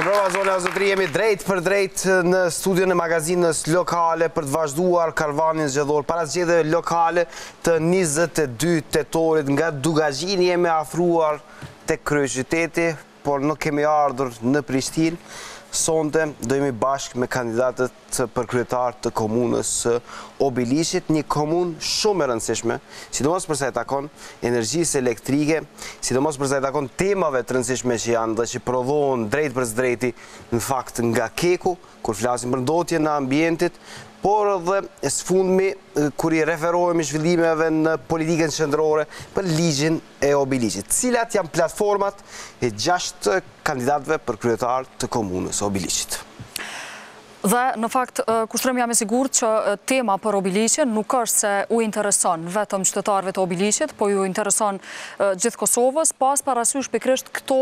Mirëmbrëma zonë e zotëri, jemi drejt për drejt në studion e magazinës lokale për të vazhduar karavanin zgjedhor para zgjedhjeve lokale të 22 tetorit. Nga Dugazhini jemi afruar tek kryeqyteti, por nuk kemi ardhur në Prishtinë. Sonte do jemi bashkë me kandidatët për kryetar të komunës Obilishit, një komunë shumë e rëndësishme, sidomos për sa i takon energjisë elektrike, sidomos për sa i takon temave të rëndësishme që janë dhe që prodhohen drejt për drejti në fakt nga keku, kur flasim për ndotje në ambientit, por edhe sfundmi kur i referohemi zhvillimeve në politikën qendrore për ligjin e Obilishit. Cilat janë platformat e 6 kandidatëve për kryetar të komunës Obilishit? Dhe, në fakt, kushtërëm jam e sigurt që tema për Obilishin nuk është se u intereson vetëm qytetarëve të Obilishit, po ju intereson gjithë Kosovës, pas parasysh pikërisht këto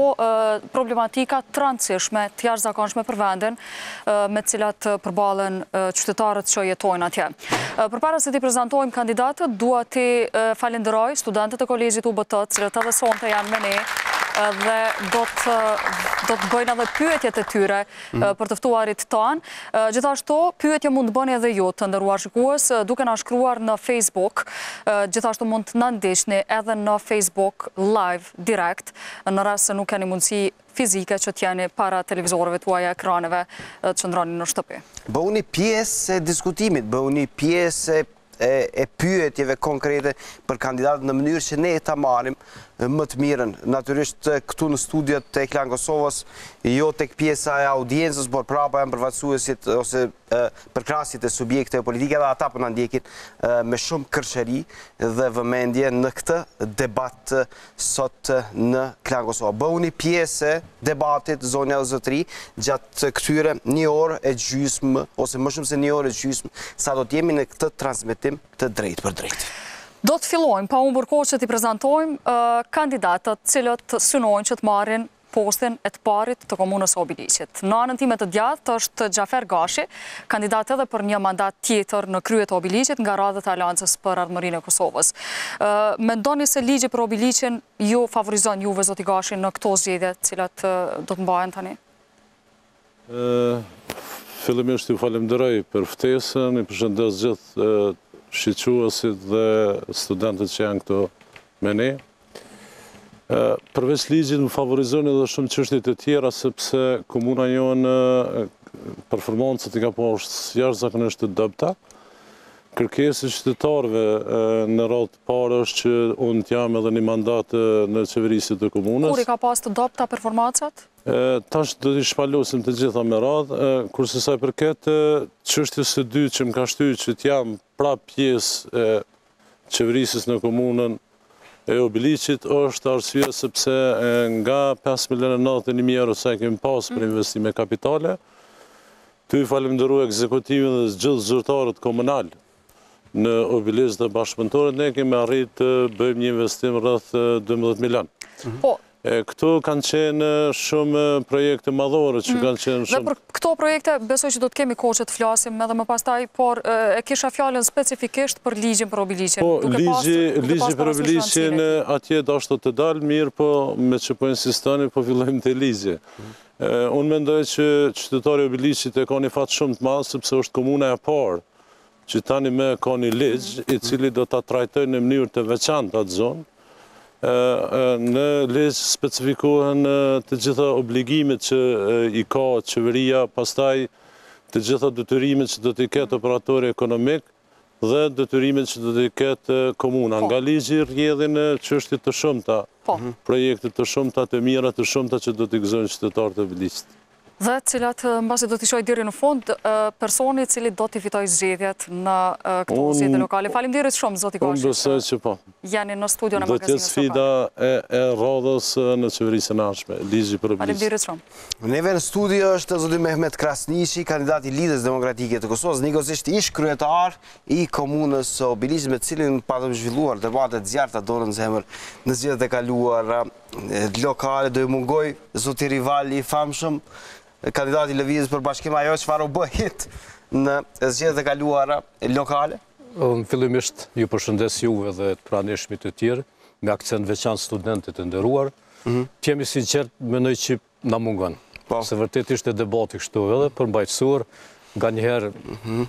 problematika të rëndësishme, të jashtëzakonshme për vendin, me cilat përballen qytetarët që jetojnë atje. Përpara se t'i prezantojmë kandidatët, dua t'i falenderoj studentët e kolegjit UBT, cilët edhe sonte janë me ne, dhe do të bëjnë edhe pyetjet e tyre për të ftuarit tanë. Gjithashtu, pyetje mund të bëni edhe ju të nderuar shikues, duke na shkruar në Facebook. Gjithashtu mund të na ndiqni edhe në Facebook live direct, në rast se nuk keni mundësi fizike që t'jeni para televizorëve tuaja, ekraneve, të qëndroni në shtëpi. Bëuni pjesë e diskutimit, bëuni pjesë e pyetjeve konkrete për kandidatët në mënyrë që ne ta marrim më të mirën. Natyrisht këtu në studiot të KlanKosovës, jo tek pjesa e audiencës, por prapa janë përfaqësuesit ose përkrasit e subjekte politike dhe ata po na ndjekin me shumë kërshëri dhe vëmendje në këtë debat sot në KlanKosova. Bëuni pjesë e debatit zonja e zotëri gjatë këtyre 1 orë e gjysmë ose më shumë se 1 orë e gjysmë sa do të jemi në këtë transmetim të drejt për drejt. Do të fillojmë, pa humbur kohë që t'i prezentojmë kandidatët cilët synojnë që të marrin postin e të parit të komunës Obilishit. Në anën time të djathtë është Gjafer Gashi, kandidat edhe për një mandat tjetër në krye të Obilishit nga radhët e Aleancës për Ardhmërinë e Kosovës. Mendoni se ligji për Obilishin ju favorizon juve, zoti Gashi, në këto zgjedhje të cilat do të mbahen tani? Fillimisht ju falenderoj për ftesën, i përshëndes gjithë shqyquesit dhe studentët që janë këto me ne. Përveç ligjit më favorizoni edhe shumë çështjet e tjera, sepse komuna jonë performancët i ka poshtë jashtëzakonisht të dobta. Kërkesë e qytetarëve në radhë të parë është që unë t'jam edhe një mandat në qeverisje të komunës. Kur i ka pas të dobta performancat? Tash do t'i shpalosim të gjitha me radhë, kurse sa i përket çështjes së dytë që më ka shtyr që t'jam prap pjesë e qeverisjes në komunën e Obilishit, është arsye sepse nga 5.091.000 euro sa e kemi pas për investime kapitale, ty falenderoj ekzekutivin dhe gjithë zyrtarët komunal në Obilish dhe bashkëpunëtorët, ne kemi arrit të bëjmë një investim rreth 12 milion. Këto kanë qenë shumë projekte madhore që kanë qenë shumë... Dhe për këto projekte besoj që do të kemi kohë që të flasim edhe më pastaj, por e kisha fjalën specifikisht për ligjin për Obilishin. Po, ligji për Obilishin atje dashtë të dalë mirë, po me që po insistoni, po fillojmë të ligje. Unë mendoj që qytetari Obilishit e ka një fatë shumë të madhë, sepse është komuna e parë që tani me ka një ligj, i cili do të trajtojnë në mënyrë të veçantë atë zonë. Në ligj specifikohen të gjitha obligimet që i ka qeveria, pastaj të gjitha detyrimet që do t'i ketë operatori ekonomik dhe detyrimet që do t'i ketë komuna. Nga ligji rrjedhin çështje të shumta, projekte të shumta, të mira të shumta që do t'i gëzojnë qytetarët e Obilishit. Dhe cilat mbasi do t'i shoj deri në fund personi i cili do t'i fitoj zgjedhjet në këto zgjedhje lokale. Faleminderit shumë zoti Gashi. Unë besoj që po. Jeni në studion e Magazinës. Do t'jetë sfida e radhës në qeverisjen e ardhshme, ligji për Obilishin. Faleminderit shumë. Neve në studio është zoti Mehmet Krasniqi, kandidat i Lidhjes Demokratike të Kosovës, njëkohësisht ish kryetar i komunës Obilishit, me të cilin patëm zhvilluar debate të zjarrta dorën zemër në zgjedhjet e kaluara lokale. Do i mungoj zoti rivali i famshëm, kandidati i Lëvizjes për Bashkim, ajo çfarë u bëhet në zgjedhjet e kaluara lokale? Fillimisht ju përshëndes juve dhe të pranishmit të tjerë, me akcent veçantë studentit të nderuar. Jemi sinqert, mendoj që na mungon. Se vërtet ishte debati kështu edhe për mbajtësor, nga njëherë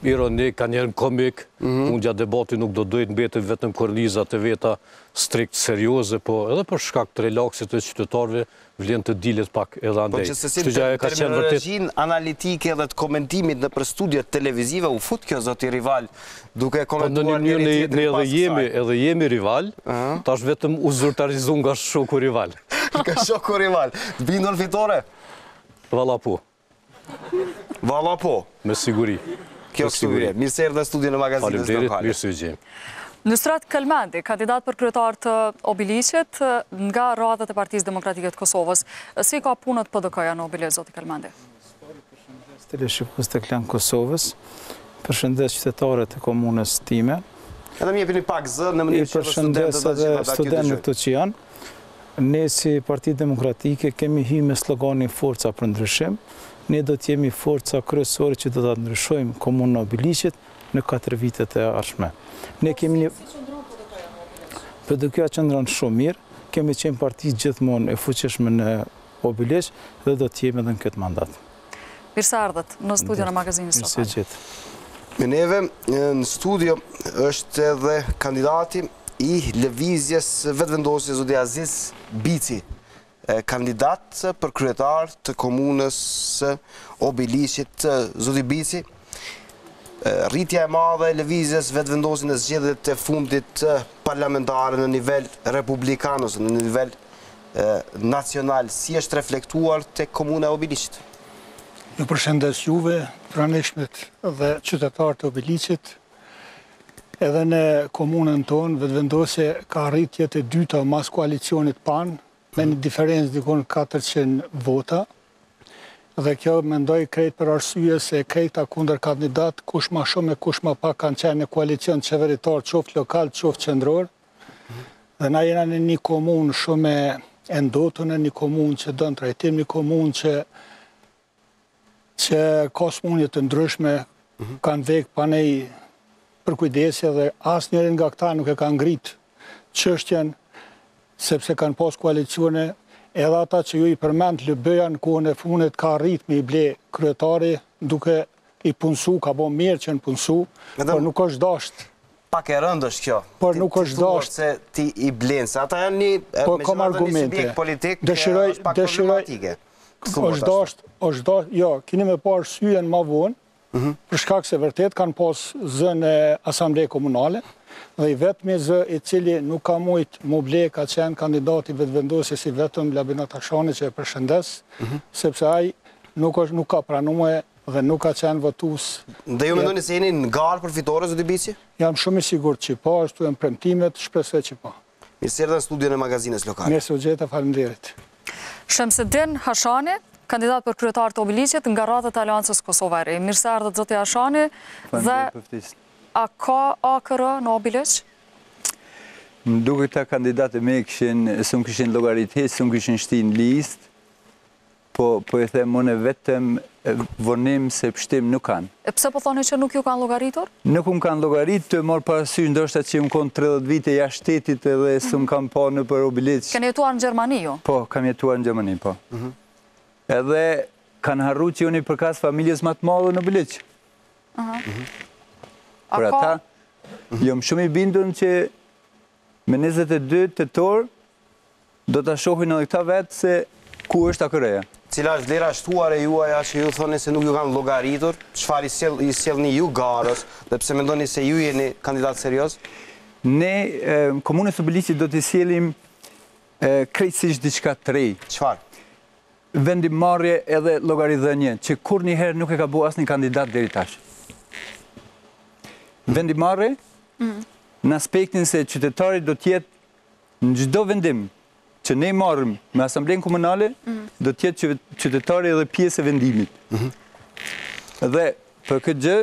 ironik, ka njëherë komik, unë gjatë debati nuk do dojtë mbetet vetëm kornizat e veta strikt serioze, po edhe për shkak të relaksit të qytetarëve vlen të dilet pak edhe andej. Po që se si terminologjin analitike dhe të komentimit në për studiet televizive u fut kjo zoti rival duke komentuar njëri tjetrin pas kësaj. Edhe jemi rival, tash vetëm u zyrtarizun nga shoku rival. Nga shoku rival. Të bindur fitore? Valla po. Valla po. Me siguri. Kjo siguri. Mirë se erdhe në studion e magazinës lokale. Faleminderit, mirë se u gjem. Nusrat Kelmendi, kandidat për kryetar të Obiliqit nga radhët e Partisë Demokratike të Kosovës. Si ka punët PDK-ja në Obiliq, zoti Kelmendi? Përshëndes teleshikues të Klan Kosovës, përshëndes qytetarët e komunës time. Edhe më jepini pak zë në mënyrë që përshëndes edhe studentët këtu që janë. Ne si Parti Demokratike kemi hyrë me sloganin Forca për ndryshim. Ne do të jemi forca kryesore që do ta ndryshojmë komunën e Obiliqit në 4 vitet e ardhshme. Ne kemi një PDK-ja qëndron shumë mirë, kemi qenë parti gjithmonë e fuqishme në Obiliq dhe do të jemi edhe në këtë mandat. Mirë se ardhët në studion e magazinës lokale. Mirë se gjithë. Me neve në studio është edhe kandidati i lëvizjes vetëvendosjes zoti Aziz Bici, kandidat për kryetar të komunës Obiliqit. Zoti Bici, rritja e madhe e lëvizjes vetëvendosjes në zgjedhjet e fundit parlamentare në nivel republikan ose në nivel nacional, si është reflektuar tek komuna e Obiliqit? Ju përshëndes juve, pranishmit dhe qytetarët e Obiliqit. Edhe në komunën tonë, vetëvendosje ka rritje të dyta mas koalicionit PAN, me një diferencë dikon 400 vota. Dhe kjo mendoj krejt për arsye se krejta kundër kandidat, kush ma shumë e kush ma pak kanë qenë në koalicion qeveritar, qoftë lokal, qoftë qendror. Dhe na jena në një komunë shumë e ndotën, një komunë që dënë trajtim, një komunë që ka smundje të ndryshme, kanë vek panej për kujdesje dhe asë njërin nga këta nuk e kanë ngrit çështjen sepse kanë pas koalicione, edhe ata që ju i përmend LB-ja në kohën e fundit ka rrit me i ble kryetari duke i punsu, ka bo mirë që në punsu, por nuk është dasht. Pak e rëndë është kjo. Por nuk është dasht. Se ti i blenë, se ata janë një subjekt politik, është pak problematike. është dasht, jo, kini me parë syjen ma vonë, për shkak se vërtet kanë pas zë në Asamblejë Komunale, dhe i vetëmi zë i cili nuk ka mujt më ble ka qenë kandidati vetëvendosje si vetëm Labina Tashani që e përshëndes, sepse ai nuk ka pranuar dhe nuk ka qenë votues. Dhe ju mendoni se jeni në garë për fitore, zoti Bici? Jam shumë i sigurt që po, ashtu janë premtimet, shpresoj që po. Mirë se erdhe në studion e magazinës lokale. Mirë se u gjeta, faleminderit. Shamsedin Hashani, kandidat për kryetar të Obiliqit nga radhët e Aleancës Kosova e Re. Mirë se erdhët zoti Hashani dhe a ka AKR në Obiliq? Më duke këta kandidatë me së më këshin logaritë, së më këshin shtin listë, po e them unë vetëm vonim se pështim nuk kanë. E pse po thoni që nuk ju kanë logaritur? Nuk më kanë logaritë, të morë parasysh ndoshta që më konë 30 vite jashtë shtetit edhe së më kanë pa në për Obiliq. Keni jetuar në Gjermani ju? Po, kam jetuar në Gjermani, po. Edhe kanë harru që unë i përkas familjes më të madhe në Obiliq. Për ata, jom shumë i bindun që me 22 tetor do të shohin edhe këta vetë se ku është AKR-ja. Cila është vlera shtuar e juaja që ju thoni se nuk ju kanë llogaritur, çfarë i sjellni ju garës, dhe pse mendoni se ju jeni kandidat serioz? Ne komunës së Obiliqit do t'i sjellim krejtësisht diçka të re. Çfarë? Vendimmarrje edhe llogaridhënie, që kurrëherë nuk e ka bëu asnjë kandidat deri tash. Vendimmarrje në aspektin se qytetari do t'jetë në çdo vendim që ne marrim me Asamblejën Komunale, do t'jetë qytetari edhe pjesë e vendimit. Dhe për këtë gjë,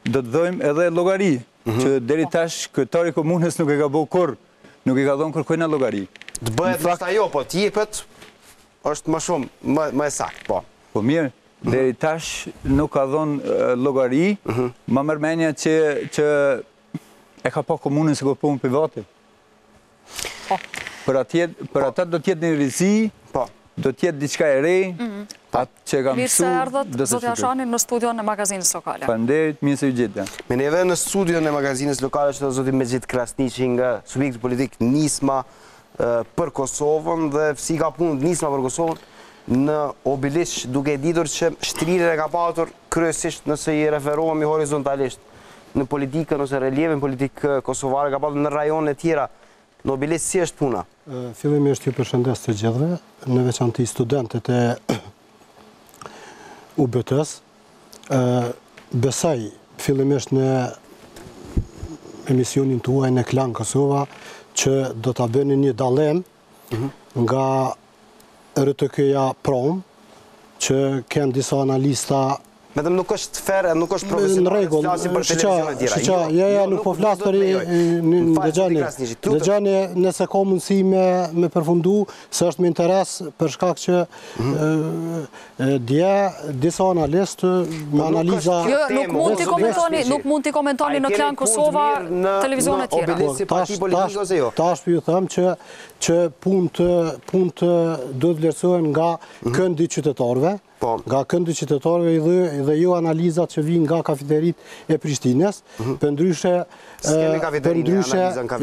do të dhojmë edhe llogari, që deri tash kryetari komunës nuk e ka bëu kurrë, nuk e ka dhënë kërkojna llogari. Të bëhet ndoshta jo, po t'jepet është më shumë, më e saktë, po. Po mirë, deri tash nuk ka dhënë llogari, ma mërmenja që e ka pa komunën se punë private. Për ata do t'jetë një rizi do t'jetë diçka e re, atë që kam Mirë se erdhët, Zotja Shani, në studion në Magazinës Lokale. Faleminderit, mirë se u gjeta. Me neve në studion e Magazinës Lokale që të zotin Megjit Krasniqi nga subjekti politik Nisma për Kosovën dhe si ka punë Nisma për Kosovën në Obiliq, duke ditur që shtrirën e ka patur kryesisht nëse i referohemi horizontalisht në politikën ose relievin politikë kosovare, ka patur në rajone tjera. Në Obiliq si është puna? Fillimisht ju përshëndes të gjithëve, në veçanti studentët e UBT-s. Besoj fillimisht në emisionin tuaj në Klan Kosova që do ta bëni një dallim nga RTK-ja prom, që kanë disa analista. Vetëm nuk është fair, nuk është profesional. Në rregull, nuk po flas për dëgjani, nëse ka mundësi me përfundu, se është me interes për shkak që dje disa analistë me analiza. Nuk mund t'i komentoni në Klan Kosova televizionet tjera. Tash për ju thëmë që punë të do të vlerësohen nga këndi qytetarëve, nga këndi qytetarëve dhe jo analizat që vinë nga kafeterit e Prishtines, për ndryshe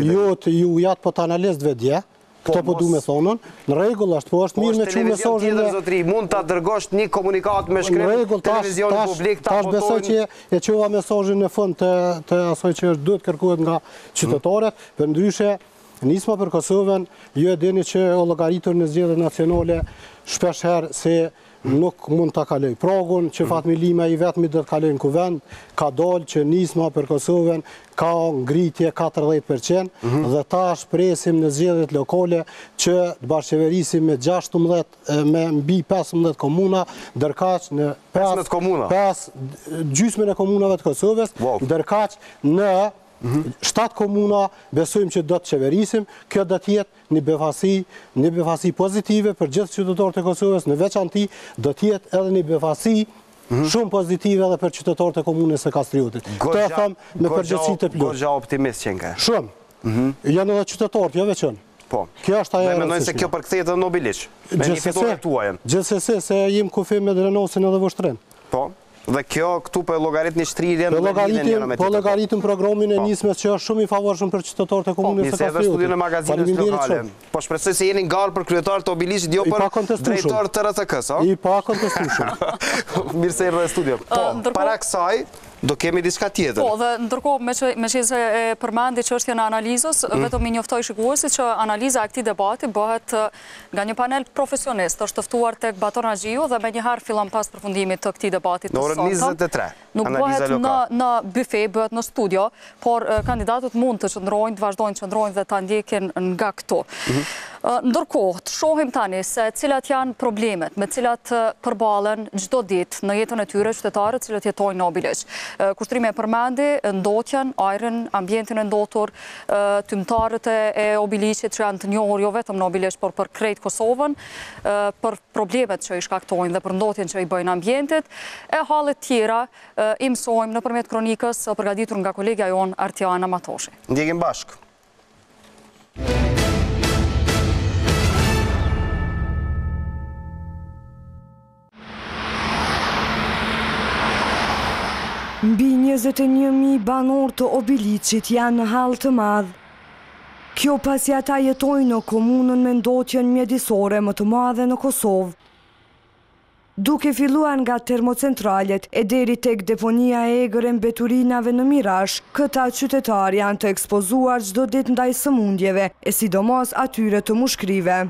jo të ju jatë po të analistëve dje, këto po du me thonën, në regull është, po është mirë me që mesazhin e... Zotri, mund të dërgosht një komunikat me shkrim televizion publik, ta votojnë... Tash besoj që e qova mesazhin në fund të asoj që është duhet kërkohet nga qytetarët, për ndryshe Nisma për Kosovën, ju e dini që o llogaritur në zgjedhjet nacionale shpesh herë se nuk mund të kaloj pragun, që Fatmi Lima i vetëmi do të kaloj në kuvend, ka dalë që Nisma për Kosovën ka ngritje 40%, dhe tash presim në zgjedhjet lokale që të bashkëqeverisim me 16, me mbi 15 komuna, ndërkaq në 5 gjysmën e komunave të Kosovës, ndërkaq në 7 komuna besojmë që do të qeverisim, kjo do të jetë një befasi pozitive për gjithë qytetarët e Kosovës, në veçanti do të jetë edhe një befasi shumë pozitive edhe për qytetarët e komunës së Kastriotit. Këtë e them me përgjithësi të plotë. Goxha optimist që nga. Shumë. Janë edhe qytetarët, jo veçën. Po. Kjo është ajo. Dhe mendojnë se kjo përkthehet në Obiliq. Me një fitore tuajën. Gjithsesi se jemi kufi me Drenosin edhe Voshtrin. Po. Dhe kjo këtu për logaritmi shtrirjen dhe lidhjen me po llogaritëm programin e Nismes që është shumë i favorshëm për qytetarët e komunës së Kastriotit. Nisë edhe studion e Magazinës Lokale. Po shpresoj se jeni ngarë për kryetar të Obiliqit, jo për drejtor të RTK-s, a? I pa kontestueshëm. Mirë se erdhe në studio. Po, para kësaj do kemi diçka tjetër. Po, dhe ndërkohë me që se përmendi çështjen e analizës, vetëm i njoftoj shikuesit që analiza e këtij debati bëhet nga një panel profesionist, është të ftuar tek Baton Haxhiu dhe menjëherë fillon pas përfundimit të këtij debati të sotëm. Në orën 23. Nuk bëhet në bufe, bëhet në studio, por kandidatët mund të qëndrojnë, të vazhdojnë të qëndrojnë dhe ta ndjekin nga këto. Ndërkohë, të shohim tani se cilat janë problemet me cilat përballen çdo ditë në jetën e tyre qytetarët cilët jetojnë në Obiliq. Kushtrimi e përmendi ndotjen, ajrin, ambientin e ndotur, tymtarët e Obiliqit që janë të njohur jo vetëm në Obiliq, por për krejt Kosovën, për problemet që i shkaktojnë dhe për ndotjen që i bëjnë ambientit, e hallet tjera i mësojmë nëpërmjet kronikës përgatitur nga kolegja jon Artiana Matoshi. Ndjekim bashkë. Mbi 21.000 banor të Obiliqit janë në hall të madh. Kjo pasi ata jetojnë në komunën me ndotjen mjedisore më të madhe në Kosovë. Duke filluar nga termocentralet e deri tek deponia e egër e mbeturinave në Mirash, këta qytetar janë të ekspozuar çdo ditë ndaj sëmundjeve, e sidomos atyre të mushkrive.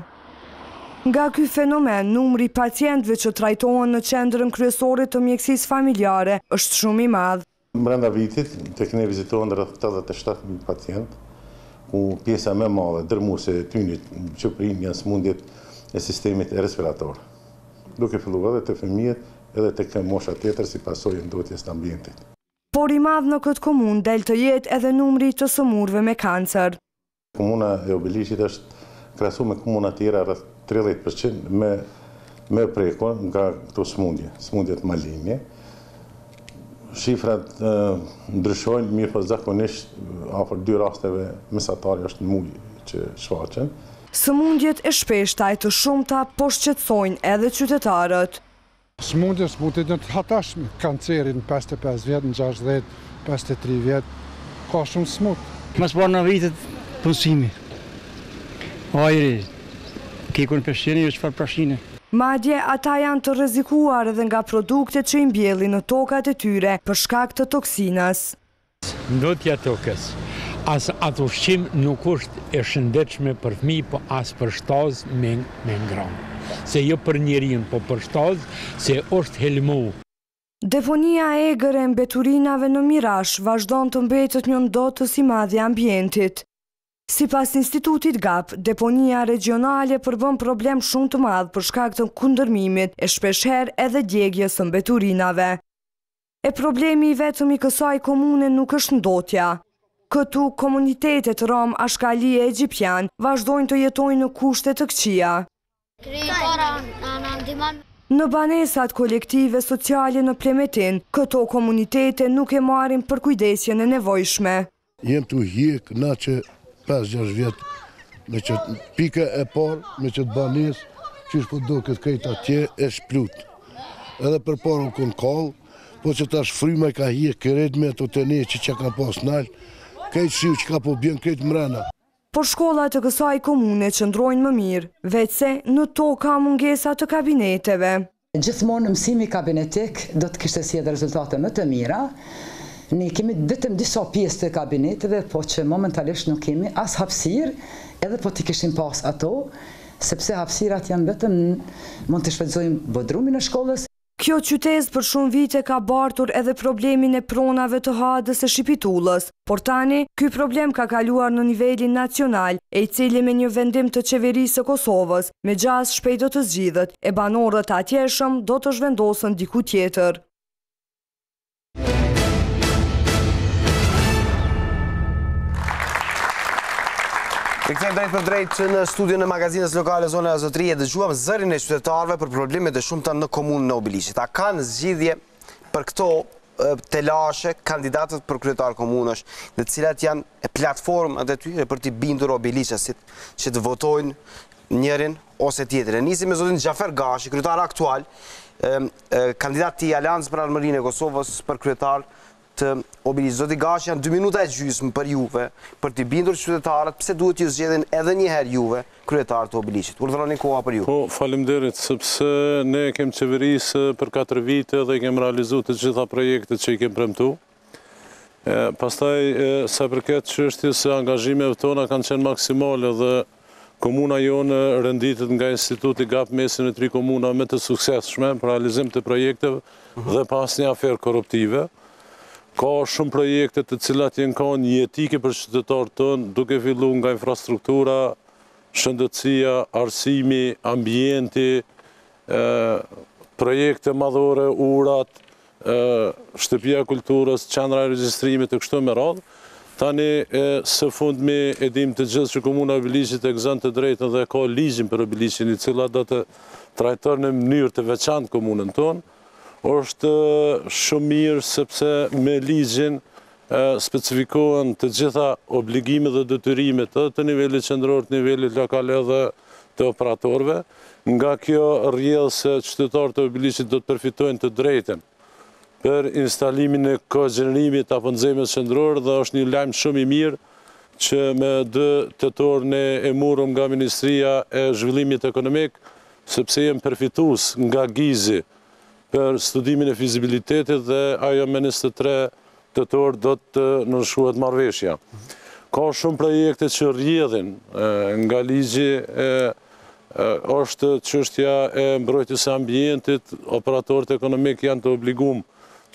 Nga ky fenomen, numri pacientëve që trajtohen në qendrën kryesore të mjekësisë familjare është shumë i madh. Brenda vitit, tek ne vizitohen rreth 87.000 pacientë, ku pjesa më e madhe dërmuese e tyre që prinë janë sëmundjet e sistemit respirator, duke filluar edhe te fëmijët edhe tek mosha tjetër si pasojë ndotjes të ambientit. Por i madh në këtë komunë del të jetë edhe numri të sëmurëve me kancer. Komuna e Obiliqit është krahasuar me komuna tjera rreth 30% me prekur nga këto sëmundjet maligne. Shifrat ndryshojnë, mirë po zakonisht afër 2 rasteve mesatari është në muj që shfaqen. Sëmundjet e shpeshtaj të shumta po shqetësojnë edhe qytetarët. Sëmundjes mund të jenë të hatashme, kancerin 55 vjetë, në 60, 53 vjetë, ka shumë smut. Mas parë në vitet punësimi, ajri, kikun peshqeni, jo qëfar prashine. Madje ata janë të rrezikuar edhe nga produktet që i mbjellin në tokat e tyre për shkak të toksinës. Ndotja tokës, as atë ushqim nuk është e shëndetshme për fëmijë, po as për shtazë me ngronë. Se jo për njerin, po për shtazë, se është helmu. Deponia e egër e mbeturinave në Mirash vazhdon të mbetet një ndotës i madh i ambientit. Sipas Institutit GAP, deponia regionale përbën problem shumë të madh për shkak të kundërmimit e shpeshherë edhe djegjes së mbeturinave. E problemi vetëm i kësaj komune nuk është ndotja. Këtu komunitetet rom, ashkali e egjiptian vazhdojnë të jetojnë në kushte të këqija. Në banesat kolektive sociale në Plemetin, këto komunitete nuk e marrin për kujdesjen e nevojshme. Jem të hjek na që 5-6 vjetë, me që pika e parë, me që të banes, që është po do këtë kajtë atje, e shplut. Edhe për parë u kënë kallë, po që tash fryma i ka hjek kërejt me të të ne që ka pas nalë, kajtë shiu që ka po bjen kajtë mrena. Por shkollat të kësaj komune qëndrojnë më mirë, veçse në to ka mungesa të kabineteve. Gjithmonë mësimi kabinetik do të kishte sjellë rezultate më të mira. Ne kemi vetëm disa pjesë të kabineteve, po që momentalisht nuk kemi as hapësirë, edhe po t'i kishim pas ato, sepse hapësirat janë vetëm mund të shfrytëzojmë bodrumin e shkollës. Kjo qytet për shumë vite ka bartur edhe problemin e pronave të hadës e shqipitullës, por tani ky problem ka kaluar në nivelin nacional, e i cili me një vendim të qeverisë së Kosovës, me gjas shpejt do të zgjidhet, e banorët atjeshëm do të zhvendosën diku tjetër. Rikthejmë drejt për drejt në studion e magazinës lokale zone Azotri e dëgjuam zërin e qytetarëve për problemet e shumta në komunën e Obiliqit. A kanë zgjidhje për këto telashe kandidatët për kryetar komunësh, në të cilat janë platformat e tyre për t'i bindur obiliqesit që të votojnë njërin ose tjetrin. Nisim me zotin Gjafer Gashi, kryetar aktual, kandidat i Aleancës për Armërinë e Kosovës për kryetar të Obiliqit. Zoti Gashi, janë 2 minuta e gjysmë për juve, për t'i bindur qytetarët, pse duhet ju zgjedhin edhe një herë juve kryetar të Obiliqit. Urdhëroni koha për ju. Po, faleminderit, sepse ne kem qeverisë për 4 vite dhe kem realizuar të gjitha projektet që i kem premtu. Pastaj, sa përket çështjes së angazhimeve tona kanë qenë maksimale dhe komuna jonë renditet nga Instituti GAP mesin e 3 komuna me të suksesshme për realizim të projekteve dhe pas një aferë korruptive. Ka shumë projekte të cilat jenë kanë jetike për qytetarët tonë, duke fillu nga infrastruktura, shëndetësia, arsimi, ambienti, projekte madhore, urat, shtëpia kulturës, qendra e regjistrimit të kështu me radhë. Tani, së fundmi e dim të gjithë që komuna e Obiliqit e gëzon të drejtën dhe ka ligjin për Obiliqin, i cila do të trajton në mënyrë të veçantë komunën tonë. Është shumë mirë sepse me ligjin specifikohen të gjitha obligimet dhe detyrimet edhe të nivelit qendror, të nivelit lokal edhe të operatorëve. Nga kjo rrjedh se qytetarët e Obiliqit do të përfitojnë të drejtën për instalimin e kogenerimit apo nxemës qendror dhe është një lajm shumë i mirë që me 2 tetor ne e morëm nga Ministria e Zhvillimit Ekonomik, sepse jemi përfitues nga gizi për studimin e fizibilitetit dhe ajo me 23 tetor do të nënshkruhet marrëveshja. Ka shumë projekte që rrjedhin nga ligji, është çështja e mbrojtjes së ambientit, operatorët ekonomik janë të obliguar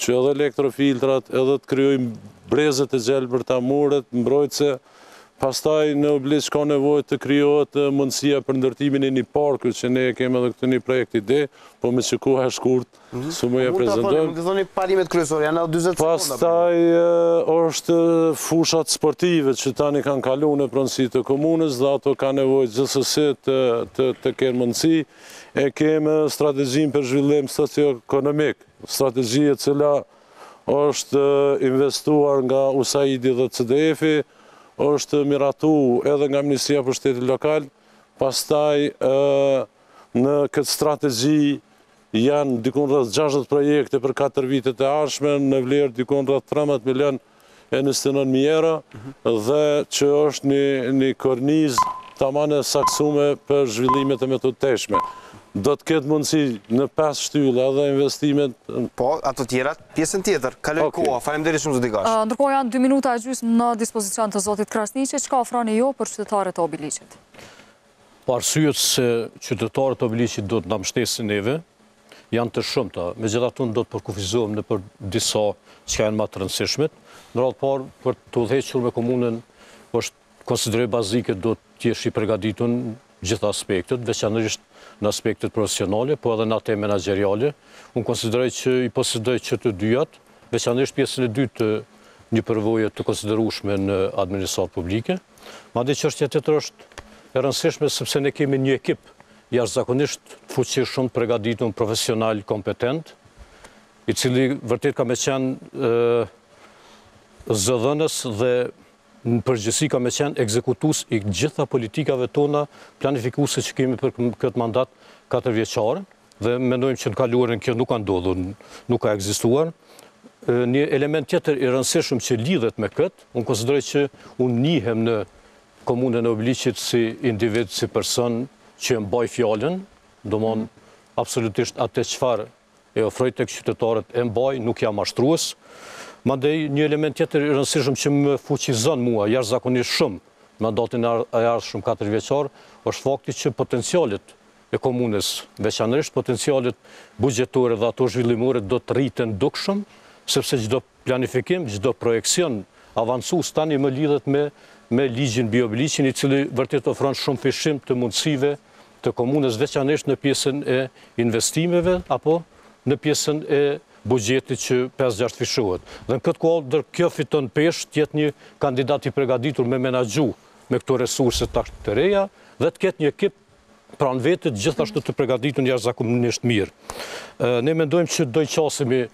që edhe elektrofiltrat, edhe të krijojnë brezet e gjelbër të muret, mbrojtëse. Pastaj në Obiliq ka nevojë të krijohet mundësia për ndërtimin e një parku që ne kemi edhe këtë një projekt ide, po me që koha e shkurt, su më ja prezantojmë. Mund të thoni parimet kryesore, janë 40 sekonda. Pastaj është fushat sportive që tani kanë kaluar në pronësi të komunës dhe ato kanë nevojë gjithsesi të kenë mundësi. E kemi strategjinë për zhvillim socioekonomik, strategji e cila është investuar nga USAID dhe CDF-i, është miratu edhe nga Ministria për Shtetin Lokal Pastaj në këtë strategji janë dikun rreth 60 projekte për 4 vitet e ardhshme në vlerë dikun rreth 13 milion e 29.000 euro dhe që është një kornizë tamam e saksuar për zhvillimet e metodëshme. Do të ketë mundësi në 5 shtylla dhe investimet. Po, ato tjerat, pjesën tjetër. Kaloj koha, faleminderit shumë zoti Gash. Ndërkohë janë 2 minuta e gjysmë në dispozicion të zotit Krasniqi. Çka ofroni ju për qytetarët e Obiliqit? Po arsyet se qytetarët e Obiliqit do të na mbështesin neve janë të shumta. Megjithatë do të përkufizohem në për disa që janë më të rëndësishmet. Në radhë parë për të udhëhequr me komunën është konsideroj bazike do të jesh i përgatitur gjitha aspektet, veçanërisht në aspektet profesionale, po edhe në atë menaxheriale. Unë konsideroj që i posedoj që të dyjat, veçanërisht pjesën e dytë të një përvoje të konsiderueshme në administratë publike. Madje çështja tjetër është e rëndësishme sepse ne kemi një ekip jashtëzakonisht fuqishëm, përgatitur, profesional, kompetent, i cili vërtet ka me qenë zëdhënës dhe në përgjithësi ka me qenë ekzekutues i gjitha politikave tona planifikuese që kemi për këtë mandat 4 vjeçar dhe mendojmë që në kaluarën kjo nuk ka ndodhur, nuk ka ekzistuar. Një element tjetër i rëndësishëm që lidhet me këtë, unë konsideroj që unë njihem në komunën e Obiliqit si individ, si person që e mbaj fjalën, domthon absolutisht atë çfarë e ofroj tek qytetarët e mbaj, nuk jam mashtrues. Mandej një element tjetër i rëndësishëm që më fuqizon mua jashtëzakonisht shumë në mandatin e ardhshëm 4 vjeçar është fakti që potencialet e komunës, veçanërisht potencialet buxhetore dhe ato zhvillimore do të rriten dukshëm, sepse çdo planifikim, çdo projekcion avancues tani më lidhet me ligjin mbi Obiliqin, i cili vërtet ofron shumë fishim të mundësive të komunës, veçanërisht në pjesën e investimeve apo në pjesën e buxhetit që 5-6 fishohet. Dhe në këtë kohë, kjo fiton peshë të jetë një kandidat i përgatitur me menaxhu me këto resurse të reja dhe të ketë një ekip pranë vetë gjithashtu të përgatitur jashtëzakonisht mirë. Ne mendojmë që do i qasemi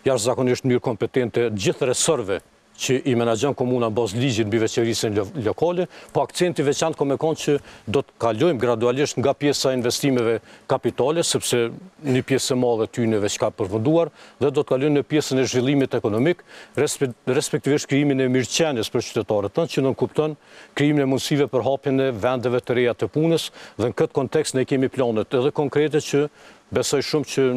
jashtëzakonisht mirë kompetente gjithë resorve që i menaxhon komuna bazë ligjit mbi veçërisjen lokale, po akcenti veçantë ka me qenë që do të kalojmë gradualisht nga pjesa e investimeve kapitale, sepse një pjesë e madhe tyne veç ka përfunduar, dhe do të kalojmë në pjesën e zhvillimit ekonomik, respektivisht krijimin e mirëqenies për qytetarët tanë, që nënkupton krijimin e mundësive për hapjen e vendeve të reja të punës, dhe në këtë kontekst ne kemi planet edhe konkrete që besoj shumë që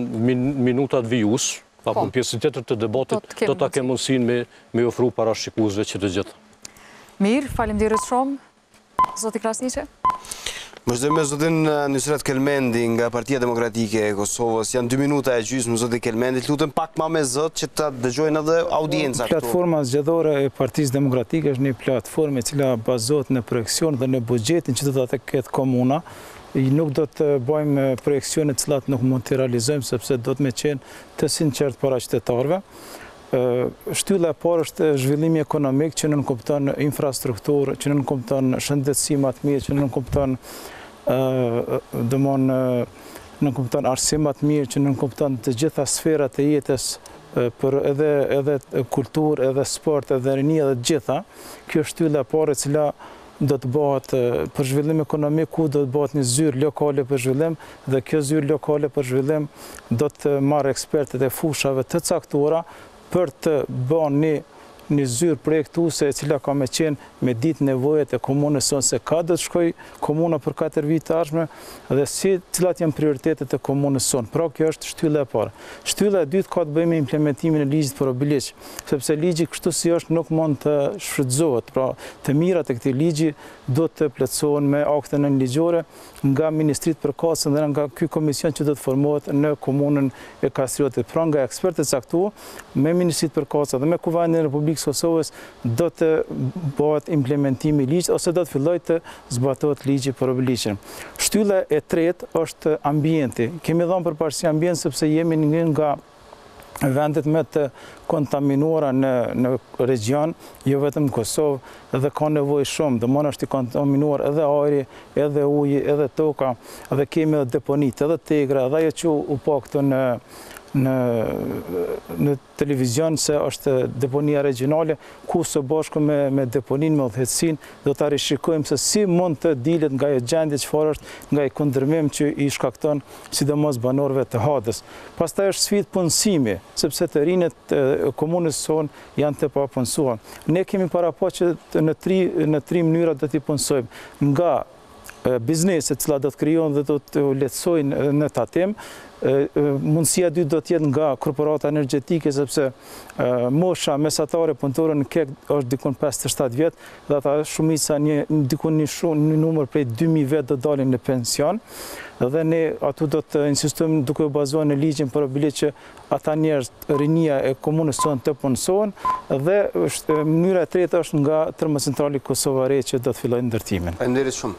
minutat vijus apo në pjesën tjetër të debatit do ta kemë mundësinë me ofru parashikuesve që të gjithë. Mirë, faleminderit shumë. Zoti Krasniqi. Vazhdojmë me zotin Nusret Kelmendi nga Partia Demokratike e Kosovës. Janë 2 minuta e gjysmë zoti Kelmendi. Lutem pak më me zot që ta dëgjojnë edhe audienca këtu. Platforma zgjedhore e Partisë Demokratike është një platformë e cila bazohet në projekcion dhe në buxhetin që do ta ketë komuna. Nuk do të bëjmë projekcione të cilat nuk mund të realizojmë sepse do të me qenë të sinqert para qytetarëve. Shtylla e parë është zhvillimi ekonomik që nënkupton infrastrukturë, që nënkupton shëndetësi më të mirë, që nënkupton nënkupton arsim më të mirë, që nënkupton të gjitha sferat e jetës për edhe kulturë, edhe sport, edhe rini, edhe gjitha. Kjo është shtylla e parë e cila do të bëhet për zhvillim ekonomik, ku do të bëhet një zyrë lokale për zhvillim, dhe kjo zyrë lokale për zhvillim do të marrë ekspertët e fushave të caktuara për të bërë një zyrë projektuese e cila ka me qenë me ditë nevojët e komunës sonë se ka do të shkoj komuna për 4 vite të ardhshme dhe cilat janë prioritetet e komunës sonë. Pra kjo është shtylla e parë. Shtylla e dytë ka të bëjë me implementimin e ligjit për Obiliq, sepse ligji kështu si është nuk mund të shfrytëzohet. Pra të mirat e këtij ligji do të plotësohen me akte nënligjore nga Ministritë e Përkatësën dhe nga ky komision që do të formohet në komunën e Kastriotit. Pra nga ekspertët e caktuar me Ministritë e Përkatësën dhe me Kuvendin e Republikës Kosovës do të bëhet implementimi i ligjit ose do të fillojë të zbatohet ligji për Obiliqin. Shtylla e tretë është ambienti. Kemi dhënë përparësi ambient sepse jemi një nga vendet më të kontaminuara në region, jo vetëm në Kosovë, dhe ka nevojë shumë, domthonë është i kontaminuar edhe ajri, edhe uji, edhe toka, dhe kemi edhe deponit, edhe tegra, edhe ajo që u pa këtu në televizion se është deponia regionale, ku së bashku me deponin, me udhëhetësin, do të rishikojmë se si mund të dilet nga e gjendje çfarë është, nga e kundërmim që i shkakton sidomos banorëve të Hadës. Pastaj është sfidë punësimi, sepse të rinjët komunës sonë janë të papunësuar. Ne kemi parapo që në tri mënyra do t'i punësojmë, nga bizneset cila do të krijohen dhe do të lehtësojnë në tatim. Mundësia dytë do të jetë nga korporata energjetike, sepse mosha mesatare punëtore në KEK është dikun 57 vjet, dhe ata shumica dikun një numër prej 2000 vjet do dalin në pension, dhe ne atu do të insistojmë duke u bazuar në ligjin për obligat që ata njerëz rinia e komunës sonë të punësohen, dhe mënyra e tretë është nga termocentrali Kosova Re që do të fillojë ndërtimin. Faleminderit shumë.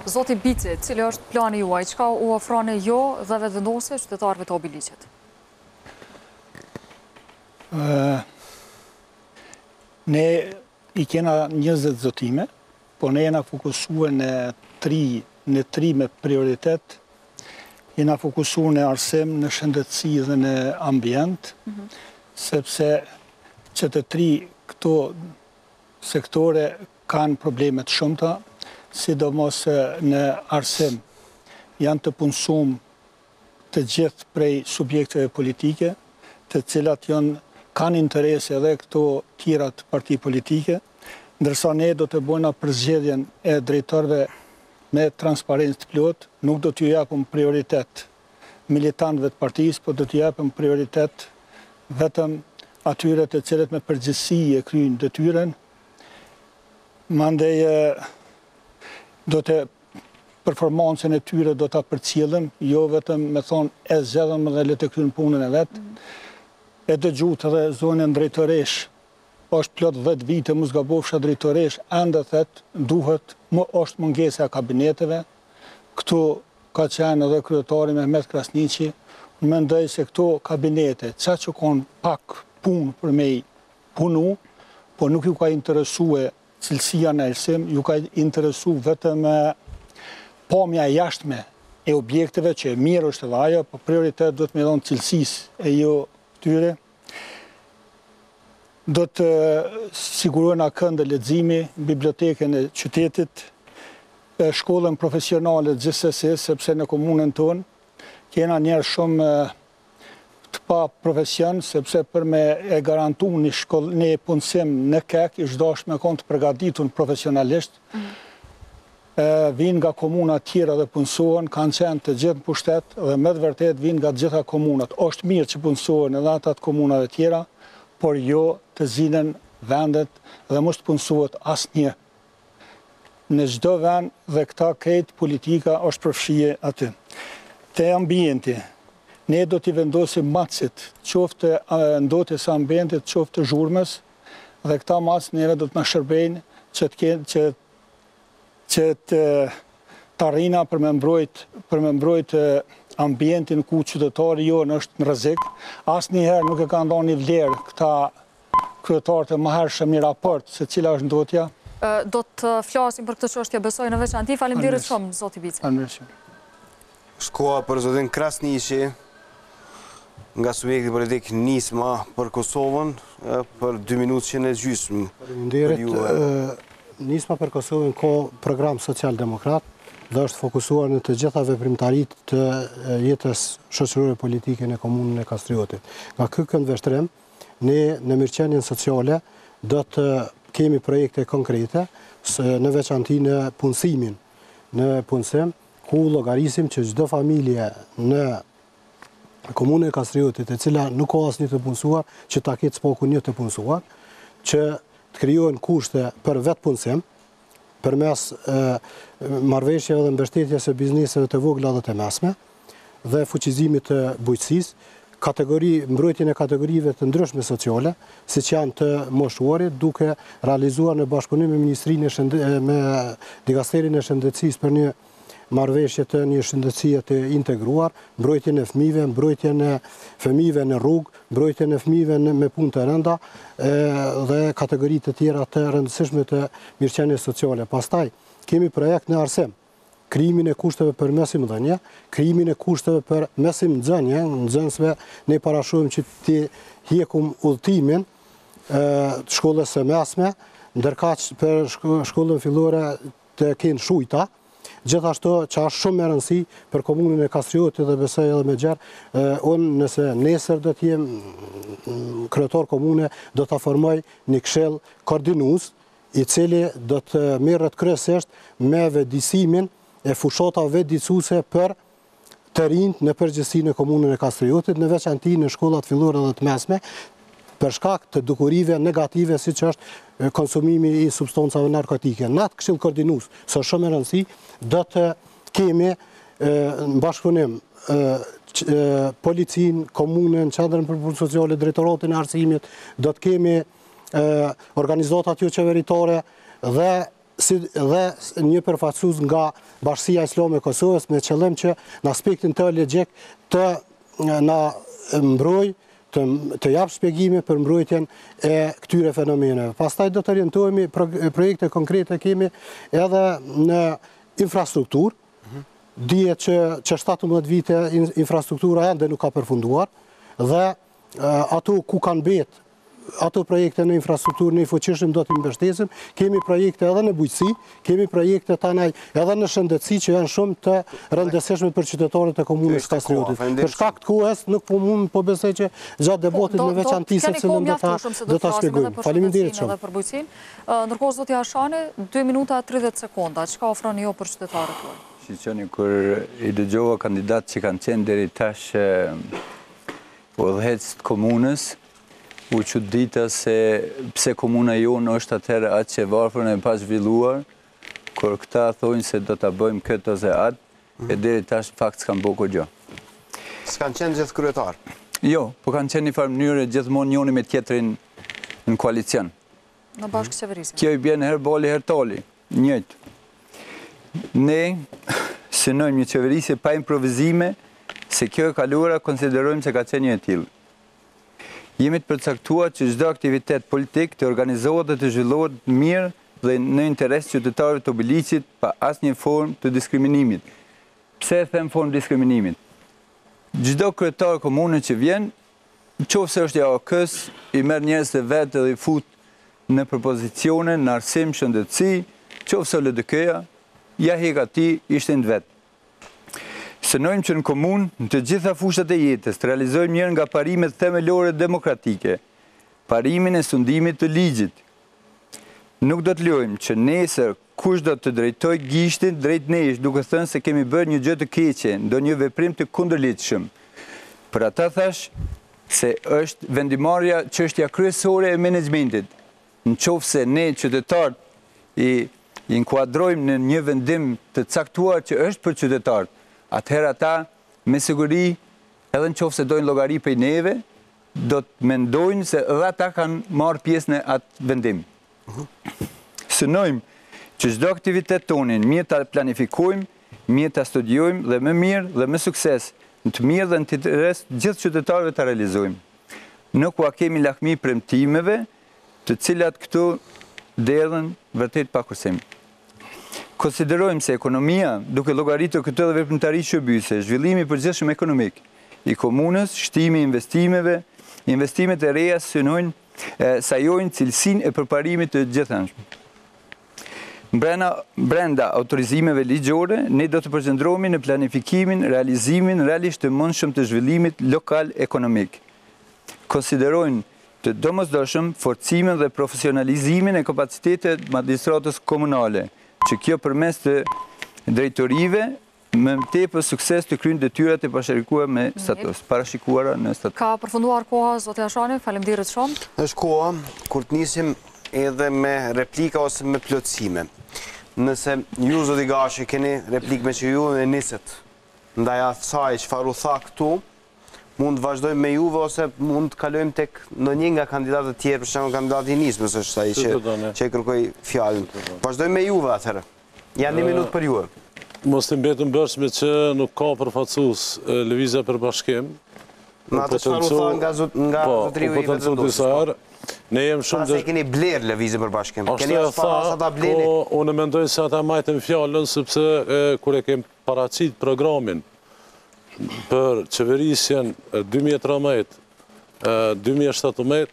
Zoti Bici, cili është plani juaj, çka u ofroni jo dhe vetëvendosje qytetarëve të obiliqit? Ne i kena 20 zotime, po ne jena fokusuar në tri me prioritet. Jena fokusuar në arsim, në shëndetësi dhe në ambient, sepse që të tri këto sektore kanë problemet shumëta, sidomos në arsim, janë të punësum të gjithë prej subjekteve politike, të cilat kanë interese edhe këto tjerat parti politike, ndërsa ne do të bëjmë përzgjedhjen e drejtorëve me transparencë të plot, nuk do t'ju japim prioritet militantëve të partisë, po do t'ju japim prioritet vetëm atyre të cilët me përgjegjësi e kryejnë detyrën. Mandej do të performancën e tyre do të përcjellëm, jo vetëm me thonë e zgjedhëm dhe le të kryejnë punën e vetë. E dëgjuat edhe zonën drejtoresh, është plot 10 vite mos gabofsha drejtoresh, ende thet duhet është mungesa e kabineteve. Këtu ka qenë edhe kryetari Mehmet Krasniqi, mendoj se këto kabinete, që kanë pak punë për me punu, po nuk ju ka interesue cilësia në elsim, ju ka interesu vetëm pamja jashtme e objekteve, që mirë është edhe ajo, po prioritet do të me dhonë cilësis e jo tyre. Do të sigurojnë këndë leximi, biblioteken e qytetit, shkollën profesionale gjithsesi, sepse në komunën tonë kena njerë shumë të pa profesion, sepse për me e garantu një punësim në KEK, ishtë dash me konë të përgatitur profesionalisht, vinë nga komuna tjera dhe punësohen, kanë qenë të gjithë në pushtet, dhe me të vërtet vinë nga gjitha komunat. Është mirë që punësohen edhe atat komunave tjera, por jo të zinen vendet dhe mos të punësohet asnjë. Në çdo vend dhe këta krejt politika është përfshije aty. Te ambienti, ne do t'i vendosim macit, qoftë ndotjes së ambientit, qoftë zhurmës, dhe këta macë neve do të na shërbejnë që të arrijna për me mbrojt ambientin ku qytetari jonë është në rrezik. Asnjëherë nuk e kanë dhënë një vlerë këta kryetarët e mëhershëm një raport se cila është ndotja. Do të flasim për këtë çështje, besoj në veçantë. Faleminderit shumë, zoti Bici. Shkoa për zotin Krasniqi, nga subjekti politik Nisma për Kosovën, për 2 minutë që në gjysmë. Faleminderit. Nisma për Kosovën ka program social-demokrat dhe është fokusuar në të gjitha veprimtarit të jetës shoqërore politike në komunën e Kastriotit. Nga ky këndvështrim, ne në mirëqenien sociale do të kemi projekte konkrete, në veçanti në punësimin. Në punësim, ku llogarisim që çdo familje në komunën e Kastriotit, e cila nuk ka asnjë të punësuar, që ta ketë s'paku një të punësuar, që të krijohen kushte për vetë punësim, përmes marrëveshjeve dhe mbështetjes së bizneseve të vogla dhe të mesme, dhe fuqizimit të bujqësisë, mbrojtjen e kategorive të ndryshme sociale, siç janë të moshuarit, duke realizuar në bashkëpunim me Dikasterin e Shëndetësisë për një marrëveshje të një shëndetësie të integruar, mbrojtjen e fëmijëve, mbrojtjen e fëmijëve në rrugë, mbrojtjen e fëmijëve me punë të rënda dhe kategori të tjera të rëndësishme të mirëqenies sociale. Pastaj kemi projekt në arsim, krijimin e kushteve për mesim dhënje, krijimin e kushteve për mesim nxënje, nxënësve ne parashojmë që ti hjekum udhëtimin shkollës së mesme, ndërkaq për shkollën fillore të kenë shujta, gjithashtu që është shumë me rëndësi për komunën e Kastriotit dhe besoj edhe me gjerë, unë nëse nesër do t'jem kryetar komune, do t'a formoj një këshill koordinues, i cili do të merret kryesisht me vetëdijsimin e fushatave vetëdijsuese për të rinjt në përgjithësi në komunën e Kastriotit, në veçanti në shkollat fillore dhe të mesme, për shkak të dukurive negative siç është konsumimi i substancave narkotike. Në atë këshill koordinues, së shumë e rëndësi, do të kemi në bashkëpunim policin, komunën, qendrën për punë sociale, drejtoratin e arsimit, do të kemi organizatat jo qeveritare dhe një përfaqësues nga Bashkia Islame e Kosovës me qëllim që në aspektin teologjik të na mbrojë të japë shpjegime për mbrojtjen e këtyre fenomeneve. Pastaj do të orientohemi, projekte konkrete kemi edhe në infrastrukturë, dihet që 17 vite infrastruktura ende nuk ka përfunduar, dhe ato ku kanë betë, ato projekte në infrastrukturë në i fuqishëm do t'i mbështesim, kemi projekte edhe në bujqësi, kemi projekte tanaj edhe në shëndetësi që janë shumë të rëndësishme për qytetarët e komunës Kastriotit. Për shkak të kohës nuk po besoj që gjatë debatit në veçanti se cilën do ta shpjegojmë. Faleminderit shumë. Ndërkohë zoti Ashani, 2 minuta 30 sekonda, çka ofroni ju për qytetarët tuaj? Shiqoni, kur i dëgjova kandidatë që kanë qenë deri tash udhëheqës të komunës, u çudita se pse komuna jonë është atëherë atë që varfërën e pa zhvilluar, kur këta thonë se do ta bëjmë këtë ose atë, e deri tash fakt s'kan bëu gjë. S'kan qenë gjithë kryetar? Jo, po kanë qenë një farë mënyrë gjithmonë njëri me tjetrin në koalicion. Në bashkëqeverisje. Kjo i bjen herë bali herë toli, njëjtë. Ne synojmë një qeverisje pa improvizime, se kjo e kaluara konsiderojmë se ka qenë një e tillë. Jemi të përcaktuar që çdo aktivitet politik të organizohet dhe të zhvillohet mirë dhe në interes qytetarëve të Obiliqit pa asnjë formë të diskriminimit. Pse e them formë diskriminimit? Çdo kryetar komune që vjen, qofse është i AOK-s, i merr njerëz të vetë dhe i fut në propozicione, në arsim, shëndetësi, qofse LDK-ja, ja hek atij ishte në vetë. Synojmë që në komunë, në të gjitha fushat e jetës, të realizojmë njërë nga parimet themelore demokratike, parimin e sundimit të ligjit. Nuk do të lojmë që nesër kush do të drejtoj gishtin drejt nesh, duke thënë se kemi bërë një gjë të keqe, ndonjë veprim të kundërligjshëm. Për ata thash se është vendimarrja çështja kryesore e menexhmentit. Nëse ne qytetarët i inkuadrojmë në një vendim të caktuar që është për qytetarët, atëherë ata, me siguri, edhe nëse dojnë llogari prej neve, do të mendojnë se edhe ata kanë marrë pjesë në atë vendim. Synojmë që çdo aktivitet tonin mirë ta planifikojmë, mirë ta studiojmë dhe më mirë dhe me sukses, në të mirë dhe në të interes gjithë qytetarëve ta realizojmë. Nuk ua kemi lakmi premtimeve, të cilat këtu derdhen vërtet pa kursim. Konsiderojmë se ekonomia, duke llogaritur këtë dhe veprimtari shërbyese, zhvillimi i përgjithshëm ekonomik i komunës, shtimi i investimeve, investimet e reja sajojnë cilësinë e përparimit të gjithanshëm. Brenda autorizimeve ligjore, ne do të përqendrohemi në planifikimin, realizimin realisht të mundshëm të zhvillimit lokal ekonomik. Konsiderojnë të domosdoshëm forcimin dhe profesionalizimin e kapacitetit magistratës komunale, që kjo përmes të drejtorive më tepër sukses të kryen detyrat e parashikuara në status. Ka përfunduar koha, zoti Ashani, faleminderit shumë. Është koha kur të nisim edhe me replika ose me plotësime. Nëse ju zoti Gashi keni replikë me që ju e niset ndaj asaj çfarë u tha këtu, mund të vazhdojmë me juve ose mund të kalojmë tek ndonjë nga kandidatët e tjerë, për shembull kandidati i nismës është ai që kërkoi fjalën. Vazhdojmë me juve atëherë. Janë 1 minutë për juve. Mos të mbetëm bërshme që nuk ka përfaqësues lëvizja për bashkim. Në atë çfarë u tha nga zotriu i vetëndosur. Ne jem shumë... Pas e keni blerë lëvizje për bashkim. Ashtu e tha, po unë mendoj se ata majtën fjallën, sepse kur e kem paracit programin për qeverisjen 2013, 2017,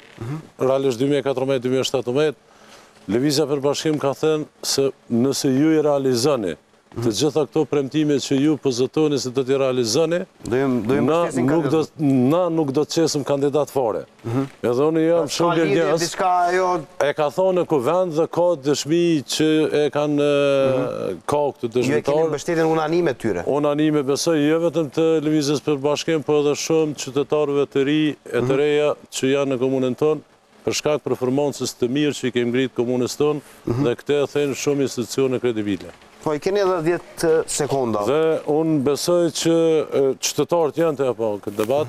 realisht 2014-2017, lëvizja për bashkim ka thënë se nëse ju i realizoni të gjitha këto premtime që ju pëzëtoni se të t'i realizoni, na nuk do të qesim kandidat fare. Edhe unë jam shumë gërnjës, e ka thonë në kuvend dhe ka dëshmi që e kanë ka këtë dëshmitarë. Ju e keni mbështetjen unanime tyre? Unanime besoj, jo vetëm të lëvizjes për bashkim, po edhe shumë qytetarëve të ri e të reja që janë në komunën tonë, për shkak performancës të mirë që i kemë ngritë komunës tonë, dhe këte e thënë shumë institucione kredibile. Po, i keni edhe 10 sekonda. Dhe unë besoj që qytetarët janë të apo këtë debat,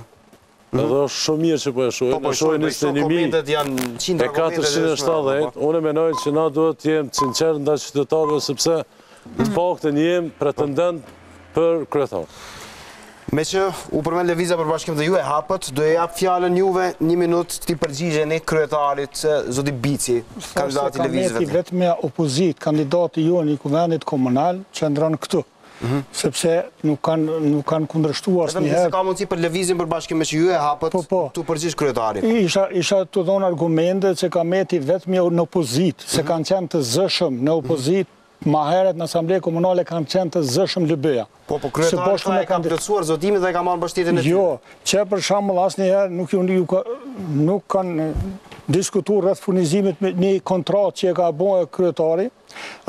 edhe është shumë mirë që po e shojnë. Po shojnë, komentet janë 100 470, unë e menoj që na duhet të jemë sinqerë nda qytetarëve, sepse të paktën jemë pretendent për kryetar. Me që u përmend lëvizja për bashkim dhe ju e hapët, do e japë fjallën juve 1 minutë të t'i përgjigjeni kryetarit zoti Bici, kandidati lëvizjeve. Ka vetëm me opozit, kandidati ju në kuvendit komunal që ndronë këtu, sepse nuk kanë kundërshtuar asë njëherë. Vetëm se ka mundësi për lëvizjen për bashkim me që ju e hapët t'u përgjigj kryetarit. Isha të dhonë argumente që ka meti vetëm në opozit, se kanë qenë të zëshëm në opozit, ma heret në asamblejë komunale kanë qenë të zëshëm Lëbeja. Po kryetarit e ka plotësuar zotimit dhe ka marrë mbështetjen e tyre. Jo, që për shembull asnjëherë nuk kanë diskutuar rreth furnizimit me një kontratë që e ka bërë kryetari,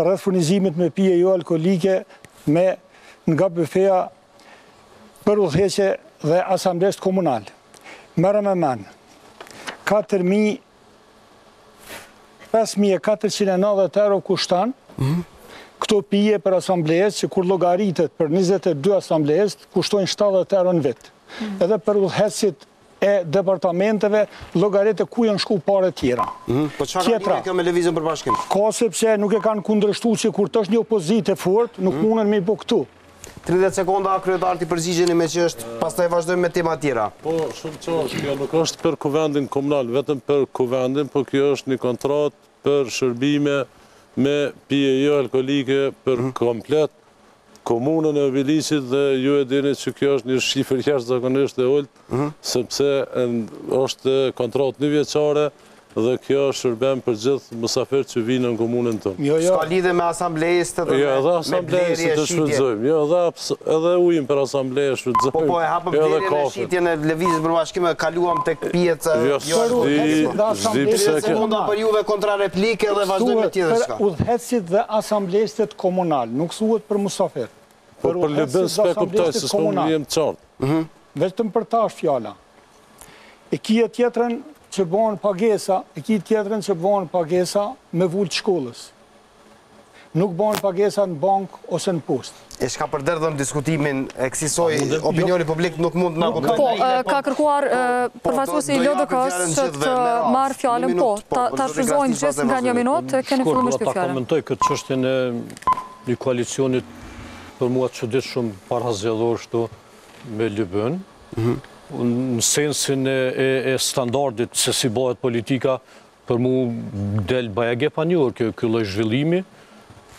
rreth furnizimit me pije jo alkolike nga bufeja për udhëheqje dhe asamblesë komunale. Merrem me men. 5.490 euro kushton këto pije për asamblesë që kur llogaritet për 22 asamblesë kushtojnë 70 euro në vit. Edhe për udhëheqësit e departamenteve llogaritet ku janë shku parë tjera. Po çfarë ka kjo me lëvizjen për bashkim? Ka sepse nuk e kanë kundërshtuar që kur të është një opozitë e fortë, nuk mundën me i bë këtu. 30 sekonda kryetar ti përgjigjeni me që është, pastaj vazhdojmë me tema tjera. Po, shumë qartë, kjo nuk është për kuvendin komunal, vetëm për kuvendin, po kjo është një kontratë për shërbime me pije jo alkolike për komplet komunën e Obiliqit dhe ju e dini që kjo është një shifër jashtëzakonisht e ulët, sepse është kontratë 1 vjeçare dhe kjo shërben për gjithë musafirët që vinë në komunën tonë. Ska lidhe me asamblejistët dhe me blerje e shqitje? Jo, edhe ujim për asambleje shfrytëzojmë. Po, e hapëm blerje e shqitje në lëvizjes për bashkim e kaluam të këpijet. Jo, s'di pse sekunda për juve kontra replike dhe vazhdojmë me tjetër shka. Udhëheqësit dhe asamblejistët komunal, nuk thuhet për musafir. Për lëbën s'pe kuptoj, se s'po më jem qartë. Vetëm për ta është fjala. E kia tjetrën që bëhen pagesa, e ki tjetërën që bëhen pagesa me vullë të shkollës. Nuk bëhen pagesa në bank ose në post. E shka përderdhëm diskutimin e kësisoj opinioni publik nuk mund të nga kuptoj. Po, ka kërkuar përfaqësuesi i LDK-s që të marrë fjallën, po, ta shfrytëzojmë gjithë nga 1 minutë, keni fillu me shpjellë fjallën. Ta komentoj këtë çështjen e një koalicionit për mua të çuditshëm parazgjedhor shtu me Lëbën. Në sensin e standardit se si bëhet politika, për mu del bajage pa njërë kjo lloj zhvillimi,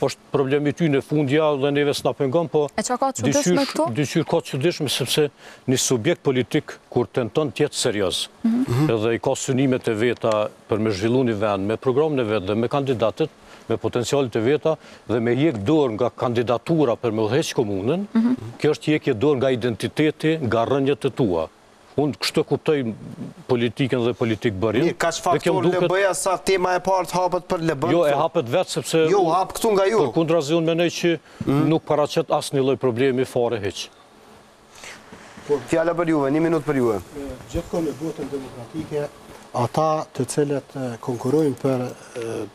është problemi ty në fundja dhe neve s'na pengon, po dyqyr ka çuditshme sepse një subjekt politik kur tenton të jetë serioz, edhe i ka synimet e veta për me zhvillu një vend, me programin e vetë dhe me kandidatet, me potencialit e veta dhe me hjek dorë nga kandidatura për me udhëheq komunën, kjo është hjekje dorë nga identiteti, nga rënjët e tua. Unë kështu kuptoj politikën dhe politikë bërin. Ka që faktor Lëbëja sa tema e partë hapët për Lëbën? Jo, e hapët vetë sepse... Jo, hapë këtu nga ju. Për kundrazi unë menoj që nuk paraqet asë një lloj problemi fare heq. Fjalla për juve, 1 minutë për juve. Gjithkohë në botën demokratike, ata të cilët konkurrojnë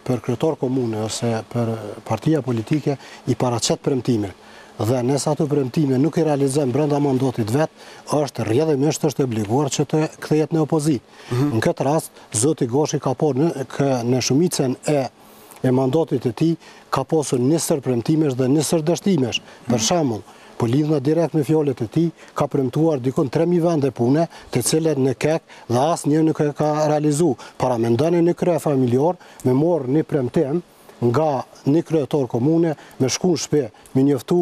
për kryetar komune ose për partia politike i paraqet premtime. Dhe nëse ato premtime nuk i realizojnë brenda mandatit vet, është rrjedhimisht është obliguar që të kthehet në opozit. Në këtë rast, zoti Goshi ka në shumicën e mandatit të tij ka pasur nisër premtimesh dhe nisër dështimesh. Për shembull, Po lidhna direkt me fjallet e tij, ka premtuar dikon 3.000 vende pune, të cilet në kek dhe asnjë nuk e ka realizu. Para mendoni një krye familjar me morë një premtim nga një kryetar komune, me shku në shtëpi, me njoftu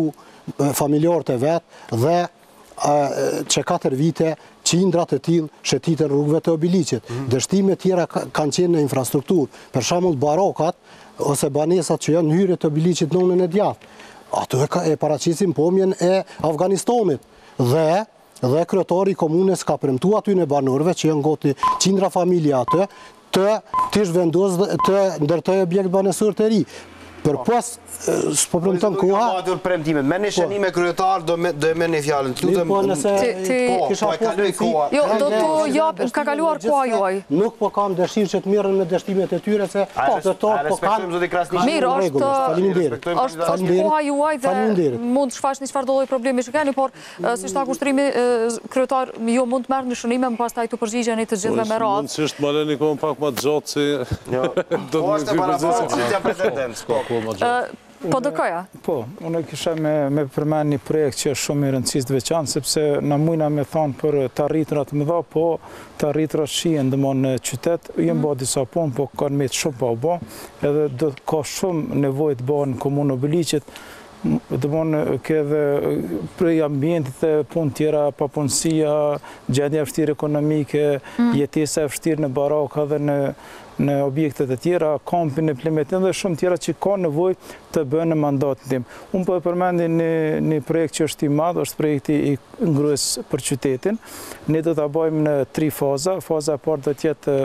familjarët e vet dhe që 4 vite qindrat e tillë shëtitën rrugëve të Obiliqit. Dështime tjera kanë qenë në infrastrukturë, për shembull barokat ose banesat që janë hyrje të Obiliqit në Nonën e Djathtë. Ato e paraqisin pomjen e Afganistanit dhe kryetari i komunës ka premtu aty në banorëve që janë goti qindra familja atë të zhvendos të ndërtoj objekt banesor të ri. Për pas, s'po premton koha... Me një shënime kryetar, do me një fjallën. Po, nëse... Po, e kaloj koha. Jo, do të japë, ka kaluar koha juaj. Nuk po kam dëshirë që të mirën me dështimet e tyre, se kryetar po kanë... Mirë, është koha juaj dhe mund të shfaqni çfarë do lloj problemi që keni, por si shta kushtrimi kryetar, jo mund të merr një shënime, më pastaj të përgjigjeni të gjithëve me radhë. Mundësisht më lëni kohën pak më të gjatë si... Po, është e paraportë që t'ja pretendent. Po dëkoja? Po, unë kisha me përmen një projekt që është shumë i rëndësisë të veçantë, sepse na mujna me thonë për të arritrat më dha, po të arritrat shien dëmon në qytet, jenë ba disa punë, po kanë me të shumë pa u ba, edhe ka shumë nevojë të ba në komunë Obiliqit, dëmon këdhe prej ambientit e punë tjera, papunësia, gjendja e vështirë ekonomike, jetesa e vështirë në baraka dhe në objektet e tjera, kampin e plemetin dhe shumë tjera që ka nevoj të bënë në mandatin tim. Unë po e përmendi një projekt që është i madhë, është projekti i ngrues për qytetin. Ne do të bëjmë në 3 faza. Faza e parë do tjetë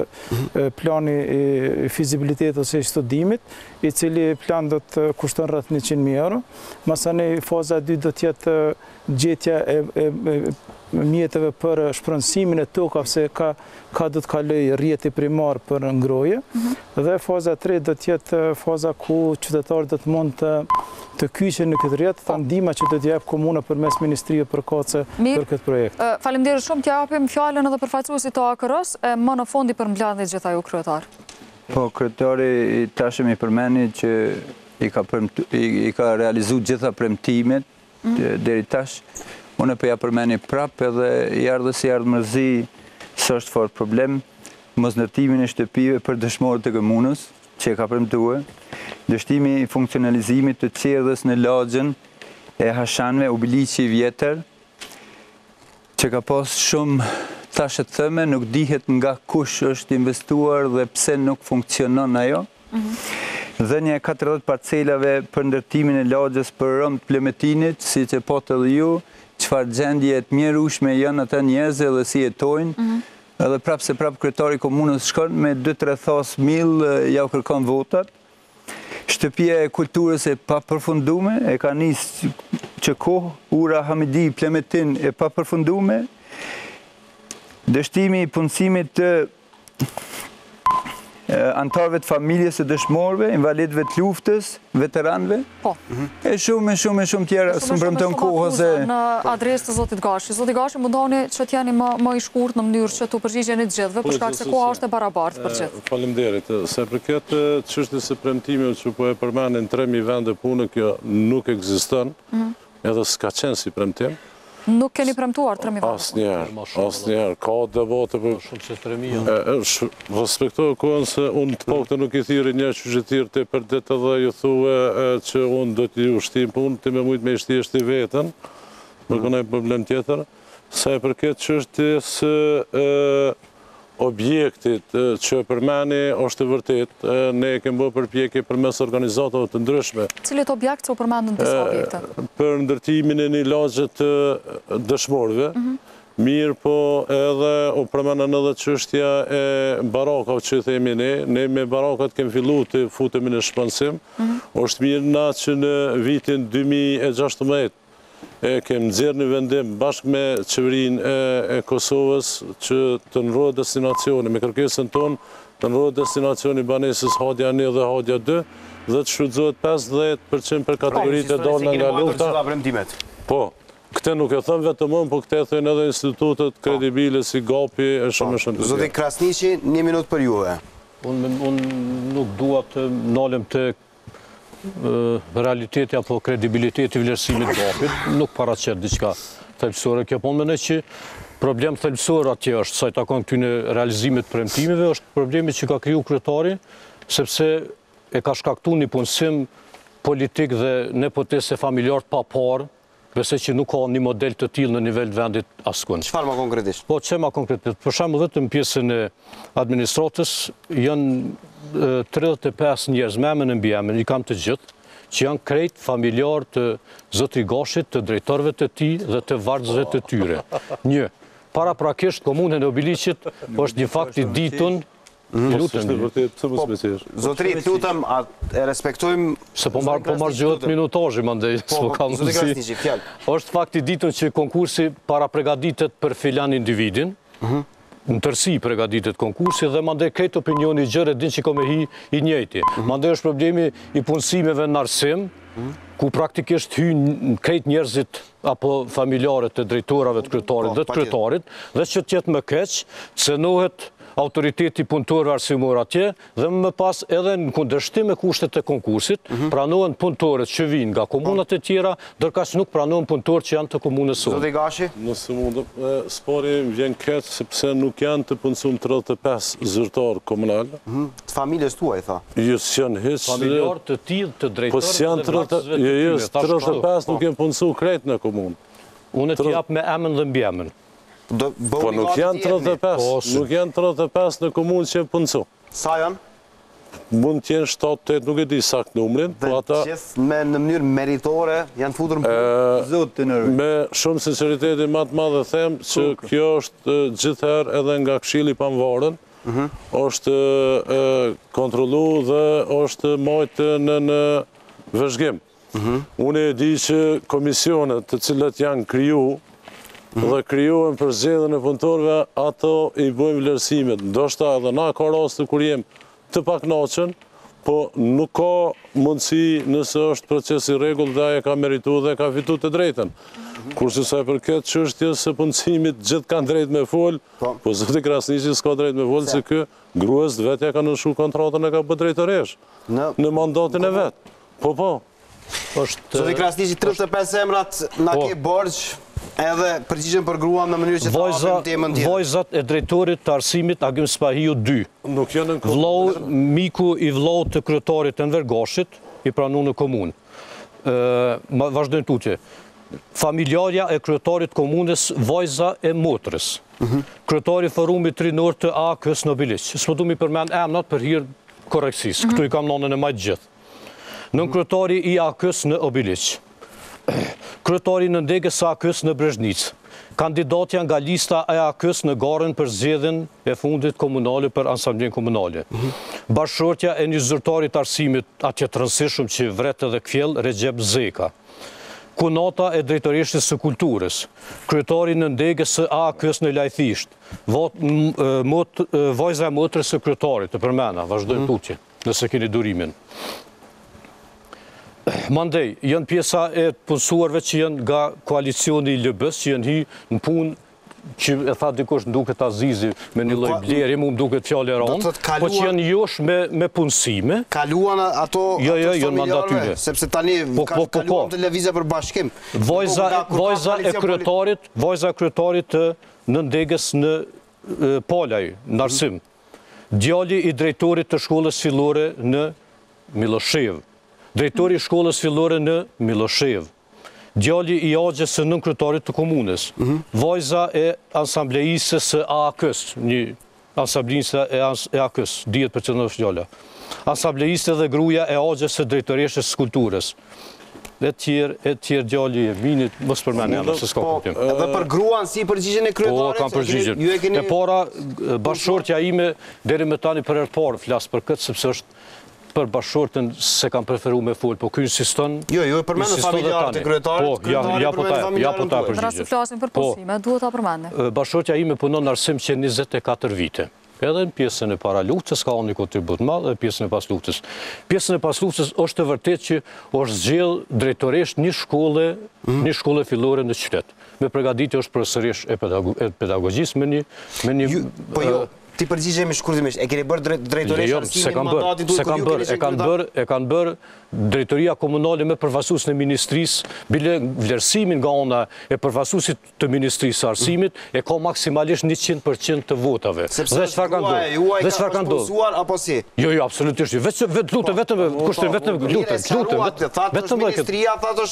plani i fizibilitet ose i studimit, i cili plan do të kushton rreth 100.000 euro. Masani faza e 2 do tjetë gjetja e mjetëve për shpronësimin e tokave se ka do të kaloj rrjeti primar për ngroje, dhe faza 3 do të jetë faza ku qytetarët do të mund të kyqen në këtë rrjet, ta ndihma që do të jap komuna përmes ministrisë përkatëse për këtë projekt. Faleminderit shumë, t'ja japim fjalën edhe përfaqësuesit të AKR-s, më në fondi për mbledhjen e gjitha ju kryetar. Po, kryetari tashëm i përmeni që i ka realizu gjitha premtimet deri tash. Unë përja përmeni prapë edhe i ardhës i ardhëmërzi së është fort problem, mosndërtimin e shtëpive për dëshmorët e komunës, që e ka premtue, dështimi i funksionalizimit të qerdhës në lagjën e Hashanve, Obiliqi vjetër, që ka pas shumë tashet thëme, nuk dihet nga kush është investuar dhe pse nuk funksionon ajo. Dhënia e 40 parcelave për ndërtimin e lagjës për rëmë të plemetinit, si që potë edhe ju, qëfar gjendje të mjerushme janë ata njerëzve dhe si jetojnë, edhe prapë se prapë kryetari komunës shkon me 2-3 thos mil ja u kërkon votat. Shtëpia e kulturës e pa përfundume, e ka nisë që kohë, ura Hamidi Plemetin e pa përfundume, dështimi i punësimit të antarëve të familjes e dëshmorëve, invalidëve të luftës, veteranëve, e shumë tjera, së më premton kohë se... Në adresë të Zotit Gashi. Zotit Gashi, mundoni që t'jeni më i shkurt në mënyrë që të përgjigjeni të gjithëve, për shkak se koha është e barabartë për gjithë. Faleminderit. Se për këtë çështje së premtimeve që po e përmendin 3.000 vende pune, kjo nuk ekziston, edhe s'ka qenë si premtim. Nuk keni premtuar 3.000 vende? Asnjëherë, ka debate për... Shumë se 3.000. Respektoj kohën se unë të pakte nuk i thiri një qytetar të për ditë dhe ju thue që unë do t'i ushtim punë, ti me mujtë me ishti vetën, nuk kënaj problem tjetër, sa e përket çështjes objektit që përmeni është të vërtet, ne kemë bërë përpjekje përmes organizatave të ndryshme. Cilit objekt që u përmendën disa objekte? Për ndërtimin e një lagje të dëshmorëve, mirë po edhe u përmendën edhe çështja e barakave që themi ne me barakat kemë fillu të futemi në shpansim, është mirë na që në vitin 2016 kemë nxjerrë një vendim bashkë me qeverinë e Kosovës që të ndrohet destinacioni, me kërkesën tonë të ndrohet destinacioni banesës Hadja 1 dhe Hadja 2 dhe të shfrytëzohet 50% për kategoritë e dalë nga lufta. Po, këtë nuk e thëmë vetëm unë, po këtë e thënë edhe institutet kredibile si GAPI e shumë të tjerë. Zoti Krasniqi, 1 minutë për juve. Unë nuk dua të nalem të realiteti apo kredibiliteti vlerësimit gapit, nuk paraqet diçka thelbësore kjo, po mendoj që problem thelbësor atje është, sa i takon këtyne realizimit premtimeve, është problemi që ka kriju kryetari, sepse e ka shkaktuar një punësim politik dhe nepotese familjar pa parë, besoj që nuk ka një model të tillë në nivel të vendit askund. Çfarë më konkretisht? Po, çe më konkretisht? Për shembull, vetëm pjesën e administratës janë 35 njerëz me emën e mbi emër, i kam të gjithë, që janë krejt familjar të zotri Gashit, të drejtorëve të tij dhe të vargësve të tyre. Një, paraprakisht komunën e Obiliqit është një fakt i ditun. Zotri, të lutem, e respektojmë... Se po marrë gjithë minutazhi, mandej, s'po ka mundësi. Është fakt i ditun që konkursi paraprogaditet për filan individin, në tërsi pregaditet konkursi dhe mandej krejt opinioni gjëre din që ka me hi i njëjti. Mandej është problemi i punësimeve në arsim, ku praktikisht hynë krejt njerëzit apo familjarët të drejtorave të kryetarit dhe të kryetarit, dhe që tjetë më keq, cenohet autoriteti punëtorëve arsimor atje, dhe më pas edhe në kundërshtim me kushtet e konkursit, pranohen punëtorët që vinë nga komunat e tjera, ndërkaq nuk pranohen punëtorët që janë të komunës sonë. Zoti Gashi? Nëse mundë, spori vjen keq sepse nuk janë të punësuar 35 zyrtarë komunal. Të familjes tuaj, tha? Jo, s'janë hiç. Familjar të tillë të drejtorëve dhe vargësve të tyre. 35 nuk janë punësuar krejt në komunë. Unë të jap me emën dhe mbi emën. Po nuk janë 35, nuk janë 35 në komunë që punësu. Sa janë? Mund t'jenë 7-8, nuk e di sakt numrin. Dhe gjithë në mënyrë meritore janë futur në punë? Me shumë sinceriteti më të madhe them që kjo është gjithëherë edhe nga Këshilli Pavarën, është kontrollu dhe është majtë në vëzhgim. Unë e di që komisionet të cilat janë kriju dhe kryohen për zgjedhjen e punëtorëve, ato i bëjmë vlerësimet. Ndoshta edhe na ka raste kur jem të pakënaqur, po nuk ka mundësi nëse është proces i rregullt dhe ai ka merituar dhe ka fituar të drejtën. Kurse sa i përket çështjes së punësimit, gjithë kanë drejt me fol, po zoti Krasniqi s'ka drejt me fol se ky gruas vetë ka nënshu kontratën e ka bë drejtoresh në mandatin e vet. Po. Zoti Krasniqi 35 emrat na ke borxh. Edhe përgjigjen për gruan në mënyrë që të hapim temën tjetër. Vojzat e drejtorit të arsimit Agim Spahiu 2. Nuk janë në komunë. Miku i vllaut të kryetarit të Enver Gashit i pranuar në komunë. Vazhdojnë tutje. Familjarja e kryetarit komunës vajza e motrës. Kryetari i forumit trinor të AK-s në Obiliq. S'po du mi përmend emrat për hir korrekcisë. Këtu i kam nënën e majtë gjithë. Nën kryetari i AK-s në Obiliq. Kryetari në ndegës së AK-s në Brezhnicë, kandidatja nga lista e AK-s në garën për zgjedhjen e fundit komunale për ansamblen komunale. Bashkëshortja e një zyrtari të arsimit atje të rëndësishëm që vret edhe kfjell, Recep Zeka. Kunata e drejtoreshës së kulturës, kryetari në ndegës së AK-s në Lajthisht, vajza e motrës së kryetarit, të përmena, vazhdojmë tutje, nëse keni durimin. Mandej, janë pjesa e punësuarve që janë nga koalicioni i LB-s, që janë hi në punë që e tha dikush nduket Azizi me një lloj bleri, mu m'duket fjalë e rëndë, po që janë josh me punësime. Kaluan ato janë mandatyre. Sepse tani kaluan të lëvizja për bashkim. Vajza e kryetarit në ndegës në Palaj, në arsim. Djali i drejtorit të shkollës fillore në Miloshev. Drejtori i shkollës fillore në Miloshev. Djali i agjes së nënkryetarit të komunës. Vajza e ansambleisës së AK-s, një ansambleisë e AK-s, dihet për që në fjalla. Ansambleisë dhe gruaja e agjes së drejtoreshës së kulturës. E tjerë djali e minit, mos përmend emra se s'ka kuptim. Edhe për gruan si përgjigjen e kryetarit? Po, kam përgjigjen. E para, bashkëshortja ime deri më tani për herë parë flas për këtë sepse është për bashkëshortën se kam preferu me folë, po kjo insiston... Jo, përmendë familjarët e kryetarit, kryetari përmendë familjarët tuaj. Rasti flasin për punësime, duhet ta përmendë. Bashkëshortja ime punon në arsim që 24 vite. Edhe në pjesën e para luftës ka një kontribut madh dhe pjesën e pas luftës. Pjesën e pas luftës është të vërtet që është zgjell drejtoresht një shkolle fillore në qytet. Me përgatitje është profesorish e pedagogjisë me një... Ti përgjigjemi shkurtimisht, e keni bërë drejtoresh arsimin mandatin e kanë bërë drejtoria komunale me përfaqësues në ministrisë, bile vlerësimin nga ana e përfaqësuesit të ministrisë së arsimit e ka maksimalisht 100% të votave. Dhe çfarë kanë ndodhur? Dhe çfarë kanë ndodhur? Apo si? Jo, absolutisht. Vetëm ministria thatë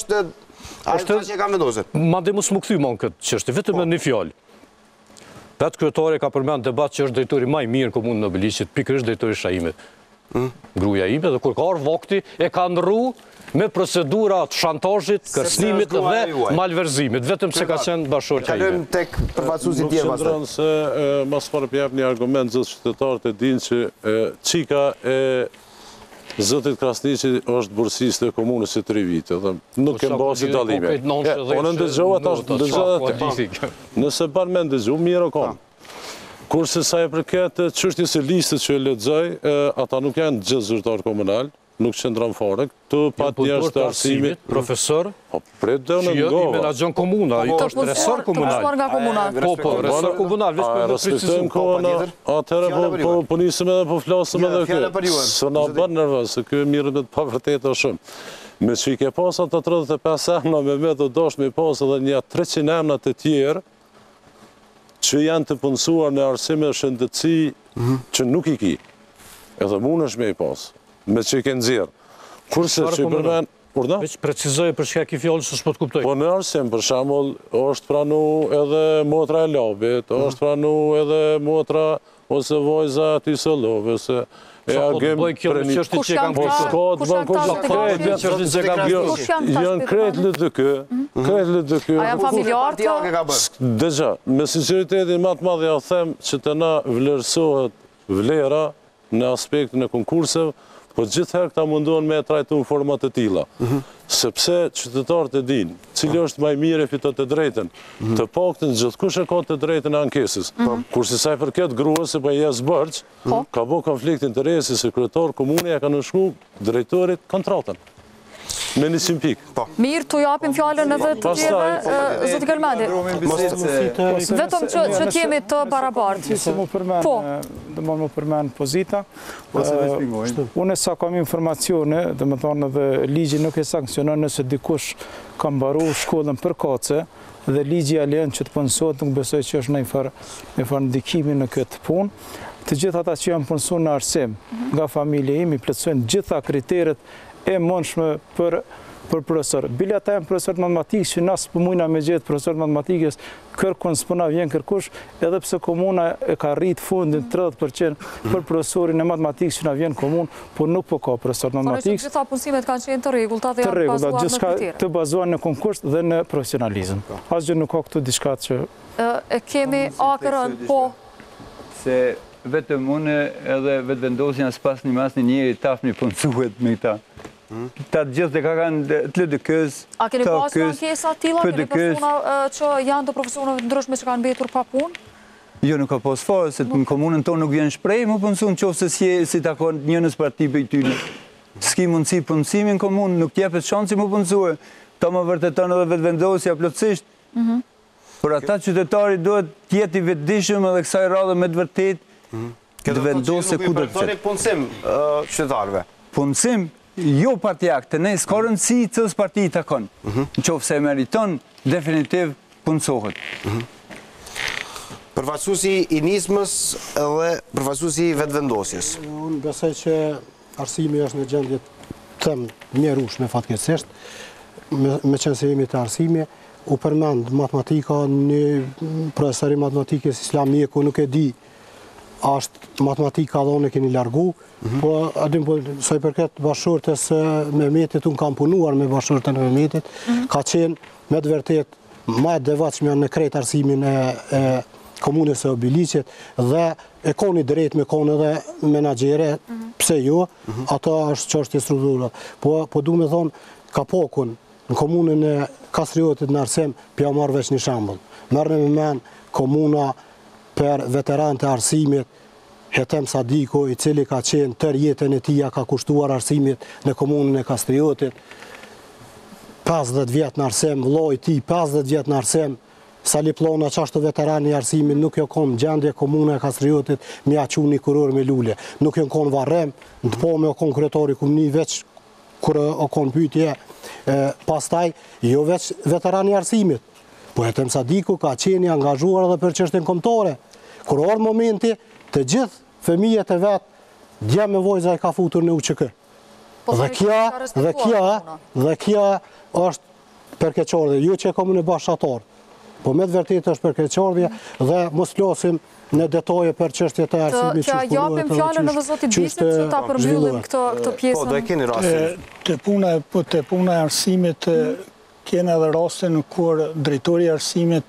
është që ka vendosur. Madje mos më kthy më këtë çështje, vetëm në një fjalë. Vetë kryetari ka përmend debat që është drejtori më i mirë në komunën e Nobiliqit, pikërisht drejtori Shaime. Gruaja ime dhe kur ka ardhur vakti e ka ndrru me procedura të shantazhit, kërcënimit dhe malverzimit, vetëm se ka qenë bashkëshortja ime. Kalojmë tek përfaqësuesi tjerë pastaj. Nuk qëndron se mas parë jap një argument zot qytetarët e dinë që çika e Zotit Krasniqi është bursist e komunës së 3 vite. Nuk e mbasi dallime. Unë ndëgjova tash, nëse ban me ndëgju, mirë o kam. Kurse sa e përket çështjes së listës që e lexoj, ata nuk janë gjithë zyrtar komunal, nuk qëndron fare. Këtu pat njerëz të arsimit, profesor, pret dhe në i menaxhon komuna, i është resor komunal. Po, resor komunal, veç për të respektojmë kohën, atëherë po nisim edhe po flasim edhe këtë. Së na bën nervoz, se ky mirë me të pavërtetë shumë. Me që i ke pas ato 35 emna me me do dosh me pas edhe një 300 emna të tjerë që janë të punësuar në arsime shëndetësi që nuk i ki. Edhe mund është me i pas, me që i ke nxjerr. Kurse që i përmen... Veç precizoj për çka ki fjallë që s'po të kuptoj. Po në arsim, për shembull, është pranu edhe motra e labit, është pranu edhe motra ose vojza aty sëllove, se e agim për një... Kush janë janë kretë lëdëkë, a janë familjarë? Dëgja, me sinceritetin më të madh ja them që të na vlerësohet vlera në aspektin e konkurseve, po gjithherë këta mundohen me e trajtu në format të tilla. Sepse qytetarët e dinë, cili është më i mirë e fiton të drejtën, të paktën gjithkush e ka të drejtën e ankesës. Kurse sa i përket gruas, se po jes bërç, ka bë konflikt interesi se kryetar komune ja ka nënshkru drejtorit kontratën. Me 100 pikë. Mirë, të japim fjallën edhe të tjere, zoti Kalmandi. Vetëm që t'jemi të barabartë. Dhe më përmen pozita. Unë sa kam informacione, dhe më thonë dhe ligji nuk e sankcionon nëse dikush ka mbaru shkollën për kace, dhe ligji alen që të punësot, nuk besoj që është në një farë ndikimi në këtë punë. Të gjithë ata që janë punësuar në arsim, nga familje imi, plotësojnë gjitha kriteret e mundshme për profesor. Bile ata janë profesor matematikë që na s'pëmujna me gjetë profesor matematikës, kërkon s'puna vjen kërkush, edhe pse komuna e ka rrit fundin 30% për profesorin e matematikës që na vjen komunë, po nuk po ka profesor matematikës. Gjitha punësimet kanë qenë të rregullta dhe janë bazuar në kritere. Të bazuar në konkurs dhe në profesionalizëm. Asgjë nuk ka këtu diçka që... E kemi akërën, po... Se vetëm unë edhe vetë vendosja s'pas një mas një njëri tafni punësuhet me këta. Ta gjithë dhe ka kanë të lëdëkës, a keni pasur ankesa tilla, keni persona që janë të profesionave ndryshme që kanë mbetur pa punë? Jo, nuk ka pas farë, se në komunën tonë nuk vjen shprej, mu punësu në qofë se si ta ka njënës parti për i tyne. S'ki mundësi punësimi në komunë, nuk t'jepet shansi mu punësue, ta më vërteton edhe vetë vendosja plotësisht. Por ata qytetari duhet t'jeti vetëdijshëm edhe kësaj radhe me të vërtet, të vendose ku do të qëtë. Punësim qytetarëve? Punësim, jo partijak, të nej s'ka rëndësi cës parti i takon. Në qofë se meriton, definitiv punësohet. Përfaqësuesi i nismës dhe përfaqësuesi i vetëvendosjes. Unë besoj që arsimi është në gjendje të mjerueshme fatkeqësisht, me qenë se jemi të arsimi, u përmend matematika, një profesori matematikës islamike, nuk e di, është matematika dhe unë e keni largu, po adim po sa i përket bashkëshortes Mehmetit, unë kam punuar me bashkëshorten e Mehmetit, ka qenë me të vërtet më e devotshme në krejt arsimin e komunës së Nobiliqit dhe e koni drejt me konë edhe menaxhere, pse jo, ato është çështje strukturore. Po du me thonë, ka pokun në komunën e Kastriotit në arsim, pja marrë veç një shembull. Merrni me men komuna për veteran të arsimit, Hetem Sadiku, i cili ka qenë tër jetën e tija, ka kushtuar arsimit në komunën e Kastriotit, 50 vjetë në arsim, vllai i tij 50 vjetë në arsim, Saliplona që ashtë veterani i arsimin, nuk jo konë gjendje komune e Kastriotit me aqu një kuror me lule. Nuk jo konë varrem, në të po me o konë kryetori kumni veç kërë o konë pytje, pastaj jo veç veterani i arsimit. Po e Tem Sadiku ka qeni angazhuar edhe për çështjen kombëtare. Kur orë momenti, të gjithë fëmijët e vetë, dje me vojza i ka futur në UÇK. Dhe kja është përkeqardhje, ju që e komë në bashkëtor. Po me të vërtetë është përkeqardhje dhe mos flasim në detaje për çështjet e arsimit. T'ja japim fjalën edhe zotit Bisit që ta përmbyllim këtë pjesën. Po, do e keni rastin. Te puna e arsimit, kena edhe rastin kur drejtori i arsimit,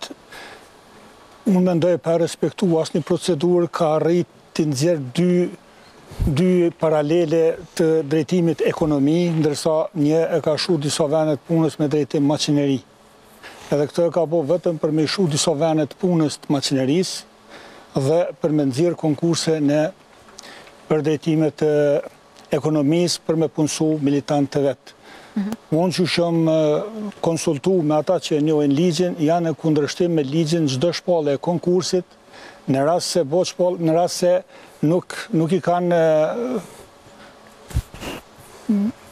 unë mendoj pa respektu asnjë procedurë, ka arrit të nxjerrë dy paralele të drejtimit ekonomi, ndërsa një e ka shu disa vende të punës me drejtim makineri. Edhe këtë e ka bo vetëm për me shu disa vende të punës të makinerisë dhe për me nxjerrë konkurse për drejtimet e ekonomisë për me punësu militant të vetë. Unë që shumë konsultu me ata që e njohin ligjin, janë e kundërshtim me ligjin çdo shpallje e konkursit, në rast se në rast se nuk i kanë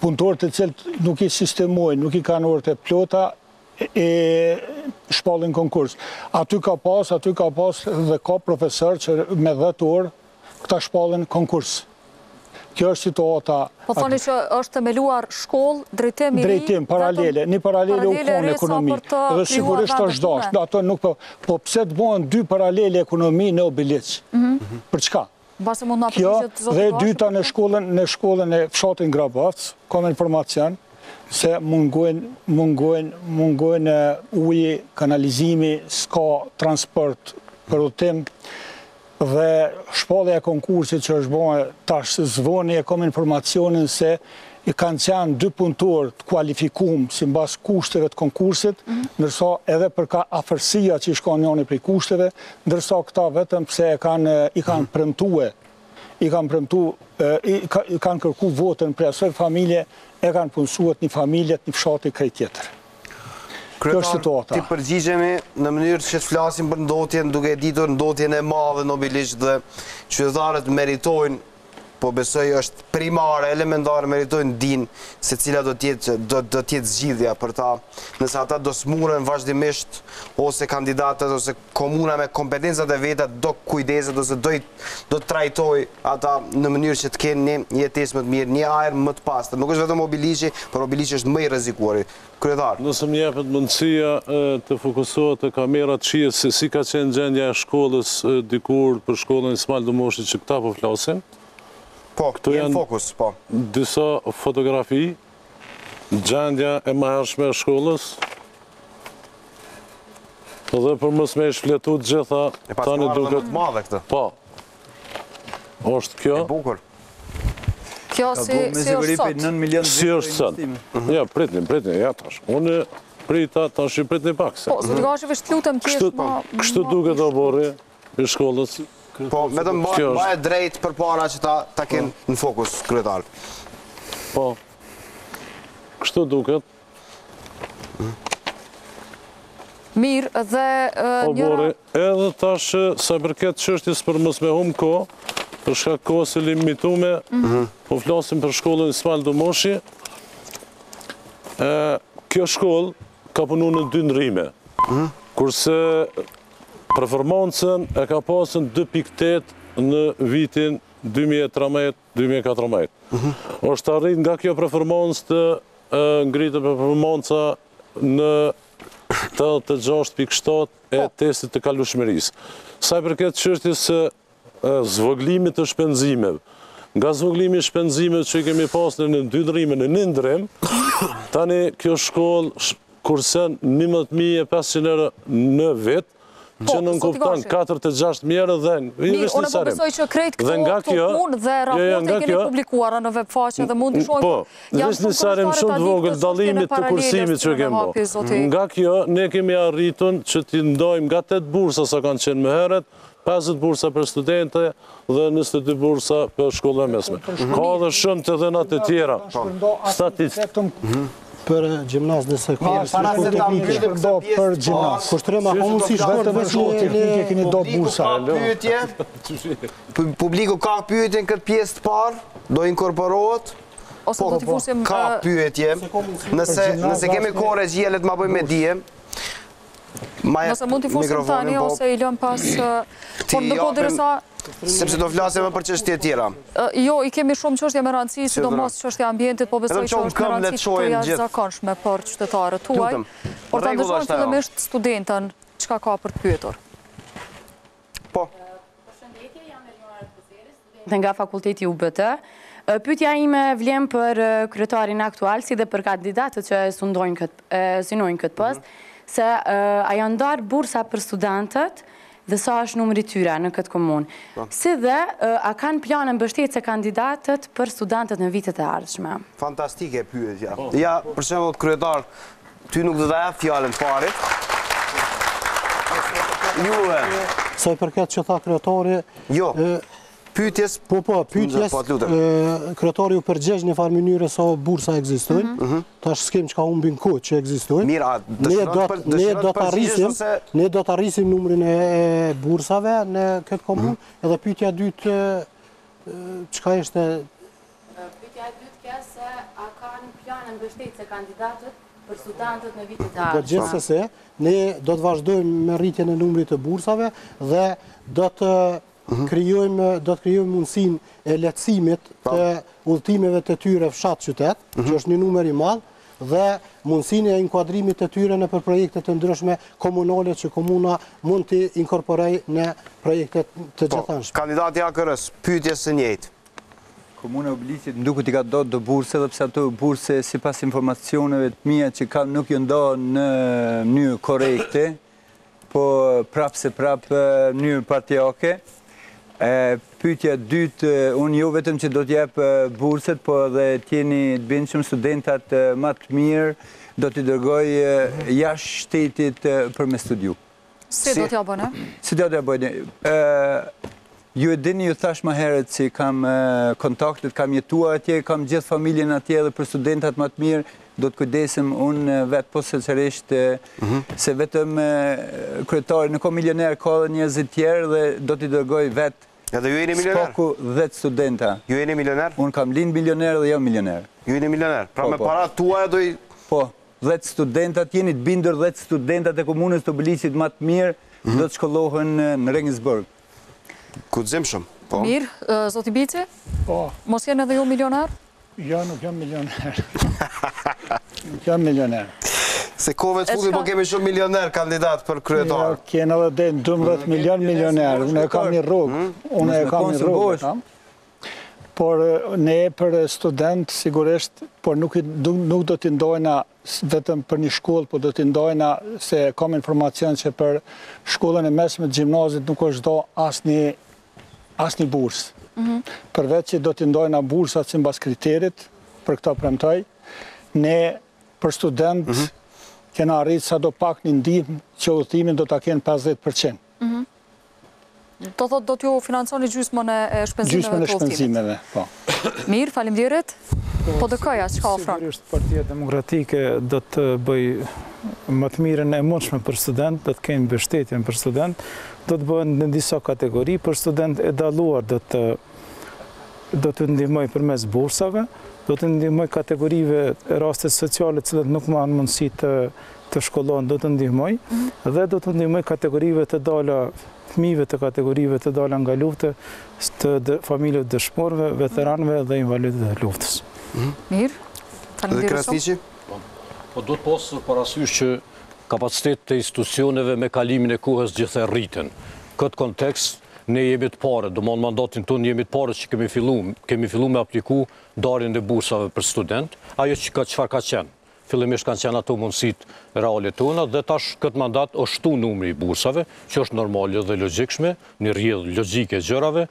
punëtorë të cilët nuk i sistemojnë, nuk i kanë orët e plota e shpallin konkurs. Aty ka pas dhe ka profesor që me 10 orë këta shpallin konkurs. Kjo është situata. Po thoni që është themeluar shkollë, drejtim i ri? Drejtim, paralele. Një paralele u konë ekonomi. Dhe sigurisht është dashtë. Ato nuk po pse të bëhen dy paralele ekonomi në Obilic? Për çka? Kjo dhe dyta në shkollën e fshatin Grabac, kam informacion se mungojnë uji, kanalizimi, s'ka transport për udhtim. Dhe shpallja e konkursit që është bërë tash zvoni e kam informacionin se i kanë qenë 2 punëtorë të kualifikuar si mbas kushteve të konkursit, ndërsa edhe për ka afërsia që i shkon njëri prej kushteve, ndërsa këta vetëm pse i kanë premtuar, i kanë kërku votën për asaj familje, e kanë punësuar një familje të një fshati krejt tjetër. Kryetar, ti përgjigjemi në mënyrë që të flasim për ndotjen, duke ditur ndotjen e madhe në Obilic dhe qytetarët meritojnë, po besoj është primare, elementare, meritojnë din se cila do tjetë zgjidhja për ta, nëse ata do smuren vazhdimisht, ose kandidatët, ose komuna me kompetencat e veta do kujdeset, ose do të trajtoj ata në mënyrë që të kenë një jetesë më të mirë, një ajër më të pastër. Nuk është vetëm Obilici, por Obilici është më i rrezikuar. Kryetar. Nëse më jepet mundësia të fokusohet te kamerat shihet se si ka qenë gjendja e shkollës dikur për shkollën Ismail Dumoshi që këta po flasin. Po, këtu janë fokus, po. Disa fotografi, gjendja e mëhershme e shkollës, dhe për mos me shfletu të gjitha, tani duket... E pas madhe këtë. Po. Është kjo. E bukur. Kjo si është sot. Si është sot. Ja, pritni, ja tash. Unë prita, tash i pritni pak se. Po, zotë Gashi, vështë lutem kjesh ma... Kështu duket obori i shkollës. Po, vetëm baje drejt për para që ta kenë në fokus, kryetar. Po, kështu duket. Mirë, dhe njëra... Edhe tash, sa përket çështjes për mos me humbë kohë, për shkak kohës e limitume, po flasim për shkollën Ismail Dumoshi. Kjo shkollë ka punu në 2 ndrime, kurse performancën e ka pasën 2.8 në vitin 2013-2014. Është arrit nga kjo performancë të ngritë performanca në 86.7 e testit të kalueshmërisë. Sa i përket çështjes së zvoglimit të shpenzimeve, nga zvoglimi i shpenzimeve që i kemi pasur në 2 ndrime në 1 ndrim, tani kjo shkollë kursen 11.500 euro në vit, që në nënkuptan 4-6.000 euro dhe Mirë, unë po besoj që krejt këto punë dhe raporte keni publikuara në webfaqe dhe mund të shohim. Po, vështë një sarim shumë të vogël dalimit të kursimit që kemë bo. Nga kjo, ne kemi arritun që t'i ndojmë nga 8 bursa sa kanë qenë më heret, 50 bursa për studente dhe 22 bursa për shkollën e mesme. Ka dhe shumë të dhenat e tjera. për gjimnaz nëse Para se ta mbyllim këtë për pjesë gjimnaz. Kushtrema ka mundësi shkurt Vetëm shkollë teknike keni do bursa. Publiku ka pyetje në këtë pjesë të parë? Do inkorporohet? Ose do t'i fusim... Ka pyetje. Nëse kemi kohë regjia, le të ma bëjmë me dije. Nëse mund t'i fusim tani, ose i lëm pas... Por ndërkohë derisa... Sepse do flasim për çështje tjera. Jo, i kemi shumë çështje me rëndësi, sidomos çështja e ambientit, po besoj që është me rëndësi të jashtëzakonshme për qytetarët tuaj. Por ta ndërgojmë fillimisht studentën, çka ka për të pyetur. Po. Përshëndetje, jam Elionara Kuzeris, nga Fakulteti UBT. Pyetja ime vlen për kryetarin aktual, si dhe për kandidatët që synojnë këtë post, se a janë ndarë bursa për studentët dhe sa është numri tyre në këtë komunë. Si dhe, a kanë planë mbështetje kandidatët për studentët në vitet e ardhshme? Fantastike pyetja. Ja, për shembull, kryetar, ty nuk do ta jap fjalën parit. Juve. Sa i përket që tha kryetari... Jo. Pyetjes... pyetjes, kryetari u përgjegj në farë mënyre sa bursa ekzistojnë, tash s'kem që ka humbin kohë që ekzistojnë. Mira, ne do të arrisim numrin e bursave në këtë komunë, edhe pyetja dytë, çka ishte... Pyetja e dytë ka se a kanë planë mbështetje kandidatët për studentët në vitet e ardhshme. Përgjithsesi, ne do të vazhdojmë me rritjen e numrit të bursave dhe do të krijojmë mundësinë e lehtësimit të udhëtimeve të tyre fshat qytet, që është një numër i madh, dhe mundësinë e inkuadrimit të tyre në për projekte të ndryshme komunale që komuna mund të inkorporojë në projektet të gjithanshme. Kandidati AKR-s, pyetjes së njëjtë. Komuna Obilicit më duket i ka do burse, dhe pse ato burse sipas informacioneve të mia që kam nuk janë ndarë në mënyrë korrekte, po prapë në mënyrë partijake. Pyetja dytë, unë jo vetëm që do t'jap burset, po dhe t'jeni të bindshëm studentat më të mirë, do t'i dërgoj jashtë shtetit për me studiu. Si do t'ja bëne? Si do t'ja bëne? Ju e dini, ju thash më herët si kam kontaktet, kam jetuar atje, kam gjithë familjen atje dhe për studentat më të mirë, do të kujdesim unë vetë posaçërisht se vetëm kryetari në ko milioner ka dhe njerëzit tjerë dhe do t'i dërgoj vetë Edhe ju jeni milioner? Spoku 10 studenta. Ju jeni milioner? Unë kam lind milioner dhe jam milioner. Ju jeni milioner? Pra me para tuaja do i... Po, 10 studentat, jeni të bindur 10 studentat e komunës të Obilicit më të mirë, do të shkollohen në Regensburg. Guximshëm, po. Mirë, zoti Bici? Po. Mos jenë edhe ju milioner? Jo, nuk jam milioner. Nuk jam milioner. Se kove të fundi po kemi shumë milioner kandidat për kryetar. Kena dhe 12 milion milioner. Unë e kam një rrugë. Unë e kam një rrugë. Por ne për student, sigurisht, por nuk do t'i ndojna vetëm për një shkollë, por do t'i ndojna se kam informacion që për shkollën e mesme të gjimnazit nuk është do asnjë bursë. Përveç që do t'i ndojna bursat si mbas kriterit, për këta premtoj, ne për student kena arritë sa do pak një ndihmë që udhëtimin do t'a kenë 50%. Do thot do t'ju financoni gjysmën e shpenzimeve të udhëtimit. Gjysmën e shpenzimeve, po. Mirë, faleminderit. Po dëkoja, çka ofron? Sigurisht, Partia Demokratike do të bëj më të mirën e mundshme për student, do të kemi mbështetjen për student, do të bëhen në disa kategori për student e dalluar, do të ndihmoj përmes bursave, do të ndihmoj kategorive rastet sociale që nuk kanë mundësi të shkollohen, do të ndihmoj, dhe do të ndihmoj kategorive të dala, fëmijëve të kategorive të dala nga lufte, të familjeve dëshmorëve, veteranëve dhe invalidëve të luftës. Mirë, faleminderit shumë. Po do të posë parasysh që kapacitet të institucioneve me kalimin e kohës gjithë rriten. Këtë kontekst, ne jemi të pare, do më në mandatin tonë jemi të pare që kemi fillu me apliku darjen e bursave për student, ajo që çfarë ka qenë. Fillimisht kanë qenë ato mundësit reale tona dhe tash këtë mandat është shtu numri i bursave, që është normale dhe logjikshme, një rrjedhë logjike gjërave.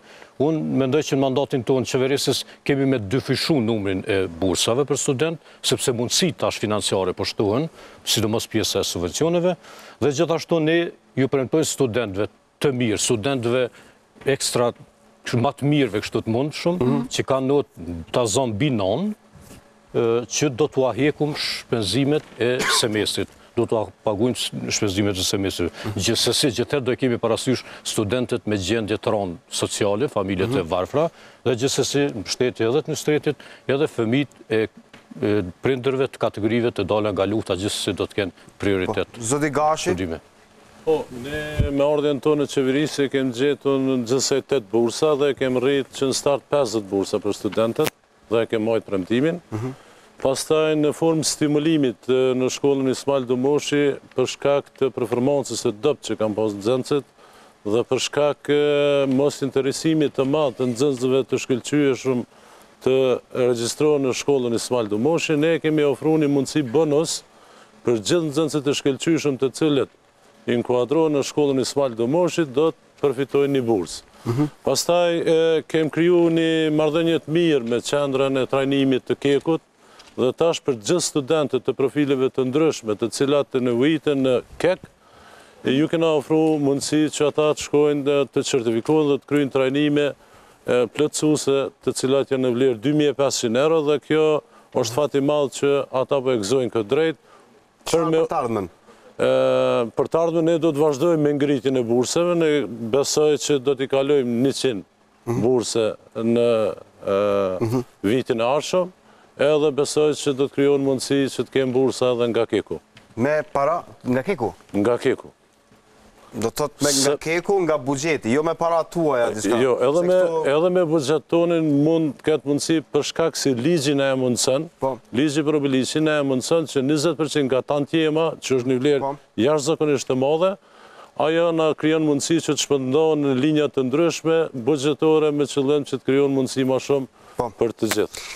Unë mendoj që në mandatin tonë qeverisës kemi me dyfishu numrin e bursave për student, sepse mundësit tash financiare po shtohen, sidomos pjesë e subvencioneve, dhe gjithashtu ne ju premtojmë studentëve të mirë, studentëve ekstra më të mirëve kështu të mundshëm, që kanë të zonë binon, që do t'u hekum shpenzimet e semestrit. Do t'u paguajmë shpenzimet e semestrit. Gjithsesi, gjithherë do e kemi parasysh studentët me gjendje të rëndë sociale, familjet e varfra, dhe gjithsesi mbështetje edhe të shtetit, edhe fëmijët e prindërve të kategorive të dalën nga luta, gjithsesi do të kenë prioritet. Zoti Gashi? Po, ne me ardhjen tonë në qeverisje kemi gjetur në gjithsej 8 bursa dhe kemi rritë që në start 50 bursa për studentët dhe kemi majtë premtimin. Pastaj në formë stimulimit në shkollën Ismail Domoshi për shkak të performancës së dobët që kanë pas nxënësit dhe për shkak mos interesimit të madh të nxënësve të shkëlqyeshëm të regjistrohen në shkollën Ismail Domoshi, ne kemi ofruar një mundësi bonus për gjithë nxënësit të shkëlqyeshëm të cilët inkuadrohen në shkollën Ismail Domoshi do të përfitojnë një bursë. Pastaj kemi krijuar një marrëdhënie të mirë me qendrën e trajnimit të Kekut dhe tash për gjithë studentët të profileve të ndryshme të cilat të nevojiten në KEK, ju kena ofru mundësi që ata të shkojnë të certifikohen dhe të kryejnë trajnime plotësuese të cilat janë në vlerë 2500 euro dhe kjo është fat i madh që ata po e gëzojnë këtë drejt. Për të ardhmen? Për të ardhmen ne do të vazhdojmë me ngritjen e burseve, ne besoj që do t'i kalojmë 100 burse në vitin e ardhshëm. Edhe besoj që do të krijohen mundësi që të kemë bursa edhe nga Keku. Me para nga Keku? Nga Keku. Do të thotë me nga Keku, nga buxheti, jo me para tuaja diçka. Jo, edhe me buxhet tonin mund të ketë mundësi për shkak se ligji na e mundson. Ligji për obilicin na e mundson që 20% nga tantiema, që është një vlerë jashtëzakonisht të madhe, ajo na krijon mundësi që të shpërndohen në linja të ndryshme buxhetore me qëllim që të krijohen mundësi më shumë për të gjithë.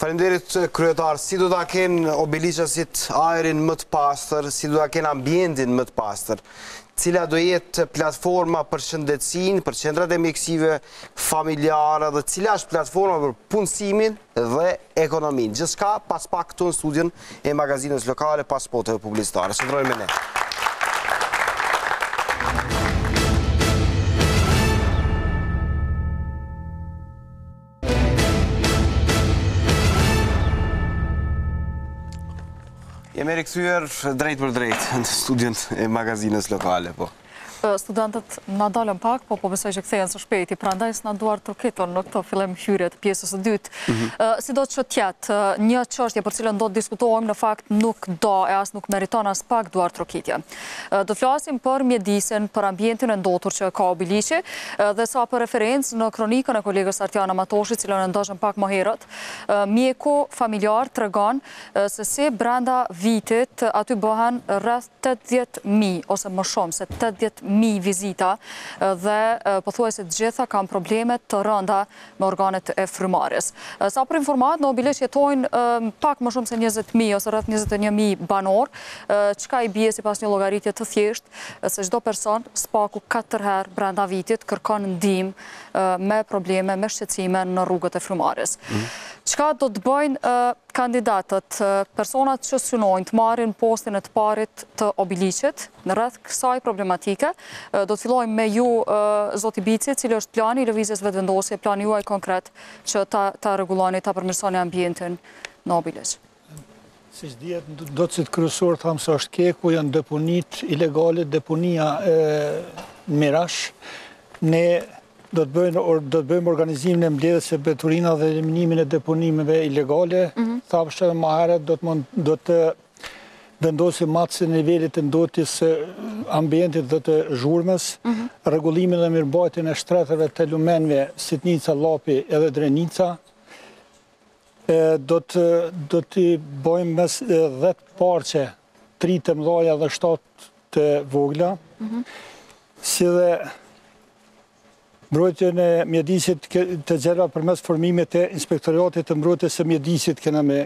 Faleminderit kryetar, si do ta kenë obiliqasit ajrin më të pastër, si do ta kenë ambientin më të pastër, cila do jetë platforma për shëndetësinë, për qendrat e mjekësive familjare dhe cila është platforma për punësimin dhe ekonominë. Gjithçka pas pak këtu në studion e magazinës lokale pas spoteve publicitare. Shndrojmë me ne. Jemi rikthyer drejt për drejt në studion e magazinës lokale, po. Studentët na dalën pak, po besoj që kthehen së shpejti, prandaj s'na duar troketon në këtë fillim hyrje të pjesës së dytë. Sido që tjetë, një çështje për cilën do të diskutojmë në fakt nuk do e as nuk meriton as pak duar trokitje. Do të flasim për mjedisin, për ambientin e ndotur që ka obiliqi dhe sa për referencë në kronikën e kolegës Artiana Matoshi, cilën e ndoshëm pak më herët, mjeku familjar tregon se si brenda vitit aty bëhen rreth 80.000 ose më shumë se 80.000 vizita dhe pothuajse të gjitha kanë probleme të rënda me organet e frymarrjes. Sa për informat, në obiliq jetojnë pak më shumë se 20.000 ose rreth 21.000 banor, çka i bie sipas një llogaritje të thjeshtë se çdo person spaku 4 herë brenda vitit kërkon ndihmë me probleme, me shqetësime në rrugët e frymarrjes. Çka do të bëjnë kandidatët, personat që synojnë të marrin postin e të parit të obiliqit në rreth kësaj problematike? Do të fillojmë me ju, zoti Bici, cili është plani i lëvizjes vetëvendosje, plani juaj konkret që ta rregulloni, ta përmirësoni ambientin në obiliq. Siç dihet, do të citë kryesor thamë se është Keku, janë deponit ilegale, deponia Mirash. Ne do të bëjmë organizimin e mbledhjes së beturina dhe eliminimin e deponimeve ilegale. Thapshë edhe më herët do të vendosim matësin e nivelit të ndotjes së ambientit dhe të zhurmës, rregullimin dhe mirëmbajtjen e shtretërve të lumenve Sitnica, Llapi edhe Drenica. Do të bëjmë mes 10 parqe, 3 të mëdha dhe 7 të vogla, si dhe mbrojtjen e mjedisit të gjerva përmes formimit të inspektoriatit të mbrojtjes së mjedisit kena me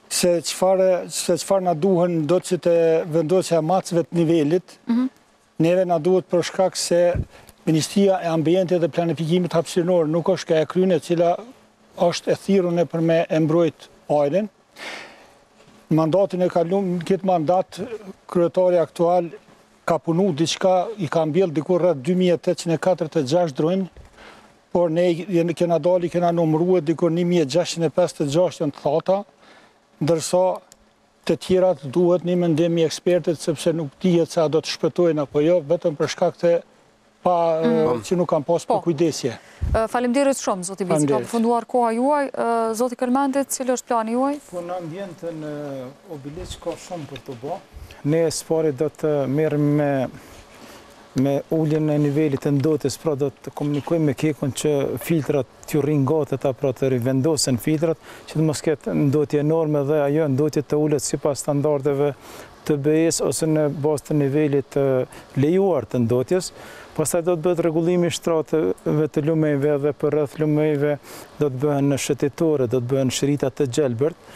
se çfarë na duhen do të të vendosja e matësve të nivelit, neve na duhet për shkak se Ministria e Ambientit dhe Planifikimit Hapësinor nuk është ka e kryne cila është e thirrur për me e mbrojt ajrin. Mandatin e kaluar, në këtë mandat kryetari aktual ka punu diçka, i ka mbjell dikur rreth 2846 drojnë por ne kena dali, kena numruar dikur 1656 janë të thata, ndërsa të tjerat duhet një mendim i ekspertit, sepse nuk dihet se a do të shpëtojnë apo jo, vetëm për shkak të që nuk kanë pas për kujdesje. Faleminderit shumë, zoti Bici, ka përfunduar koha juaj. Zoti Kërmendit, cili është plani juaj? Po në ambientin Obiliq ka shumë për të bë. Ne spari do të merrem me ulljen e nivelit të ndotjes, pra do të komunikojmë me kekun që filtrat t'ju ringatet, pra të rivendosen filtrat, që të mos ketë ndotje enorme dhe ajo ndotje të ullet sipas standardeve të BE-s ose në bazë të nivelit lejuar të ndotjes. Pastaj do të bëhet rregullimi i shtratëve të lumejve dhe për rreth lumejve do të bëhen shëtitore, do të bëhen shrita të gjelbërt,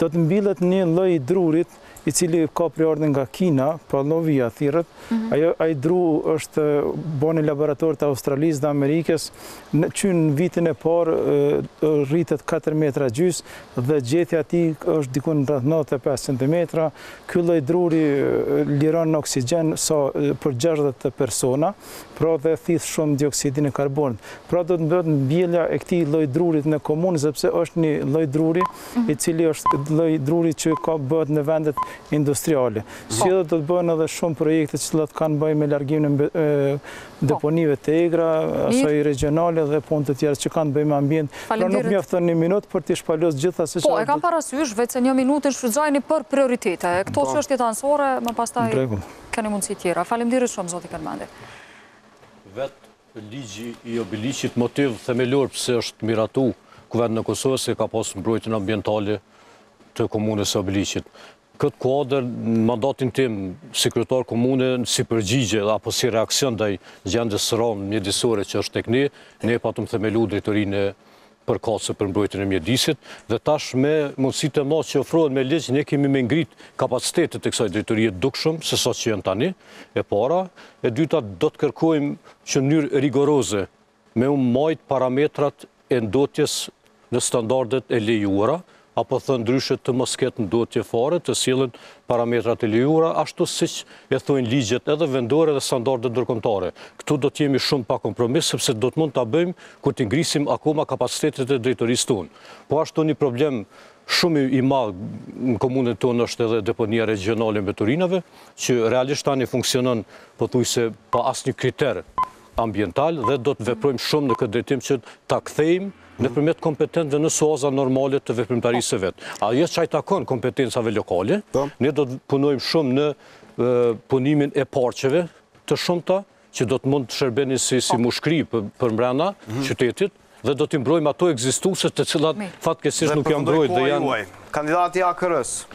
do të mbillet një lloj drurit i cili ka priordhën nga Kina, pra llovia thirrët. Ai dru është bën në laboratorit të Australisë dhe Amerikës, që në vitin e parë rritet 4 metra gjys dhe gjetja e tij është diku rreth 95 cm. Ky lloj druri liron oksigjen për 60 persona, pra dhe thith shumë dioksidin e karbonit. Pra do të bëhet mbjellja e këtij lloj drurit në komunë, sepse është një lloj druri i cili është lloj druri që bëhet në vendet industriale. Si do të bëhen edhe shumë projekte që kanë bëjë me largimin e deponive të egra, asaj regionale dhe punë të tjera që kanë bëjë me ambient. Pra nuk mjafton 1 minutë për të shpalosur gjitha se Po, e kam parasysh vetë se 1 minutë shfrytëzojeni për prioritete. Këto çështje anësore, më pastaj keni mundësi tjera. Faleminderit shumë zoti Kërmendi. Vetë ligji i Obiliqit motiv themelor pse është miratu Kuvendi në Kosovë se ka pasur mbrojtjen ambientale të komunës së Obiliqit. Këtë kuadër, mandatin tim, sekretar komune, si përgjigje apo si reakcion ndaj gjendjes së rrallë mjedisore që është tek ne patëm themelu drejtorinë e përkatëse për mbrojtjen e mjedisit, dhe tash me mundësitë e madhe që ofrohen me ligj, ne kemi me ngrit kapacitetet e kësaj drejtorie dukshëm se sa që janë tani, e para, e dyta do të kërkojmë që në mënyrë rigoroze me majt parametrat e ndotjes në standardet e lejuara, apo thënë ndryshe të mos ketë ndotje fare, të sillen parametrat e lejuara, ashtu siç e thojnë ligjet edhe vendore dhe standardet ndërkombëtare. Këtu do të jemi shumë pa kompromis, sepse do të mund ta bëjmë kur të ngrisim akoma kapacitetet e drejtorisë tonë. Po ashtu një problem shumë i madh në komunën tonë është edhe deponia regionale e mbeturinave, që realisht tani funksionon pothuajse pa asnjë kriter ambiental dhe do të veprojmë shumë në këtë drejtim që ta kthejmë nëpërmjet kompetentëve në suaza normale të veprimtarisë së vet. Ajo që ai takon kompetencave lokale, ne do të punojmë shumë në punimin e parqeve të shumta që do të mund të shërbenin si mushkri për brenda qytetit dhe do t'i mbrojmë ato ekzistuese të cilat fatkeqësisht nuk janë mbrojtur dhe janë. Kandidati AKR-s.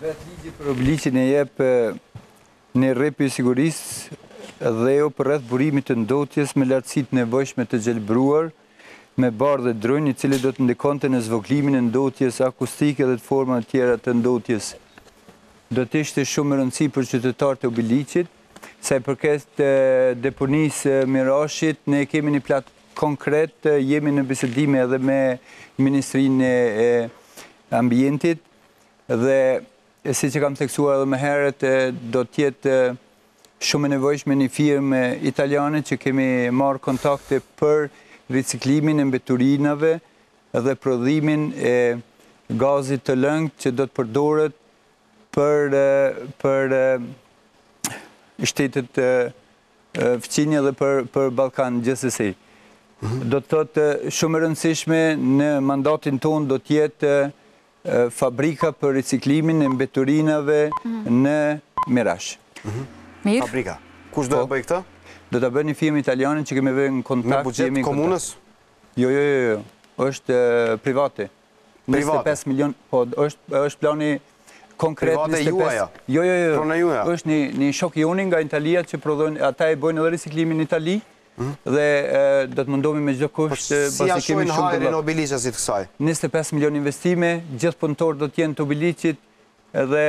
Vetë ligji për Obiliqin e jep në rrep i sigurisë dhe jo për rreth burimit të ndotjes me lartësitë nevojshme të gjelbruar me barë dhe drojnë, i cili do të ndikonte në zvogëlimin e ndotjes akustike dhe të forma tjera të ndotjes. Do të ishte shumë rëndësi për qytetarët e Obiliqit, sa i përket deponisë Mirashit, ne kemi një plat konkret, jemi në bisedime edhe me Ministrinë e Ambientit, dhe si që kam theksuar edhe më herët, do t'jetë shumë e nevojshme një firmë italiane që kemi marrë kontakte për riciklimin e mbeturinave dhe prodhimin e gazit të lëngët që do të përdoret për shtetet fqinje dhe për Ballkan gjithsesi. Do të thotë shumë e rëndësishme në mandatin tonë do të jetë fabrika për riciklimin e mbeturinave në Mirash. Fabrika. Kush do të bëjë këtë? Do të bëjë një firmë italiane që kemi vënë në kontakt. Me buxhet komunës? Jo. Është private. 25 milion, po është plani konkret. Private juaja? Jo. Është një shok i uni nga Italia që prodhojnë, ata e bojnë edhe riciklimin në Itali dhe do të mundohemi me çdo kusht. Si ja shohin hajrin e Obiliqit të kësaj? 25 milion investime, gjithë punëtorë do të jenë të Obiliqit dhe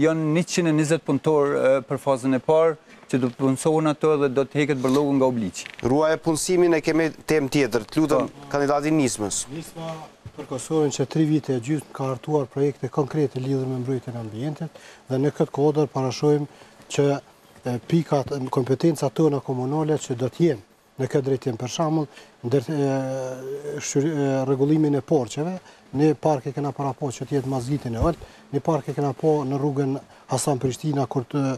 janë 120 punëtorë për fazën e parë, që do të punësohen ato dhe do të heket bërlogu nga Obiliqi. Ruaj e punësimin e kemi temë tjetër. Të lutem kandidatin Nismës. Nisma për Kosovën që 3 vite e gjysmë ka hartuar projekte konkrete lidhur me mbrojtjen e ambientit dhe në këtë kuadër parashojmë që pikat, kompetencat tona komunale që do të jenë në këtë drejtim. Për shembull, rregullimin e porçeve, në park e kena parapo që të jetë mazgitin e ult, në park e kena po në rrugën Hasan Prishtina kur të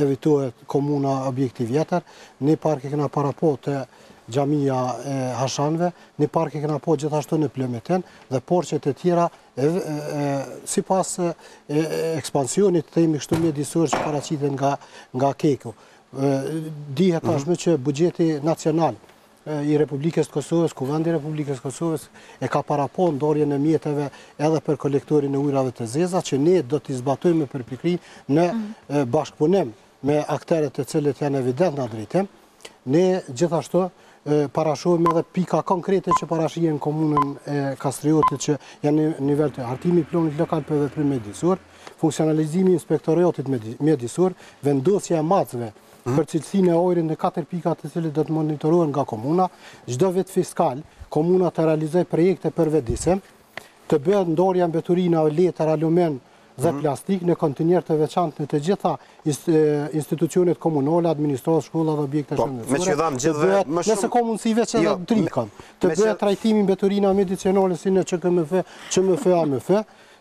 evitohet komuna objekti vjetër, në park e kena parapo të Xhamia e Hashanve, në park e kena po gjithashtu në Plëmeten dhe porçet e tjera sipas ekspansionit të themi kështu mjedisor që paraqitet nga Keku. Dihet tashmë që buxheti nacional i Republikës Kosovës, Kuvendi i Republikës Kosovës e ka parapo ndarjen e mjeteve edhe për kolektorin e ujrave të zeza, që ne do t'i zbatojmë për pikëri në bashkëpunim me aktorët të cilët janë evident në drejtim. Ne gjithashtu parashohim edhe pika konkrete që parashihen komunën e Kastriotit që janë në nivel të hartimi planit lokal për veprim mjedisor, funksionalizimi i inspektoratit mjedisor, vendosja e macëve për cilësinë e ajrit në 4 pika të cilët do të monitorohen nga komuna, çdo vit fiskal komuna të realizojë projekte për vedisim, të bëhet ndarja mbeturinave letër, alumen dhe plastik në kontinjer të veçantë në të gjitha institucionet komunale, administratë, shkolla dhe objekte shëndetësore. Nëse ka mundësi veç edhe trikën, të bëhet trajtimi mbeturinave medicinale si në QMF, AMF,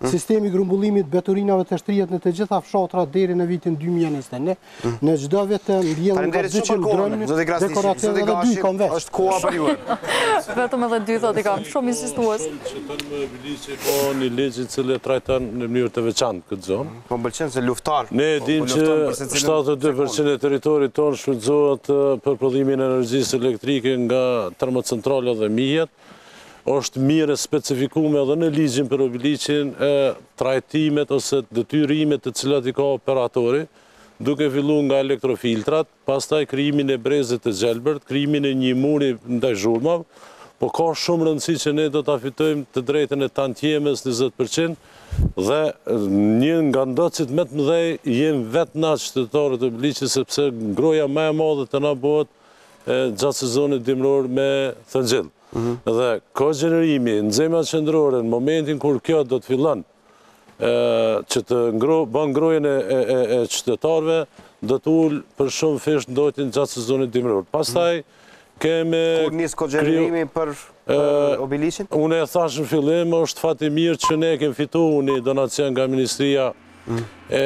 sistemi grumbullimit mbeturinave të shtrihet në të gjitha fshatrat deri në vitin 2021. Në çdo vit mbjellën ka 200 dronë dekorative dhe 2 kanë veç. Është koha për ju. Vetëm edhe 2 thotë kam, shumë insistues. Qëtën më biliqe po një ligj i cili trajton në mënyrë të veçantë këtë zonë. Po pëlqen se luftar. Ne dim që 72% e territorit tonë shfrytëzohet për prodhimin e energjisë elektrike nga termocentrale dhe mijet. Është mirë specifikume edhe në ligjin për obiliqin trajtimet ose detyrimet të cilat i ka operatori, duke fillu nga elektrofiltrat, pastaj krijimin e brezit të gjelbërt, krijimin e një muri ndaj zhurmav, po ka shumë rëndësi që ne do të fitojmë të drejtën e tantiemes 20% dhe një nga ndocit me të mëdhej jenë vetë na qytetarët e obiliqit sepse ngroja më e madhe të na bëhet gjatë sezonit dimror me thëngjell. Dhe ka gjenerimi në zemrat qendrore në momentin kur kjo do të fillon që të bën ngrojen e qytetarëve, do të ul për shumë fish ndotjen gjatë sezonit dimror. Pastaj kemi kur nis ko gjenerimi për obiliqin? Unë e thash në fillim, është fat i mirë që ne kemi fituar një donacion nga Ministria e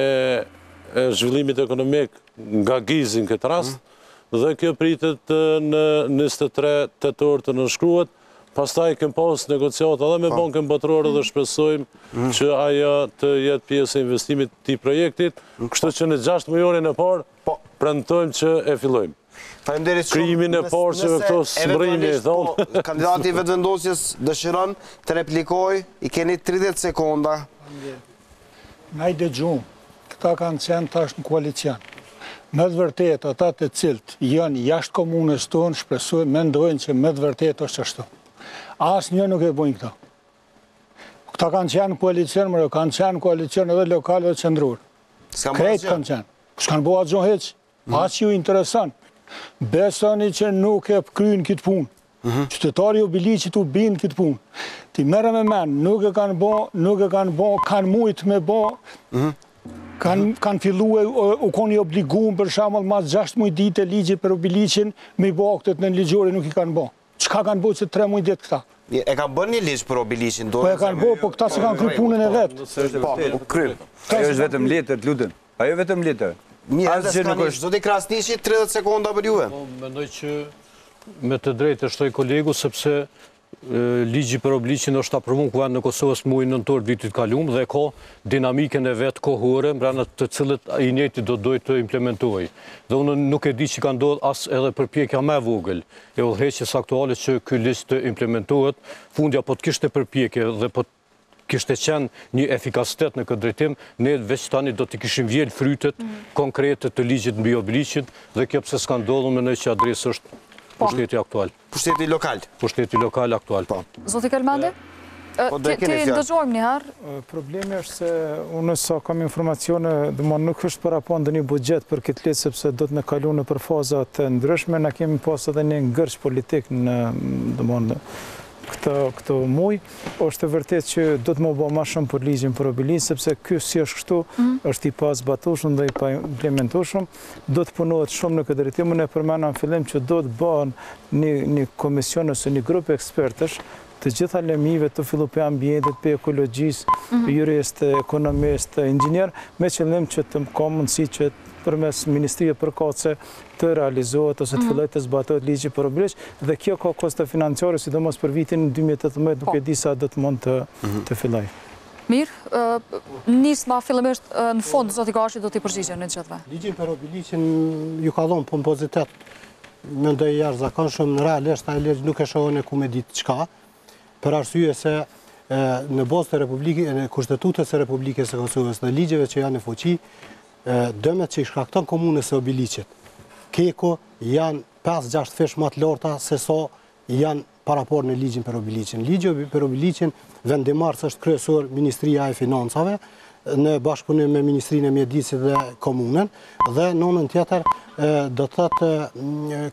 Zhvillimit Ekonomik nga Gizi në këtë rast. Dhe kjo pritet në 23 tetor të nënshkruhet, pastaj kem pas negociata edhe me Bankën Botërore dhe shpresojmë që ajo të jetë pjesë e investimit të këtij projektit, kështu që në 6 mujorin e parë premtojmë që e fillojmë. Faleminderit shumë. Krijimin e porçeve këto smrrimi thonë. Kandidati i vetëvendosjes dëshiron të replikojë, i keni 30 sekonda. Na i dëgjum, këta kanë qenë tash në koalicion. Me të vërtet, ata të cilët janë jashtë komunës tonë, shpresojnë, mendojnë që me të vërtet është ashtu. Asnjë nuk e bojnë këta. Këta kanë qenë koalicion, më kanë qenë koalicion edhe lokale dhe qendror. Krejt kanë qenë. S'kanë bëha gjohë heq, as ju interesan. Besoni që nuk e kryjnë këtë punë. Qytetari obiliqit u binë këtë punë. Ti merre me men, nuk e kanë bo, kanë mujtë me bo, kanë fillu u koni obliguar për shembull mas 6 muaj ditë ligji për obiliqin me i bo aktet në ligjore nuk i kanë bo. Çka kanë bo që 3 muaj ditë këta? E kanë bërë një ligj për obiliqin? Po e kanë bo, po këta se kanë kry punën e vetë. Ajo është vetëm letër, lutem. Ajo vetëm letër. Zoti Krasniqi, 30 sekonda për juve. Mendoj që me të drejtë shtoj kolegu sepse ligji për obiliqin është aprovuar kuvend në Kosovës muajin nëntor vitit kaluar dhe ka dinamikën e vet kohore brenda të cilët ai njëti do dojë të implementojë. Dhe unë nuk e di që ka ndodhur as edhe përpjekja më e vogël e udhëheqjes aktuale që ky ligj të implementohet, fundja po të kishte përpjekje dhe po kishte qenë një efikasitet në këtë drejtim, ne veç tani do t'i kishim vjel frytet konkrete të ligjit mbi obiliqin dhe kjo pse s'ka ndodhur mendoj që adresë është pushteti aktual. Pushteti lokal. Pushteti lokal aktual. Zoti Kalmandi? Ti ndëgjojmë njëherë? Problemi është se unë sa kam informacione, nuk është parapon dhe një budget për këtë ligjë sepse do të në kalu në për faza të ndryshme, na kemi pas edhe një ngërç politik në këto muj, është e vërtet që do të më bëjë më shumë për ligjin për obilinë, sepse ky si është kështu, është i pa zbatueshëm dhe i pa implementueshëm, do të punohet shumë në këtë drejtim. Ne përmendëm në fillim që do të bëhen një komision ose një grup ekspertësh të gjitha lemive të fillu për ambientit, për ekologjisë, jurist, ekonomist, inxhinier, me qëllim që të ka mundësi që përmes Ministrisë përkatëse të realizohet ose të filloj të zbatohet ligji për obilish, dhe kjo ka koste financiare, sidomos për vitin 2018, duke di sa do të mund të filloj. Mirë, nisma fillimisht në fund, zoti Gashi, do t'i përgjigjen në gjithëve. Ligjin për obilishin ju ka dhonë pompozitet, mendoj jashtëzakonshëm, realisht ai ligj nuk e shohën ku me ditë çka, për arsye se në bazë të Republikës, në Kushtetutës së Republikës së Kosovës dhe ligjeve që janë në fuqi, dëmet që i shkakton komunës së Obiliqit, keko janë 5-6 fish më të larta se sa janë parapor në ligjin për Obiliqin. Ligji për Obiliqin vendimarrës është kryesor Ministria e Financave, në bashkëpunim me Ministrinë e Mjedisit dhe komunën, dhe në anën tjetër do të thotë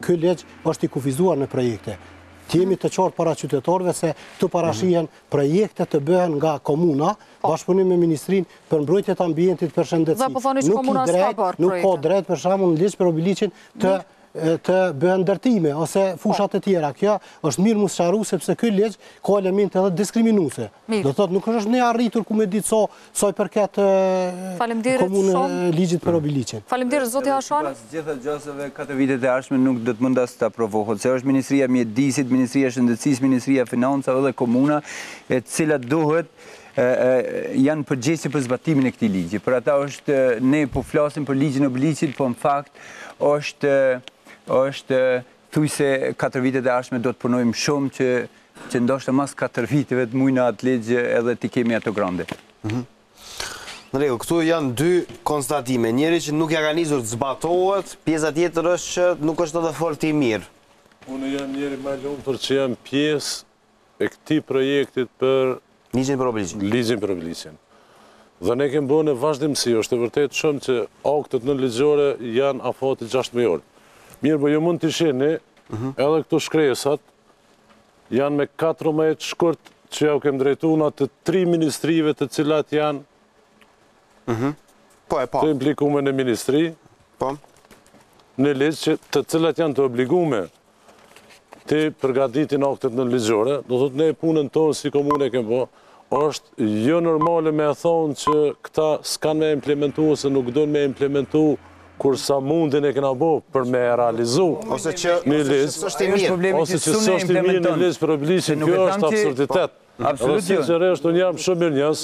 ky ligj është i kufizuar në projekte. Të jemi të qartë para qytetarëve se të parashihen projekte të bëhen nga komuna, bashkëpunim me Ministrinë për mbrojtje të ambientit, për shëndetësi. Dhe po thoni që komuna s'ka bërë projekte. Nuk ka drejt për shembull në ligj për Obiliqin të bëhen ndërtime ose fushat e tjera. Kjo është mirë mos sqaru sepse ky ligj ka elemente edhe diskriminuese. Do thotë nuk është ne arritur ku me ditë sa i përket komunës ligjit për Obiliqin. Faleminderit zoti Hashani. Pas gjitha gjasave 4 vitet e ardhshme nuk do të mundas të aprovohet, se është Ministria e Mjedisit, Ministria e Shëndetësisë, Ministria e Financave dhe komuna, e cilat duhet janë përgjegjëse për zbatimin e këtij ligji. Për ata është ne po flasim për ligjin e Obiliqit, po në fakt është thujse 4 vitet e ardhshme do të punojmë shumë që ndoshta mas 4 viteve të mujna atë ligj edhe t'i kemi ato grande. Në rregull, këtu janë dy konstatime. Njëri që nuk ja ka nisur të zbatohet, pjesa tjetër është që nuk është edhe fort i mirë. Unë jam njëri më i lumtur që jam pjesë e këtij projektit për ligjin për Obiliqin. Ligjin për Obiliqin. Dhe ne kemi bënë vazhdimsi, është e vërtet shumë që aktët nënligjore janë afati 16 orë. Mirë, po ju mund të shihni, edhe këto shkresat janë me 14 shkurt që ja u kem drejtuar në të 3 ministrive të cilat janë të implikume në ministri, në ligj të cilat janë të obligume të përgatitin aktet nënligjore. Do thotë ne punën tonë si komune kemi bë, është jo normale me thonë që këta s'kan me implementu ose nuk do me implementu kur sa mundin e kena bo për me realizu ose që s'është i mirë, ose që s'është i mirë në ligjë për Obiliqin. Kjo është absurditet. Edhe sinqerisht unë jam shumë mirënjohës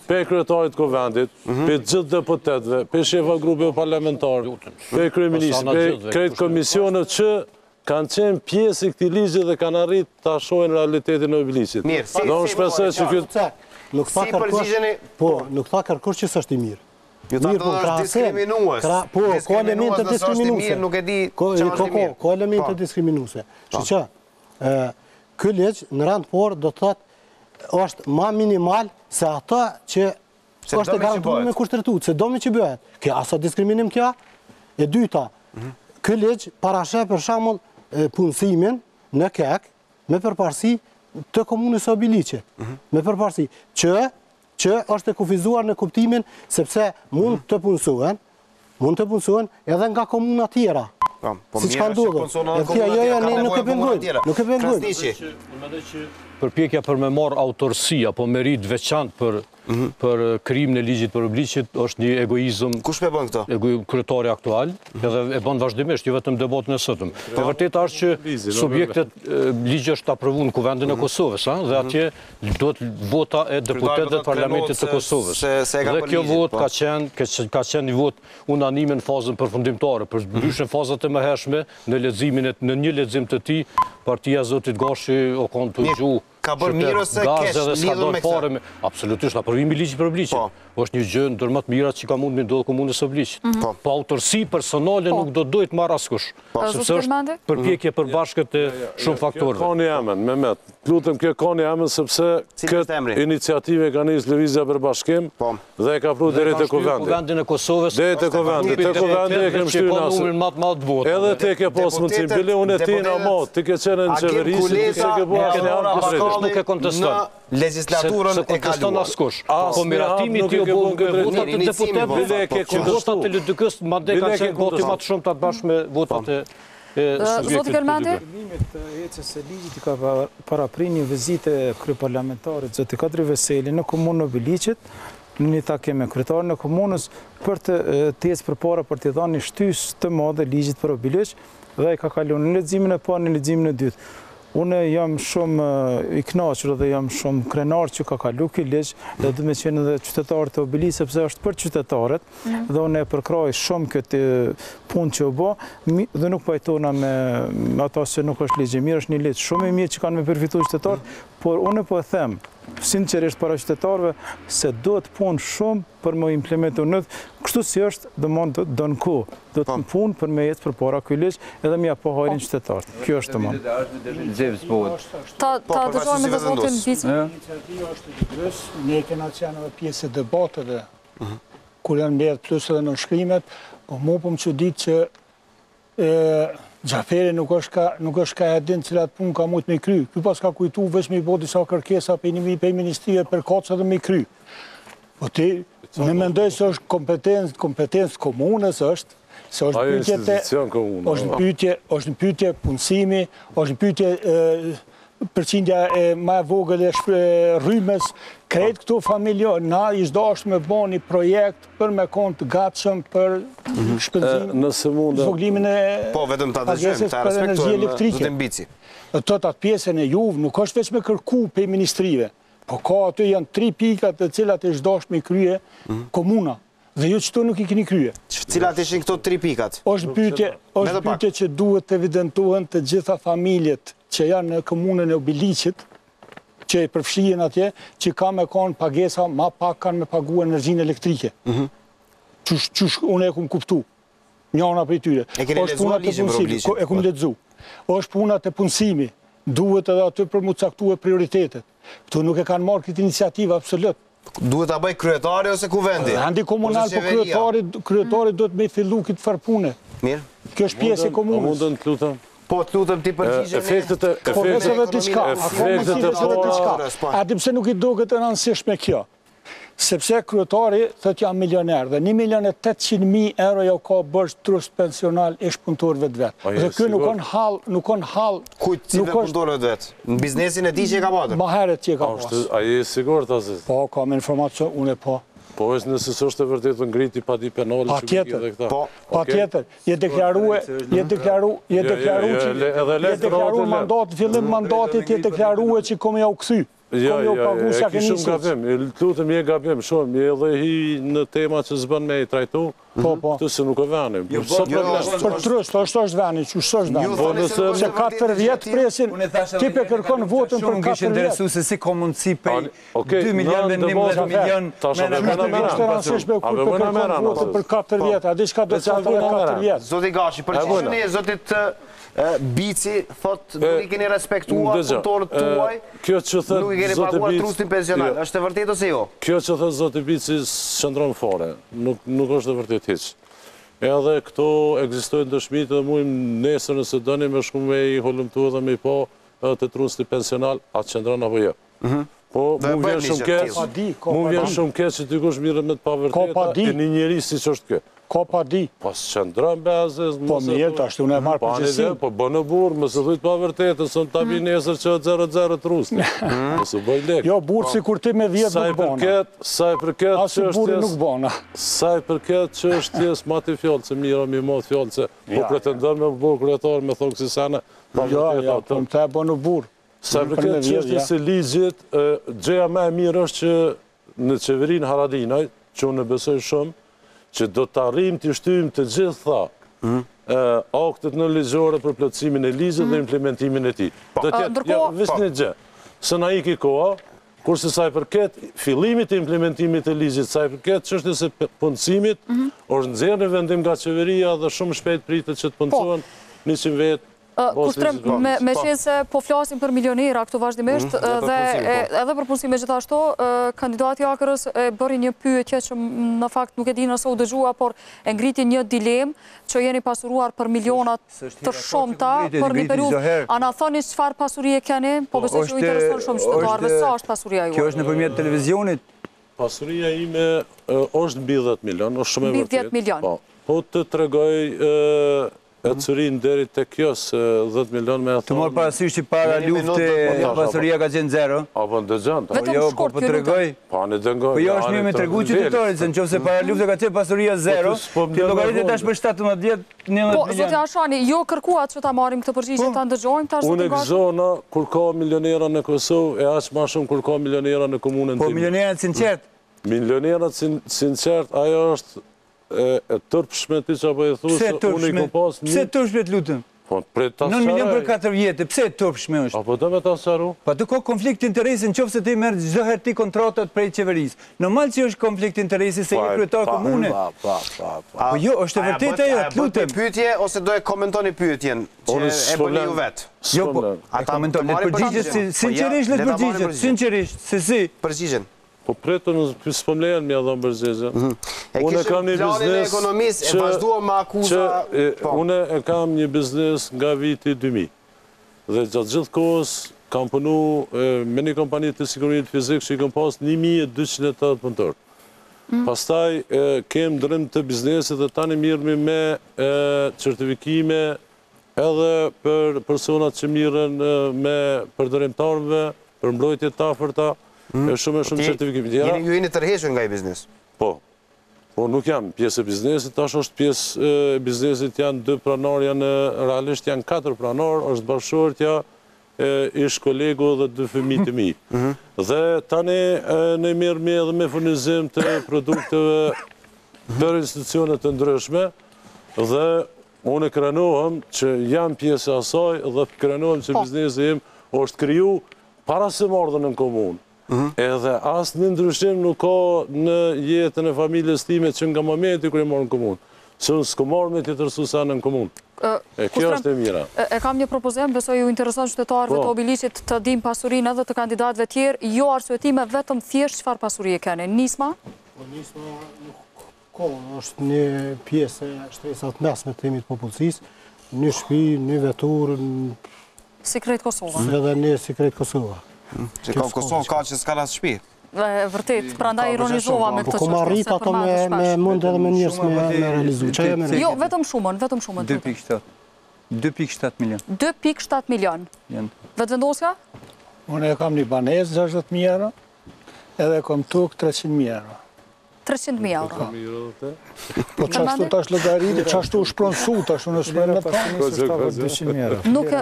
pe kryetarit të Kuvendit, pe gjithë deputetëve, pe shefa grupeve parlamentarë, pe kryeministit, pe krejt komisionet që kanë qenë pjesë i këtij ligji dhe kanë arrit ta shohin realitetin e Obiliqit. Do të shpresoj që nuk tha kërkosh që s'është i mirë. Ju ta të është diskriminues. Po, ka elemente diskriminuese. Nuk e di që është i mirë. Ka elemente diskriminuese. Që ky ligj në rand por do të thotë është më minimal se ata që është e garantuar me kushtetutë, se domi që bëhet. Kjo asa diskriminim kjo. E dyta, ky ligj parasheh për shembull punësimin në KEK me përparësi të komunës së Obiliqit. Me përparësi që është e kufizuar në kuptimin sepse mund të punësohen edhe nga komuna tjera. Si që ka ndodhur. Nuk e pëngojnë. Përpjekja për me marrë autorësia, po merit veçantë për krimin e ligjit për Obiliqit është një egoizëm. Kush me bën këto? Kryetari aktual, edhe e bën vazhdimisht, jo vetëm debatën e sotëm. E vërteta është që subjektet ligji është aprovuar në Kuvendin e Kosovës, dhe atje do të vota e deputetëve të Parlamentit të Kosovës. Dhe kjo vot ka qenë një vot unanime në fazën përfundimtare, për ndryshe fazat e mëhershme në një lexim të tij, partia zotit Gashi o kanë të gjuhë ka bërë mirë ose kesh lidhur me këtë? Absolutisht, aprovimi ligjit për obliqit. është një gjë ndër më të mirat që ka mund me ndodhë komunës obliqit. Po autorsi personale nuk do dojtë marrë askush. Sepse është përpjekje përbashkët e shumë faktorëve. Kani emën, Mehmet, lutem kjo kani emën sepse këtë iniciative ka njës Lëvizja për Bashkim dhe e ka pru deri te Kuvendi. Kuvendin e Kosovës. Deri te Kuvendi. Te Kuvendi e kem shtyr nasë. Edhe te ke pos mundësim, bile unë e ti në mot, ti ke qenë në qeverisë, ti ke bua këtë janë askush nuk e konteston. Legislaturën e kaluar. Askush. Po miratimi ti votat e deputetëve që votat e LDK-s madje kanë qenë voti më të shumta bashkë me votat e Zoti Kelmandi? Qëllimit ecjes së ligjit ka paraprit një vizitë kryeparlamentarit zoti Kadri Veseli në komunën e Obiliqit, në një takim me kryetarin e komunës për të ecë përpara për t'i dhënë një shtysë të madhe ligjit për Obiliq dhe ai ka kaluar në leximin e parë, në leximin e dytë. Unë jam shumë i kënaqur dhe jam shumë krenar që ka kalu ky ligj dhe du me qenë edhe qytetarët e Obiliqit sepse është për qytetarët dhe unë e përkraj shumë këtë punë që u bë dhe nuk pajtona me ata se nuk është ligj i mirë, është një ligj shumë i mirë që kanë me përfituar qytetarët, por unë po e them sinqerisht para qytetarëve se duhet punë shumë për më implementu në kështu si është dhe mund do në ku do të punë për me jetë për para këj ligj edhe mi apo hajrin qytetarët. Kjo është të mund. Ta dëgjojmë dhe zotin Bici. Iniciativa është të gjës, ne kena qenë edhe pjesë e debateve, kur janë mbledh plus edhe në shkrimet, po mu po më që ditë që Gjaferi nuk është ka edin cilat punë ka mujtë me kry. Ky pas ka kujtu veç me i bo disa kërkesa për ministrie për kaca dhe me kry. Po ti, ne mendoj se është kompetencë komunës është, se është në pyetje punësimi, është në pyetje përqindja e ma e vogël e rrymës, krejt këtu familjo, na i zdasht me bo një projekt për me konë të gatshëm për zvoglimin e pagesës për energi elektrike. Atë pjesën e juvë nuk është veç me kërku pe ministrive, po ka aty janë 3 pikat e cilat e zdasht me krye komuna. Dhe ju qëto nuk i keni krye. Cilat ishin këto 3 pikat? është pyetje që duhet të evidentohen të gjitha familjet që janë në komunën e Obiliqit, që i përfshien atje, që ka me kanë pagesa, ma pak kanë me pagu energjinë elektrike. Qësh unë e kum kuptu. Njëna për i tyre. E keni lezuar ligjin për Obiliqit? E kum lezu. është punat e punësimi. Duhet edhe aty për mu caktu e prioritetet. Këtu nuk e kanë marrë këtë iniciativë absolut. Duhet ta bëj kryetari ose kuvendi? Rendi komunal, po kryetari duhet me fillu këtë farpune. Mirë. Kjo është pjesë e komunës. Po të lutem ti përgjigje A di pse nuk i do këtë rëndësishme kjo? Sepse kryetari thët jam milioner dhe 1.800.000 euro jo ka bërsh trust pensional ish punëtorëve të vetë. Dhe kjo nuk kanë hal. Kujtë cilve punëtorëve të vetë? Në biznesin e ti që e ka patër? Ma heret që e ka pasë. A je sigur të asist? Po, kam informacion, unë e po. Po, është nëse së është e vërtetë ngriti pa di penali që këtë dhe këta. Pa tjetër, je deklaru mandat, fillim mandatit je deklaru që kom ja u këthy. Ja, e kishëm gabim, lutëm je gabim shumë, je edhe hi në tema që zbën me i trajtu, të se nuk e venim. Për trust, është venim, që është venim. Se 4 vjetë presin, ti pe kërkon votën për 4 vjetë. Shumë interesu se si ka mundësi për 2 milion dhe 11 milion votën për 4 vjetë, a di shka do të votën 4 vjetë. Zoti Gashi, përgjishën e zotit Bici, thot, nuk i keni respektuar punëtorët tuaj, nuk i keni paguar trustin pensional. Është e vërtet ose jo? Kjo që thot Zoti Bici shëndron fare, nuk është e vërtet hiç. Edhe këto ekzistojnë dëshmitë dhe mujmë nesër nëse dëni me shku me i holumtu edhe me i po të trustin pensional, atë shëndron apo jo. Po, mu vjen shumë keq që ty kush mire me të pavërteta e një njeri si që është kjo. Ka pa di. Pas qëndrën bezës. Po mirë, të ashtu unë e marë përgjësim. Po bënë burë, mësë dhujtë pa vërtetë, së në tabi nesër që 0-0 të rusni. Mësë bëj lekë. Jo, burë si kur ti me 10 nuk bëna. Sa i përket Asi burë nuk bëna. Sa i përket që është tjesë mati fjallë, që mira mi mod fjallë, që po pretendon me burë kretarë, me thonë kësi sana. Ja, po më te bënë burë. Sa i përket që është si ligjit, gjëja me mirë është që në qeverinë Haradinaj, që unë besoj shumë, që do të arrim të shtyjmë të gjitha aktet në ligjore për plotësimin e ligjit dhe implementimin e ti. Do tjetë, vështë një gjë, së na iki koha, kurse sa i përket fillimit e implementimit e ligjit, sa i përket çështjes së punësimit, është nxjerrë në vendim nga qeveria dhe shumë shpejt pritet që të punësohen 100 vetë. Kushtrim, me qenë se po flasim për milionera këtu vazhdimisht, dhe edhe për punësime gjithashtu, kandidati Akërës bëri një pyetje që në fakt nuk e di nëse u dëgjua, por e ngriti një dilemë që jeni pasuruar për milionat të shumta për një periudhë. A na thoni çfarë pasurie keni? Po besoj që u intereson shumë qytetarëve, sa është pasuria juaj? Kjo është nëpërmjet televizionit. Pasuria ime është mbi 10 milion, është shumë e vërtetë. Mbi 10 milion. Po të tregoj e cërin deri të kjo se 10 milion me e thonë... Të morë parasysh që para lufte pasuria ka qenë zero? Apo në dëgjën. Vetëm shkurt po të regoj? Po në dëngoj. Po jo është mirë me tregu qytetorit, se në qofë se para lufte ka qenë pasuria zero, ti logaritet tash për 17-11 milion. Po, Zoti Ashani, jo kërkuat që ta marim këtë përgjigje, ta ndëgjojmë, ta Unë e gëzona kur ka milionera në Kosovë, e aq ma shumë kur ka milionera në komunën tim. Po milionerat sinqert? Milionerat sinqert, ajo është e tërpshme ti që apo e thu se unë i kom pas një... Pse tërpshme të lutëm? 9 milion për 4 vjetë, pse tërpshme është? Apo do me ta sharu? Pa të ka konflikt interesi në qofë se ti merë gjithë herë ti kontratat prej qeverisë. Normal që është konflikt interesi se një kryetar komune. Po jo, është e vërtet e jo, të lutëm. Pyetje ose do e komentoni pyetjen që e bëni ju vetë? Jo, po, e komentoni, le të përgjigjet, sinqerisht le të përgjigjet, sinqerisht, se si? Përgjigjen. Po preto në s'pëmlejen mi adhëm përgjegje. Unë e kam një biznes e vazhduam me akuza... Unë e kam një biznes nga viti 2000. Dhe gjatë gjithë kohës kam punu me një kompani të sigurimit fizik që i kam pas 1280 punëtor. Pastaj kem dërëm të biznesit dhe tani mirëmi me certifikime edhe për personat që mirën me përdërimtarve, për mbrojtje të afërta, e shumë certifikime tjera. Ju jeni tërhequr nga i biznes? Po. Po nuk jam pjesë e biznesit, tash është pjesë e biznesit, janë 2 pranar, realisht janë 4 pranar, është bashkëshortja, ish kolegu dhe 2 fëmijë të mi. Dhe tani ne merremi edhe me furnizim të produkteve për institucionet të ndryshme dhe unë krenohem që jam pjesë e asaj dhe krenohem që biznesi im është kriju para se mardhen në komunë. Edhe asë një ndryshim nuk ka në jetën e familjes time që nga momenti kërë e marrë në komunë. Se unë s'ko marrë me të tërsu sa në komunë. E kjo është e mira. E kam një propozim, besoj ju intereson qytetarëve të Obiliqit të dim pasurinë edhe të kandidatëve tjerë, jo arsuetime vetëm thjesht çfarë pasurie keni. Nisma? Nisma nuk ka, është një pjesë e shtresat mesme të timit popullsisë, një shtëpi, një vetur, Sikret Kosova. Edhe një Sikret Kosova. Që ka Kosovë ka që s'ka ras shtëpi. Vërtet, prandaj ironizova me këtë çështje. Po ku marrit ato me mund edhe me njerëz me realizu. Jo, vetëm shumën. 2.7 milion. 2.7 milion. Vetëvendosja? Unë e kam një banesë 60.000 euro, edhe kam tukë 300.000 euro. 300.000 euro. Po qashtu tash logaritë, qashtu shpronsu tash, unë është me pa.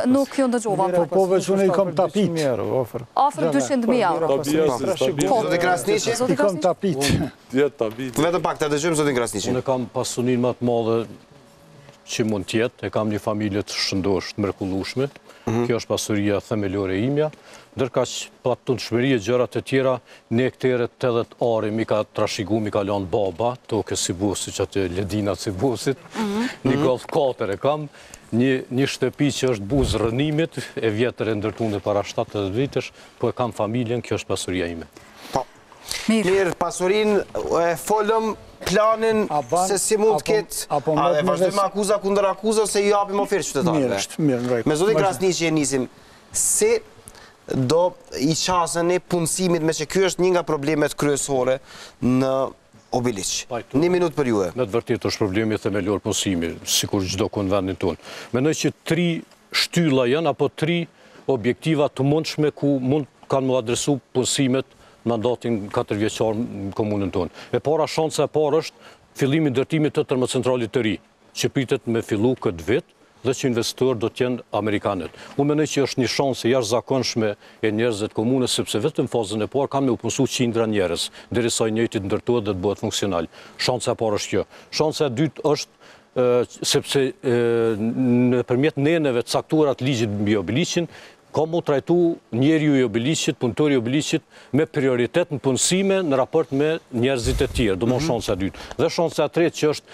Nuk jo ndëgjova. Po veç unë i kam tapit. Afër 200.000 euro. Zoti Krasniqi? I kam tapit. Vetëm pak të dëgjojmë zotin Krasniqi. Unë kam pasunin më të madhe që mund tjetë, e kam një familje të shëndosh të mrekullueshme. Kjo është pasuria themelore imja. Ndërka që patundshmëria gjërat e tjera, ne këtere 80 ari mi ka trashigu, mi ka lanë baba, toke si busi që atë ledinat si busit, një golf 4 e kam, një shtëpi që është buzë rënimit, e vjetër e ndërtuar para 70 vitesh, po e kam familjen, kjo është pasuria ime. Mirë, pasurin e folëm planin se si mund të ketë, a e vazhdojmë akuza kundër akuza, ose ju japim ofertë qytetarëve? Me zotin Krasniqi e nisim, si do i qasën e punësimit, me që kjo është një nga problemet kryesore në Obiliq. 1 minutë për juve. Në të vërtet është problemi themelor punësimi, sikur çdo ku në vendin tonë. Mendoj që 3 shtylla janë, apo 3 objektiva të mundshme ku mund kanë më adresu punësimet mandatin 4 vjeçar në komunën tonë. E para, shansa e parë është fillimi ndërtimit të termocentralit të ri, që pritet me fillu këtë vit dhe që investitor do t'jenë Amerikanët. Unë mendoj që është një shansë jashtëzakonshme e njerëzve të komunës, sepse vetëm fazën e parë kanë me u punësu qindra njerëz, derisa i njëjti të ndërtohet dhe të bëhet funksional. Shansa e parë është kjo. Shansa e dytë është sepse nëpërmjet neneve të caktuara të ligjit mbi Obiliqin, ka mu trajtu njeriu i obiliqit, punëtori i obiliqit me prioritet në punësime në raport me njerëzit e tjerë, do më shansa e dytë. Dhe shansa e tretë që është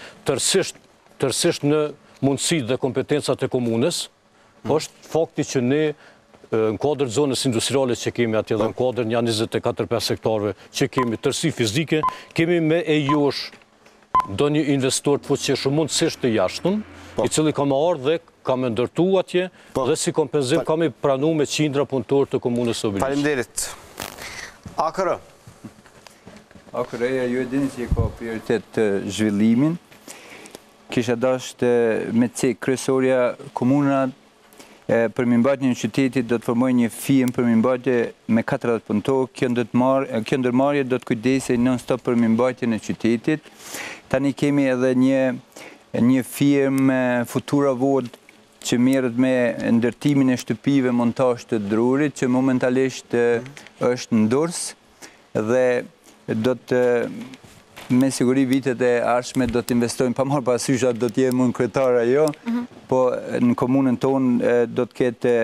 tërësisht në mundësit dhe kompetencat e komunës, është fakti që ne në kodrë zonës industriale që kemi atje dhe në kodrë një 24-5 hektarëve që kemi tërsi fizike, kemi me e josh do një investor të fuqishëm mundësisht të jashtën, i cili ka më ardhë dhe ka me ndërtu atje dhe si kompenzim ka me pranu me qindra punëtor të komunës së Obiliqit. Faleminderit. AKR. AKR-ja ju e dini që ka prioritet të zhvillimin. Kisha dashtë me cek kryesorja komunat për mbajtjen e qytetit do të formojë një firmë për mbajtje me 40 punëtor. Kjo ndërmarrje do të kujdesej non-stop për mbajtjen e qytetit. Tani kemi edhe një firmë Futura Vod që merret me ndërtimin e shtëpive montazh të drurit që momentalisht është në dors dhe do të me siguri vitet e ardhshme do të investojmë pa marrë parasysh do të jemi në kryetar ajo, po në komunën tonë do të ketë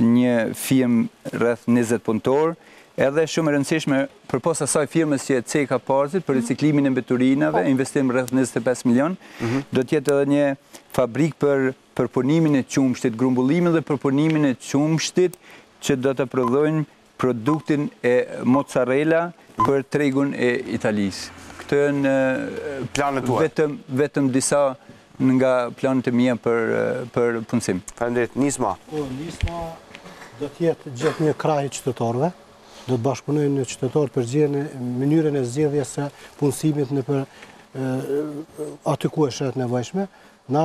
një firmë rreth 20 punëtor, edhe shumë e rëndësishme përposa asaj firmës që e ceka parzit për riciklimin e mbeturinave, investim rreth 25 milion, do të jetë edhe një fabrik për përpunimin e qumshtit, grumbullimin dhe përpunimin e qumshtit që do të prodhojnë produktin e mozzarella për tregun e Italisë. Këtë në planet tuaj. Vetëm disa nga planet e mia për punësim. Faleminderit. Nisma. Nisma do të jetë gjithë një krah i qytetarëve, do të bashkëpunojnë qytetarët për mënyrën e zgjedhjes së punësimit në për aty ku është nevojshme. Na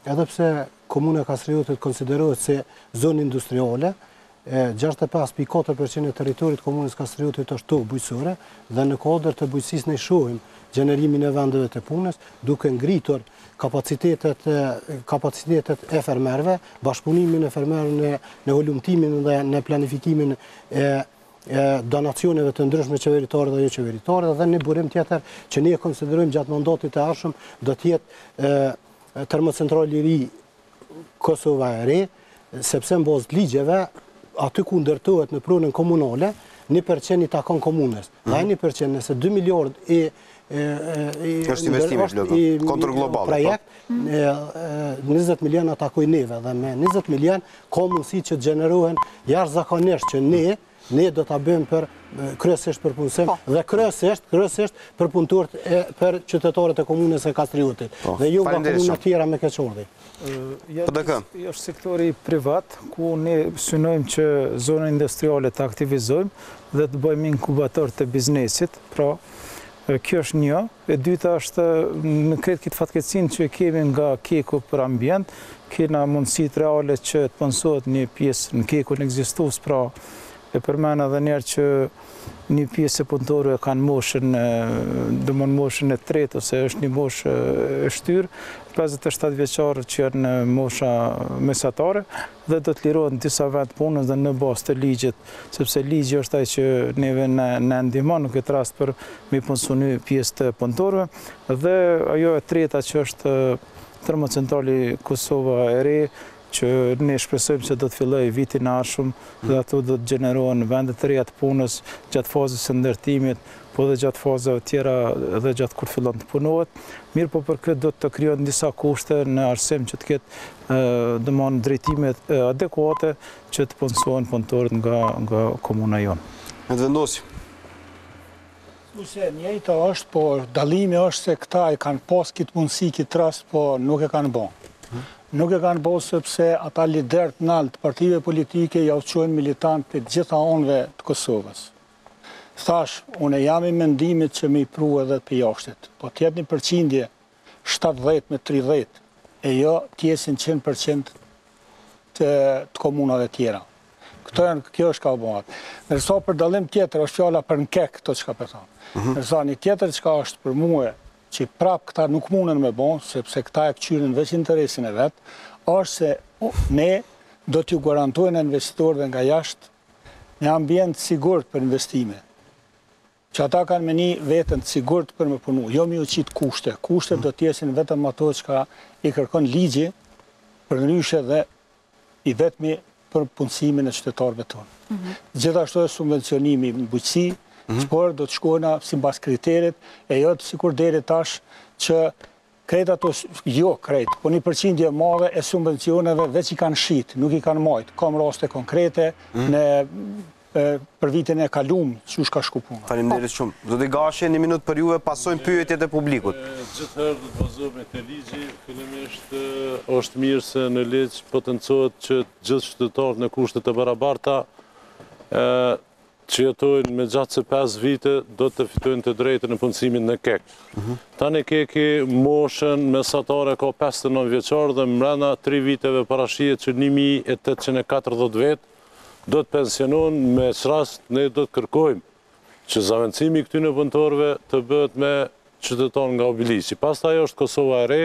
edhe pse komuna e Kastrijotit konsiderohet si zonë industriale, 65.4% e territorit komunës Kastrijotit është tokë bujqësore dhe në kodër të bujqësisë ne shohim gjenerimin e vendeve të punës, duke ngritur kapacitetet e fermerëve, bashkëpunimin e fermerëve në hulumtimin dhe në planifikimin e donacioneve të ndryshme qeveritare dhe jo qeveritare, dhe një burim tjetër që ne konsiderojmë gjatë mandatit të ardhshëm do të jetë termocentrali i ri Kosova e re, sepse në bazë të ligjeve aty ku ndërtohet në pronën komunale, 1% i takon komunës. Dhe 1% nëse 2 miliard është investimi projekt, 20 milion atakoj neve dhe me 20 milion ka mundësi që të gjenerohen jashtëzakonisht që ne do ta bëjmë për kryesisht për punësim dhe kryesisht për punëtorët për qytetarët e komunës së Kastrijotit dhe jo nga komuna tjera me keqordhi. Është sektori privat ku ne synojmë që zonën industriale të aktivizojmë dhe të bëjmë inkubator të biznesit, pra kjo është një. E dyta është në kretë këtë fatkeqësinë që kemi nga keku për ambient, kena mundësitë reale që të punësohet një pjesë në kekun ekzistues, pra e përmena dhe njerë që një pjesë e punëtorëve kanë moshën e tretë, ose është një moshë e shtyrë, 57 vjeçarë që janë në mosha mesatare, dhe do të lirohen disa vend punës dhe në bazë të ligjit, sepse ligji është ai që neve në ndihmon në këtë rast për me punësoni pjesë të punëtorëve, dhe ajo e treta që është termocentrali Kosova e re, që ne shpresojmë që do të filloj vitin e ardhshëm dhe ato do të gjenerohen vende të reja të punës gjatë fazës së ndërtimit, po dhe gjatë fazave tjera dhe gjatë kur fillon të punohet. Mirë, po për këtë do të krijohen disa kushte në arsim që të ketë domosdoshmë drejtimet adekuate që të punësohen punëtorët nga komuna jonë. Ne të vendosim. Ose njëjta është, po dallimi është se këta e kanë pas këtë mundësi, këtë rast, po nuk e kanë bën. Nuk e kanë bërë sepse ata liderët naltë partive politike ja uqojnë militantë të gjitha onëve të Kosovës. Thash, unë jam i mendimit që me i pru edhe për jashtit, po tjetë një përqindje 70 me 30, e jo tjesin 100% të komunave tjera. Kjo është ka bëhat. Nërsa për dalim tjetër është fjalla për në kek këto që ka për thonë. Nërsa një tjetër që ka është për muë, që prapë këta nuk mundën me bon, sepse këta e këqyrin veç interesin e vetë, është se ne do t'ju garantojnë investitorëve nga jashtë një ambient sigurt për investime. Që ata kanë meni vetën sigurt për me punu, jo mi u qitë kushte. Kushte do t'jesin vetëm ato që ka i kërkon ligji për ndryshe dhe i vetmi për punësimin e qytetarëve tonë. Gjithashtu e subvencionimi në bujqësi, por do të shkojna si mbas kriterit, e jo të sikur deri tash që krejt ato, jo krejt, po 1% e madhe e subvencioneve veç i kanë shit, nuk i kanë majt. Kam raste konkrete për vitin e kalum, që shka shku puna. Faleminderit shumë. Do t'i gashi 1 minutë për juve, pasojmë pyetjet e publikut. Gjithëherë do të bazohemi te ligji, fillimisht është mirë se në ligj potencohet që gjithë qytetarët në kushte të barabarta që jetojnë me gjatë se 5 vite do të fitojnë të drejtën në punësimin në kek. Tani keki moshën mesatare ka 59 vjeçar dhe mbrana 3 viteve parashihet që 1840 vetë do të pensionon, me çrast ne do të kërkojmë që zavendësimi këtyre punëtorëve të bëhet me qytetar nga obiliqi. Pastaj është Kosova e re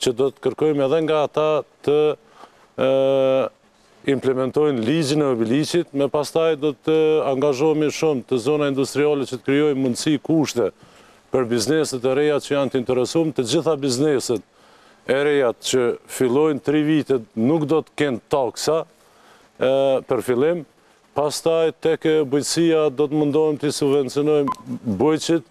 që do të kërkojmë edhe nga ata të implementojnë ligjin e obiliqit, me pastaj do të angazhohemi shumë të zona industriale që të krijojmë mundësi kushte për bizneset e reja që janë të interesuar, të gjitha bizneset e reja që fillojnë 3 vite nuk do të kenë taksa për fillim, pastaj tek bujqësia do të mundohem të subvencionojmë bujqit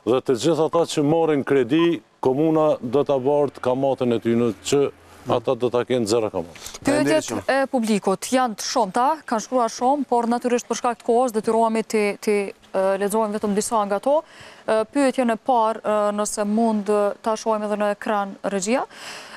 dhe të gjitha ata që marrin kredi, komuna do të abartë kamatën e tyre që ata do të kenë zero kamat. Pyetjet e publikut janë të shumta, kanë shkruar shumë, por natyrisht për shkak të kohës detyrohemi të lexojmë vetëm disa nga to. Pyetjen e parë, nëse mund ta shohim edhe në ekran regjia,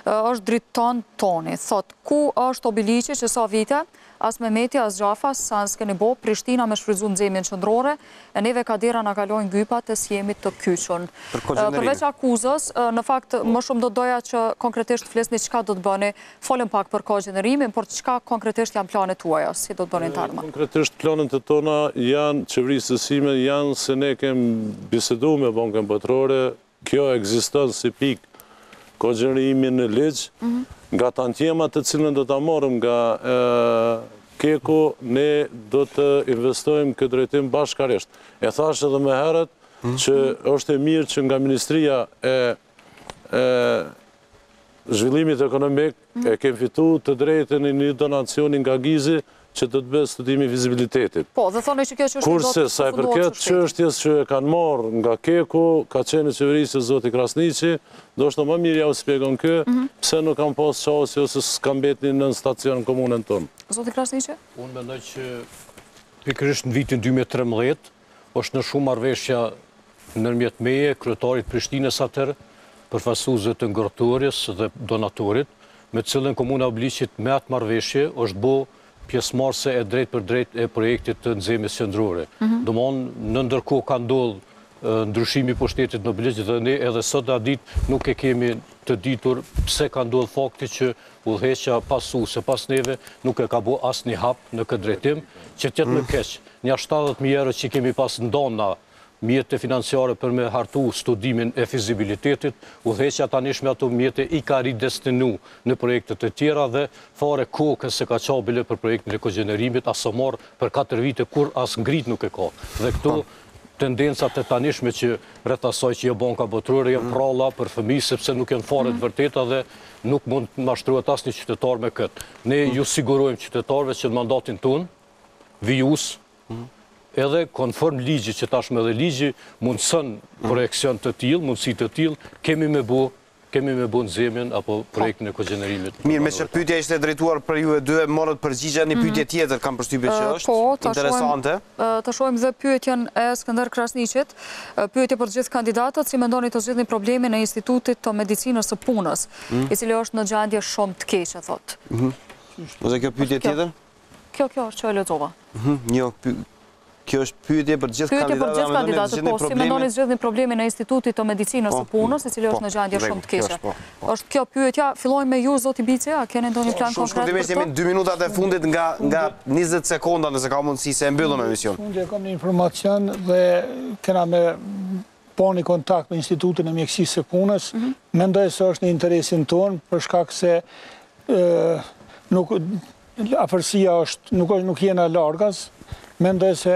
është Driton Toni. Thot, ku është obiliqi që sa vite, as Mehmeti, as Gjafa, sa s'keni bo, Prishtina me shfrytzu nxemjen qendrore, e neve kadera na kalojnë gypat e s'jemi të kyçun. Përveç akuzës, në fakt më shumë do doja që konkretisht flesni çka do të bëni, folëm pak për kogjenderimin, por çka konkretisht janë planet tuaja, si do të bëni të ardhmen? Konkretisht planet e tona janë qeverisë sime, janë se ne kemi biseduar me Bankën Botërore, kjo ekziston si pikë kogjenderimin në ligj, nga tantiemat të cilën do të marrim nga Keku, ne do të investojmë këtë drejtim bashkarisht. E thash edhe më herët që është e mirë që nga Ministria e Zhvillimit Ekonomik e kemi fituar të drejtën e një donacioni nga Gizi që do të bëjë studimi vizibilitetit. Po, dhe thoni që kjo çështje do të kurse sa i përket çështjes që e kanë marrë nga Keku, ka qenë në qeverisë zoti Krasniqi, do është më mirë ja u shpjegon kë, pse nuk kanë pas çasti ose s'kan mbetni në stacion komunën tonë. Zoti Krasniqi? Unë mendoj që pikërisht në vitin 2013 është në shumë marrëveshja ndërmjet meje, kryetarit Prishtinës atëherë, përfaqësuesve të ngërtorjes dhe donatorit, me cilën komuna Obiliqit me atë marrëveshje është bo pjesëmarrëse e drejt për drejt e projektit të nxemjes qendrore. Domthonë, në ndërkohë ka ndodhur ndryshimi i pushtetit në Obiliq dhe ne edhe sot ditë nuk e kemi të ditur pse ka ndodhur fakti që udhëheqja pasuese pas neve nuk e ka bë asnjë hap në këtë drejtim, që tjetë më keq. Nja 70.000 euro që kemi pas ndona mjete financiare për me hartu studimin e fizibilitetit, udhëheqja tanish me ato mjete i ka ridestinu në projektet e tjera dhe fare kokës se ka qabile për projektin e kogenerimit, asë marë për 4 vite kur as ngrit nuk e ka. Dhe këto tendencat e tanishme që rreth asaj që jo Banka Botërore janë pralla për fëmijë sepse nuk janë fare të vërteta dhe nuk mund të mashtruhet asnjë qytetar me këtë. Ne ju sigurojmë qytetarëve që në mandatin tonë, vijus, edhe konform ligjit që tashmë edhe ligji mundson projekcion të tillë, mundësi të tillë, kemi me bu nxemjen apo projektin e kogenerimit. Mirë, me që pyetja ishte drejtuar për ju e dy, morët përgjigje një pyetje tjetër kam përshtypjen që është interesante. Ta shohim dhe pyetjen e Skënder Krasniqit, pyetje për të gjithë kandidatët, si mendoni të zgjidhni problemin e Institutit të Medicinës së Punës, i cili është në gjendje shumë të keqe, thotë. Ose kjo pyetje tjetër? Kjo është që e lexova. Kjo është pyetje për gjithë kandidatët, po, si mendoni zgjidhni problemin e Institutit të Medicinës së Punës, i cili është në gjendje shumë të keqe. Është kjo pyetja, fillojmë me ju, zoti Bici, a keni ndonjë plan konkret? Shkurtimisht jemi në 2 minutat e fundit nga 20 sekonda nëse ka mundësi se e mbyllëm emision. Unë kam një informacion dhe kena me bani kontakt me Institutin e Mjekësisë së Punës. Mendoj se është në interesin tonë për shkak se afërsia është nuk jena largas. Mendoj se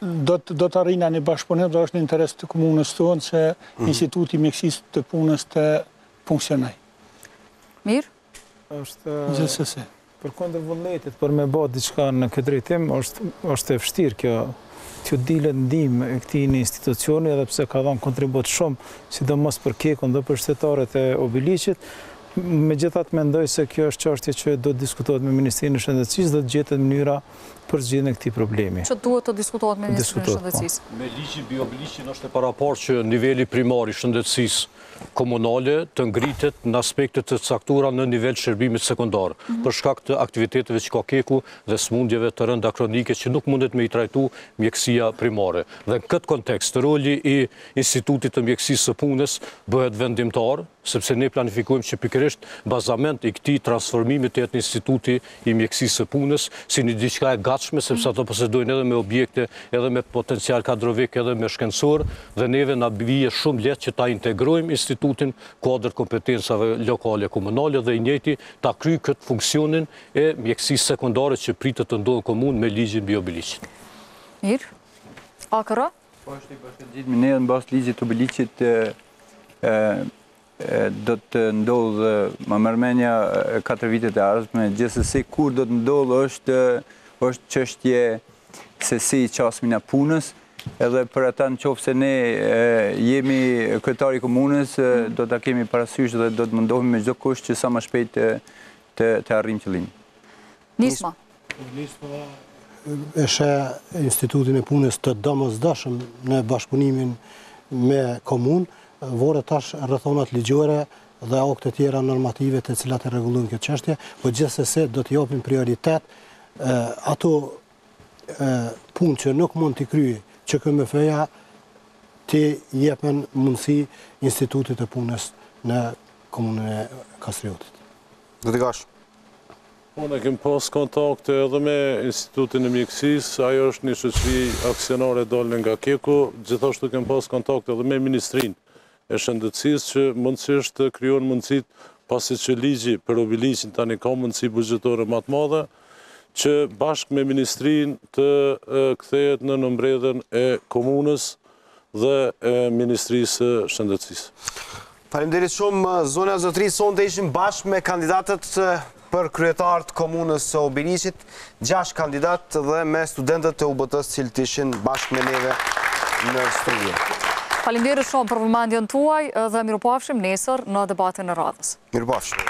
do të arrijna një bashkëpunim dhe është në interes të komunës tonë që Instituti i Mjekësisë të Punës të funksionoj. Mirë? Gjithsesi. Për kundër vullnetit, për me bë diçka në këtë drejtim, është e vështirë kjo t'ju dilet ndihmë e këtij institucioni, edhe pse ka dhënë kontribut shumë, sidomos për Kekun dhe për shtetarët e Obiliqit. Megjithatë mendoj se kjo është çështje që do të diskutohet me Ministrinë e Shëndetësisë dhe të gjetet mënyra për zgjidhjen e këtij problemi. Që duhet të diskutohet me Ministrinë e Shëndetësisë. Me ligjin biobiliqin është e paraportë që niveli primar i shëndetësisë komunale të ngritet në aspektet të caktuara në nivel shërbimit sekondar, për shkak të aktiviteteve që ka Keku dhe smundjeve të rënda kronike që nuk mundet me i trajtu mjekësia primare. Dhe në këtë kontekst, roli i Institutit të Mjekësisë së Punës bëhet vendimtar, sepse ne planifikojmë që pikërisht bazament i këtij transformimi të jetë Instituti i Mjekësisë së Punës si një diçka e gatshme, sepse ato posedojnë edhe me objekte, edhe me potencial kadrovik, edhe me shkencor, dhe neve na bie shumë lehtë që ta integrojmë institutin kuadër kompetencave lokale komunale dhe i njëjti ta kryej këtë funksionin e mjekësisë sekondare që pritet të ndodhë komunë me ligjin biobiliqit. Mirë. Akra? Po është i bashkëngjitur ne në bazë ligjit të Biliqit do të ndodhë më mërmenja 4 vitet e ardhshme, gjithsesi kur do të ndodhë është çështje se si qasmin e punës, edhe për ata në qoftë se ne jemi kryetari i komunës, do ta kemi parasysh dhe do të mundohemi me çdo kusht që sa më shpejt të arrijmë qëllimin. Nisma. Nisma e sheh Institutin e Punës të domosdoshëm në bashkëpunimin me komunë, vore tash rrethonat ligjore dhe akte të tjera normative të cilat e rregullojnë këtë çështje, por gjithsesi do të japim prioritet ato punë që nuk mund t'i kryej që KMF-ja të jepen mundësi Institutit të Punës në komunën e Kastriotit. Do t'i kash? Ne kemi pas kontakte edhe me Institutin e Mjekësisë, ajo është një shoqëri aksionare dalë nga Keku, gjithashtu kemi pas kontakte edhe me Ministrinë e Shëndetësisë që mundësisht të krijon mundësit pasi që ligji për Obiliqin tani ka mundësi buxhetore më të madhe, që bashkë me Ministrinë të kthehet në nëmbredhen e komunës dhe e Ministrisë së Shëndetësisë. Faleminderit shumë, zona zotëri, sonte ishim bashkë me kandidatët për kryetar të komunës së Obiliqit, 6 kandidat dhe me studentët e UBT-s cilët ishin bashkë me neve në studio. Faleminderit shumë për vëmendjen tuaj dhe mirupafshim nesër në debatin e radhës. Mirupafshim.